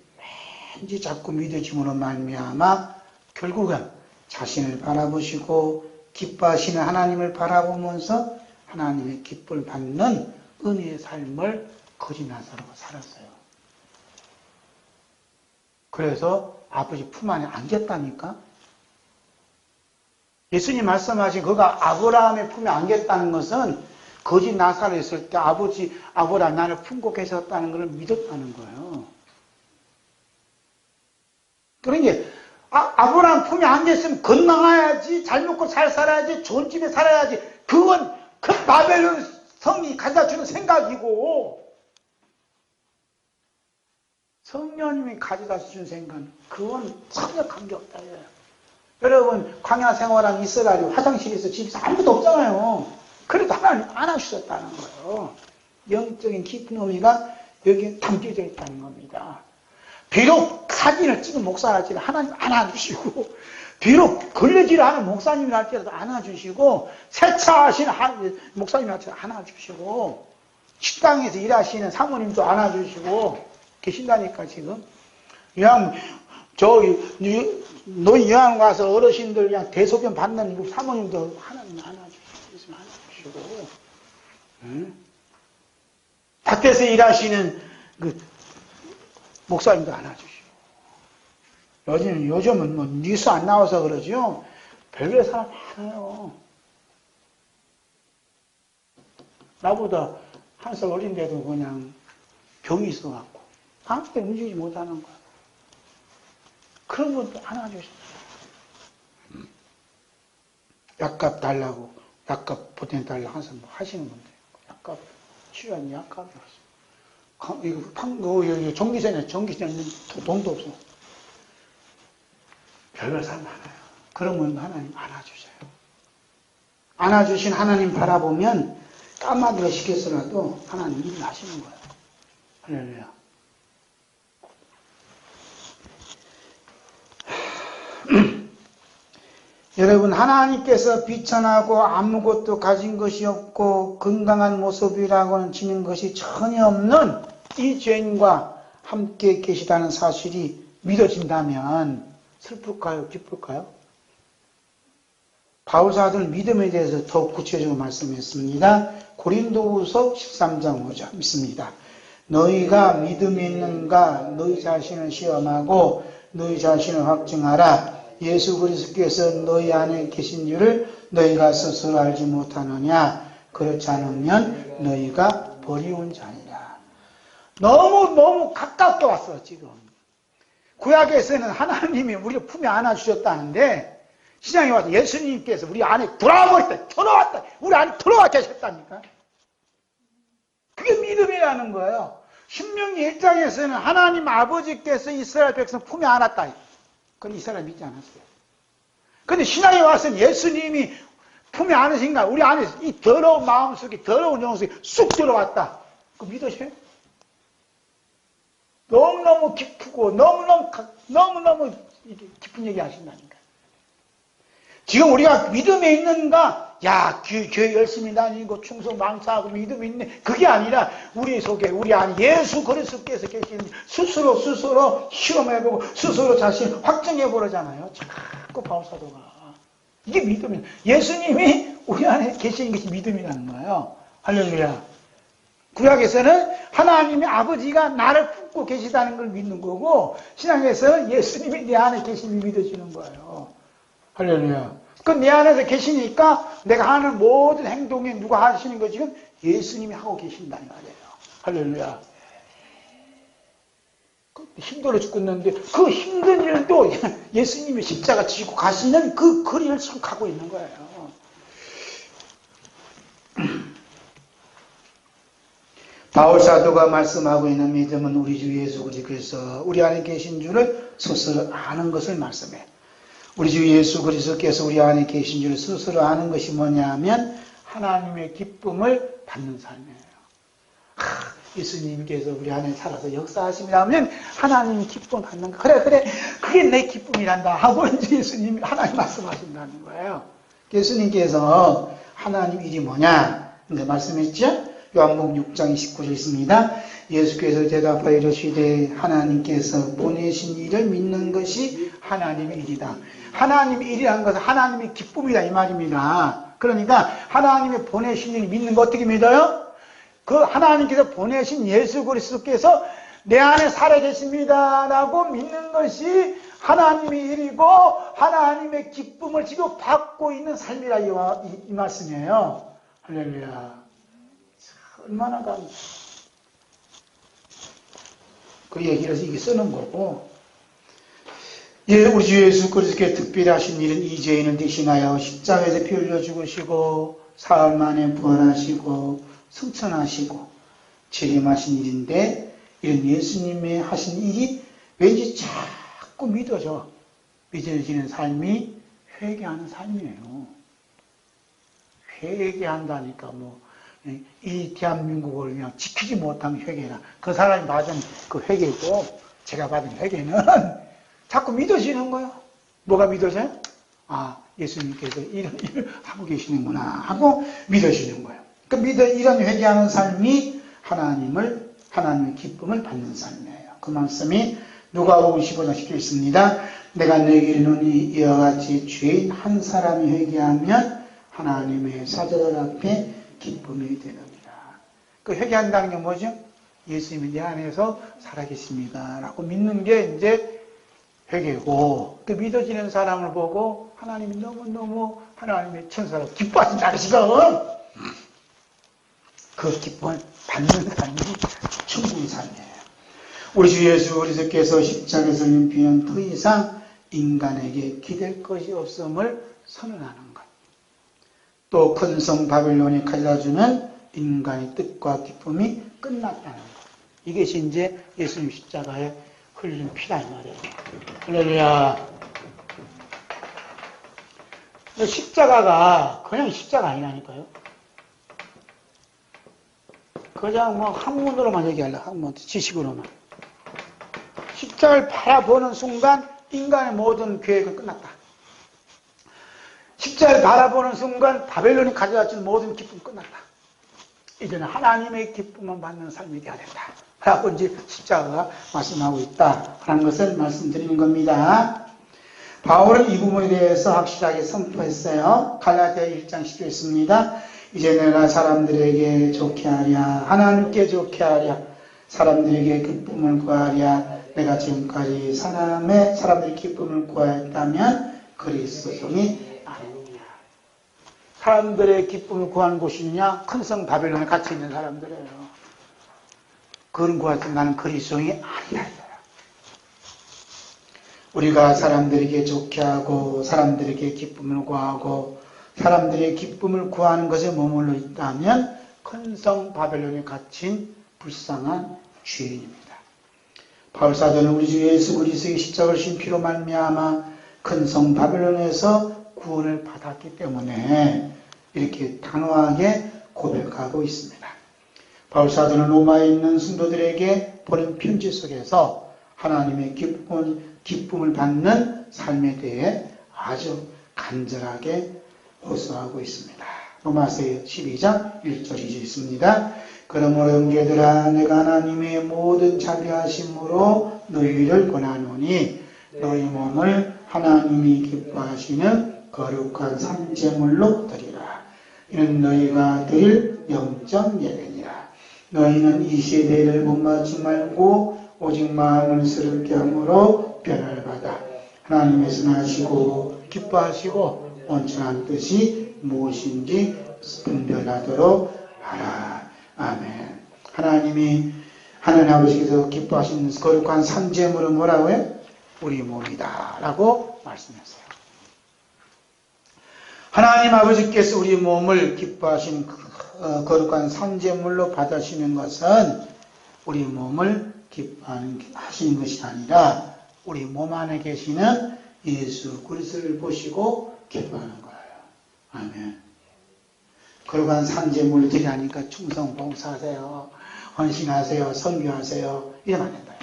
S1: 왠지 자꾸 믿어짐으로 말미암아 결국은 자신을 바라보시고 기뻐하시는 하나님을 바라보면서 하나님의 기쁨을 받는 은혜의 삶을 거지 나사로가 살았어요. 그래서 아버지 품 안에 안겼다니까. 예수님 말씀하신 그가 아브라함의 품에 안겼다는 것은 거지 나사로 있을 때 아버지 아브라함 나를 품고 계셨다는 것을 믿었다는 거예요. 그러니까 아브라함 품에 안겼으면 건강해야지, 잘 먹고 잘 살아야지, 좋은 집에 살아야지. 그건 그 바벨론 성이 가져다 주는 생각이고 성령님이 가져다 주신 생각은 그건 전혀 관계없다. 여러분 광야 생활한 이스라엘이 화장실에서 집에서 아무것도 없잖아요. 그래도 하나님 안아주셨다는 거예요. 영적인 깊은 의미가 여기에 담겨져 있다는 겁니다. 비록 사진을 찍은 목사랄지라도 하나님 안아주시고 비록 걸레질을 하는 목사님이랄지라도 안아주시고 세차하시는 목사님이랄지라도 안아주시고 식당에서 일하시는 사모님도 안아주시고 계신다니까 지금. 그냥 노인 요양 가서 어르신들 그냥 대소변 받는 사모님도 하나님 안아주시고 응? 밭에서 일하시는 그 목사님도 안아주시고 요즘은 뭐 뉴스 안 나와서 그러죠. 별별 사람 많아요. 나보다 한 살 어린데도 그냥 병이 있어갖고 아무도 움직이지 못하는 거야. 그런 것도 안아주시고 약값 달라고 약값 보태달라고 항상 하시는 건데 약값 치료하는 약값이 없어. 이거 전기세는 돈도 없어. 별별 사람 많아요. 그러면 하나님 안아주셔요. 안아주신 하나님 바라보면 까마귀가 시켰으라도 하나님 일을 하시는 거예요. 할렐루야. 여러분, 하나님께서 비천하고 아무것도 가진 것이 없고 건강한 모습이라고는 지닌 것이 전혀 없는 이 죄인과 함께 계시다는 사실이 믿어진다면 슬플까요? 기쁠까요? 바울사도는 믿음에 대해서 더욱 구체적으로 말씀했습니다. 고린도후서 13장 5절 믿습니다. 너희가 믿음이 있는가 너희 자신을 시험하고 너희 자신을 확증하라. 예수 그리스도께서 너희 안에 계신 줄을 너희가 스스로 알지 못하느냐. 그렇지 않으면 너희가 버리운 자니라. 너무 가깝게 왔어 지금. 구약에서는 하나님이 우리를 품에 안아주셨다는데 신약에 와서 예수님께서 우리 안에 들어왔다, 우리 안에 들어와 계셨다니까. 그게 믿음이라는 거예요. 신명기 1장에서는 하나님 아버지께서 이스라엘 백성 품에 안았다. 그건 이스라엘 믿지 않았어요. 근데 신약에 와서는 예수님이 품에 안으신가? 우리 안에 이 더러운 마음속에, 더러운 영혼 속에 쑥 들어왔다. 그거 믿으세요? 너무너무 기쁘고, 너무너무 깊은 얘기 하신다니까. 지금 우리가 믿음에 있는가? 야, 교회 열심히 다니고 충성 망사하고 믿음이 있네. 그게 아니라 우리 속에 우리 안에 예수 그리스도께서 계시는 스스로 시험해보고 스스로 자신 확증해보려잖아요. 자꾸 바울사도가. 이게 믿음이에요. 예수님이 우리 안에 계시는 것이 믿음이라는 거예요. 할렐루야. 구약에서는 하나님의 아버지가 나를 품고 계시다는 걸 믿는 거고 신약에서는 예수님이 내 안에 계심이 믿어지는 거예요. 할렐루야. 그 내 안에서 계시니까 내가 하는 모든 행동에 누가 하시는 거 지금 예수님이 하고 계신다는 말이에요. 할렐루야. 힘들어 죽겠는데 그 힘든 일도 예수님이 십자가 지고 가시는 그 일을 지금 가고 있는 거예요. 바울사도가 말씀하고 있는 믿음은 우리 주 예수 그리스도께서 우리 안에 계신 줄을 스스로 아는 것을 말씀해. 우리 주 예수 그리스도께서 우리 안에 계신 줄을 스스로 아는 것이 뭐냐 하면 하나님의 기쁨을 받는 삶이에요. 예수님께서 우리 안에 살아서 역사하십니다 하면 하나님이 기쁨을 받는 거. 그래 그게 내 기쁨이란다 하고 이제 예수님이 하나님 말씀하신다는 거예요. 예수님께서 하나님 일이 뭐냐 이제 말씀했죠. 요한복음 6장 29절 있습니다. 예수께서 대답하여 이르시되 하나님께서 보내신 일을 믿는 것이 하나님의 일이다. 하나님의 일이라는 것은 하나님의 기쁨이다 이 말입니다. 그러니까 하나님의 보내신 일을 믿는 거 어떻게 믿어요? 그 하나님께서 보내신 예수 그리스도께서 내 안에 살아계십니다 라고 믿는 것이 하나님의 일이고 하나님의 기쁨을 지금 받고 있는 삶이라 이 말씀이에요. 할렐루야. 얼마나 그 얘기를 이게 쓰는 거고. 예, 우리 주 예수 그리스도께 특별히 하신 일은 이 죄인을 대신하여 십자가에서 피 흘려 죽으시고 사흘 만에 부활하시고 승천하시고 재림하신 일인데 이런 예수님의 하신 일이 왠지 자꾸 믿어지는 삶이 회개하는 삶이에요. 회개한다니까 이 대한민국을 그냥 지키지 못한 회개나 그 사람이 받은 그 회개고 제가 받은 회개는 자꾸 믿어지는 거예요. 뭐가 믿어져요? 아, 예수님께서 이런 일을 하고 계시는구나 하고 믿어지는 거예요. 이런 회개하는 삶이 하나님의 기쁨을 받는 삶이에요. 그 말씀이 누가복음 15장 10절 있습니다. 내가 너에게 이르노니 이와 같이 죄인 한 사람이 회개하면 하나님의 사자들 앞에 기쁨이 되느니라. 그 회개한다는 게 뭐죠? 예수님이 내 안에서 살아계십니다 라고 믿는 게 이제 회개고, 그 믿어지는 사람을 보고 하나님이 너무너무 하나님의 천사로 기뻐하신다 하시거든. 그 기쁨을 받는 삶이 천국의 삶이에요. 우리 주 예수 그리스도께서 십자가에서 피는 더 이상 인간에게 기댈 것이 없음을 선언하는 것. 또 큰 성 바벨론이 가져다주는 인간의 뜻과 기쁨이 끝났다는 것. 이것이 이제 예수님 십자가에 흘린 피다 이 말이에요. 할렐루야. 십자가가 그냥 십자가 아니라니까요. 그냥 학문으로만 얘기하려, 학문, 지식으로만. 십자가를 바라보는 순간 인간의 모든 계획은 끝났다. 십자가를 바라보는 순간 바벨론이 가져다준 모든 기쁨 끝났다. 이제는 하나님의 기쁨만 받는 삶이 되어야 된다. 라고 이제 십자가가 말씀하고 있다. 라는 것을 말씀드리는 겁니다. 바울은 이 부분에 대해서 확실하게 선포했어요. 갈라디아 1장 10절 있습니다. 이제 내가 사람들에게 좋게 하랴, 하나님께 좋게 하랴, 사람들에게 기쁨을 구하랴. 내가 지금까지 사람들의 기쁨을 구하였다면 그리스도성이 아니냐. 사람들의 기쁨을 구하는 곳이냐? 큰 성 바벨론에 갇혀 있는 사람들이에요. 그런 구할 때 나는 그리스도성이 아니라. 우리가 사람들에게 좋게 하고 사람들에게 기쁨을 구하고 사람들의 기쁨을 구하는 것에 머물러 있다면 큰 성 바벨론에 갇힌 불쌍한 죄인입니다. 바울사도는 우리 주 예수 그리스도의 십자가를 신 피로 말미암아 큰 성 바벨론에서 구원을 받았기 때문에 이렇게 단호하게 고백하고 있습니다. 바울사도는 로마에 있는 성도들에게 보낸 편지 속에서 하나님의 기쁨을 받는 삶에 대해 아주 간절하게 호소하고 있습니다. 로마서 12장 1절 2절 있습니다. 그러므로 형제들아 내가 하나님의 모든 자비하심으로 너희를 권하노니 너희 몸을 하나님이 기뻐하시는 거룩한 산제물로 드리라. 이는 너희가 드릴 영적 예배니라. 너희는 이 세대를 본받지 말고 오직 마음을 새롭게 함으로 변화를 받아 하나님의 선하시고 기뻐하시고 온전한 뜻이 무엇인지 분별하도록 하라. 아멘. 하나님이 하나님 아버지께서 기뻐하시는 거룩한 산제물은 뭐라고요? 우리 몸이다 라고 말씀했어요. 하나님 아버지께서 우리 몸을 기뻐하신 거룩한 산제물로 받으시는 것은 우리 몸을 기뻐하시는 것이 아니라 우리 몸 안에 계시는 예수 그리스도를 보시고 기뻐하는 거예요. 아멘. 거룩한 산제물을 드리라니까 충성 봉사하세요. 헌신하세요. 선교하세요. 이러면 안 된다.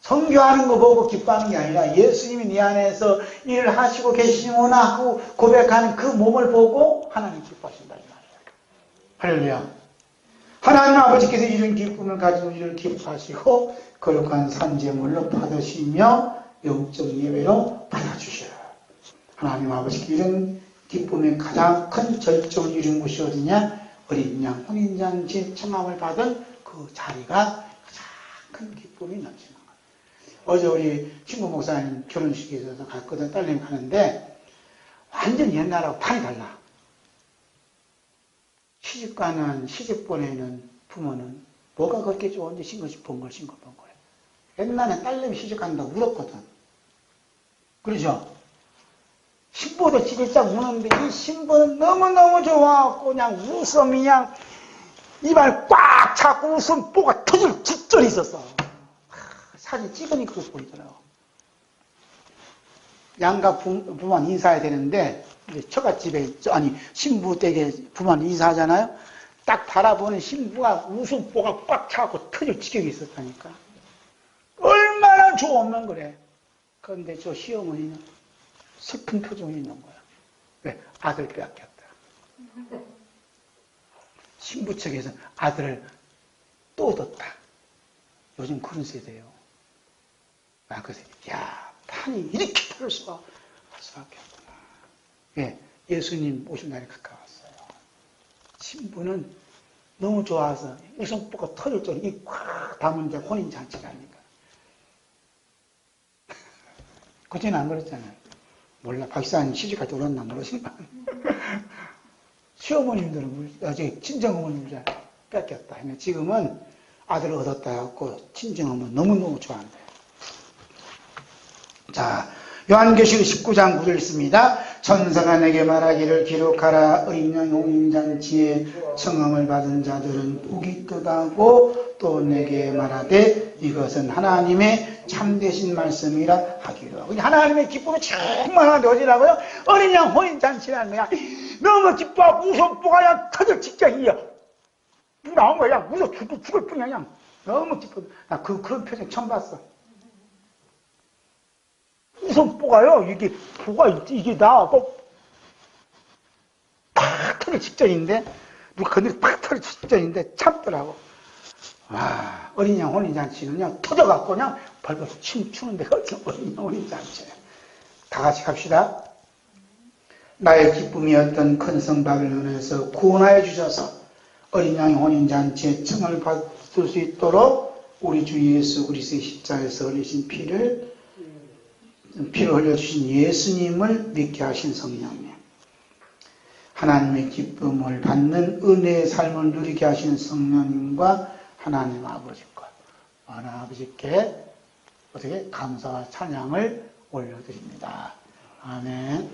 S1: 선교하는 거 보고 기뻐하는 게 아니라 예수님이 네 안에서 일을 하시고 계시구나 하고 고백하는 그 몸을 보고 하나님 기뻐하신다. 이 말이에요. 할렐루야. 하나님 아버지께서 이런 기쁨을 가지고 이를 기뻐하시고 거룩한 산제물로 받으시며 영적 예배로 받아주셔요. 하나님 아버지께 이런 기쁨의 가장 큰 절정을 이룬 곳이 어디냐? 어린 양 혼인잔치 청함을 받은 그 자리가 가장 큰 기쁨이 넘치는 거예요. 어제 우리 친구 목사님 결혼식에 있어서 갔거든. 딸내미 가는데 완전 옛날하고 판이 달라. 시집가는 시집 보내는 부모는 뭐가 그렇게 좋은지 싱글벙글. 옛날에 딸내미 시집간다고 울었거든. 그러죠? 신부도 찌릿짝 우는데 이 신부는 너무너무 좋아갖고 그냥 웃음이 그냥 입안 꽉 차고 웃음보가 터질 직전이 있었어. 사진 찍으니까 그거 보이더라고. 양가 부모님 인사해야 되는데 이제 처갓집에 신부 댁에 부모님 인사하잖아요. 딱 바라보는 신부가 웃음보가 꽉 차고 터질 지경이 있었다니까. 얼마나 좋으면 그래. 그런데 저 시어머니는 슬픈 표정이 있는 거야. 왜? 아들 빼앗겼다. 신부 측에서 아들을 또 얻었다. 요즘 그런 세대예요. 그래서 판이 이렇게 다를 수밖에 없구나. 예, 예수님 오신 날이 가까웠어요. 신부는 너무 좋아서 웃음보가 터질 정도로 꽉 담은 이제 혼인잔치라니까. 그전에 안 그랬잖아요. 몰라. 박사님 시집갈 때 울었나 모르지만. 시어머님들은, 친정어머님들 뺏겼다. 지금은 아들을 얻었다 해갖고, 친정어머니 너무너무 좋아한대. 자, 요한계시록 19장 9절 있습니다. 천사가 내게 말하기를 기록하라. 어린 양 혼인잔치에 청함을 받은 자들은 복이 크다고 또 내게 말하되 이것은 하나님의 참되신 말씀이라 하기로 하고. 하나님의 기쁨이 충만한 어디라고요? 어린 양 혼인잔치라는 거야. 너무 기뻐하고 웃음보가 그냥 터질 직전이야. 나온 거야. 웃어 죽을 뿐이야. 그냥 너무 기뻐. 나 그런 표정 처음 봤어. 웃음보가요. 이게 보가 이게 나와고 터지기 직전인데, 누가 건드려 팍 터지기 직전인데 참더라고. 와, 어린 양 혼인잔치는요, 터져갖고 그냥 벌벌 춤추는데 어린 양 혼인잔치예요. 다 같이 갑시다. 나의 기쁨이었던 큰 성 바벨론에서 구원하여 주셔서 어린 양의 혼인잔치에 청을 받을 수 있도록 우리 주 예수 그리스도의 십자가에서 흘리신 피를 흘려주신 예수님을 믿게 하신 성령님, 하나님의 기쁨을 받는 은혜의 삶을 누리게 하신 성령님과 하나님 아버지과 하나님 아버지께 어떻게 감사와 찬양을 올려드립니다. 아멘.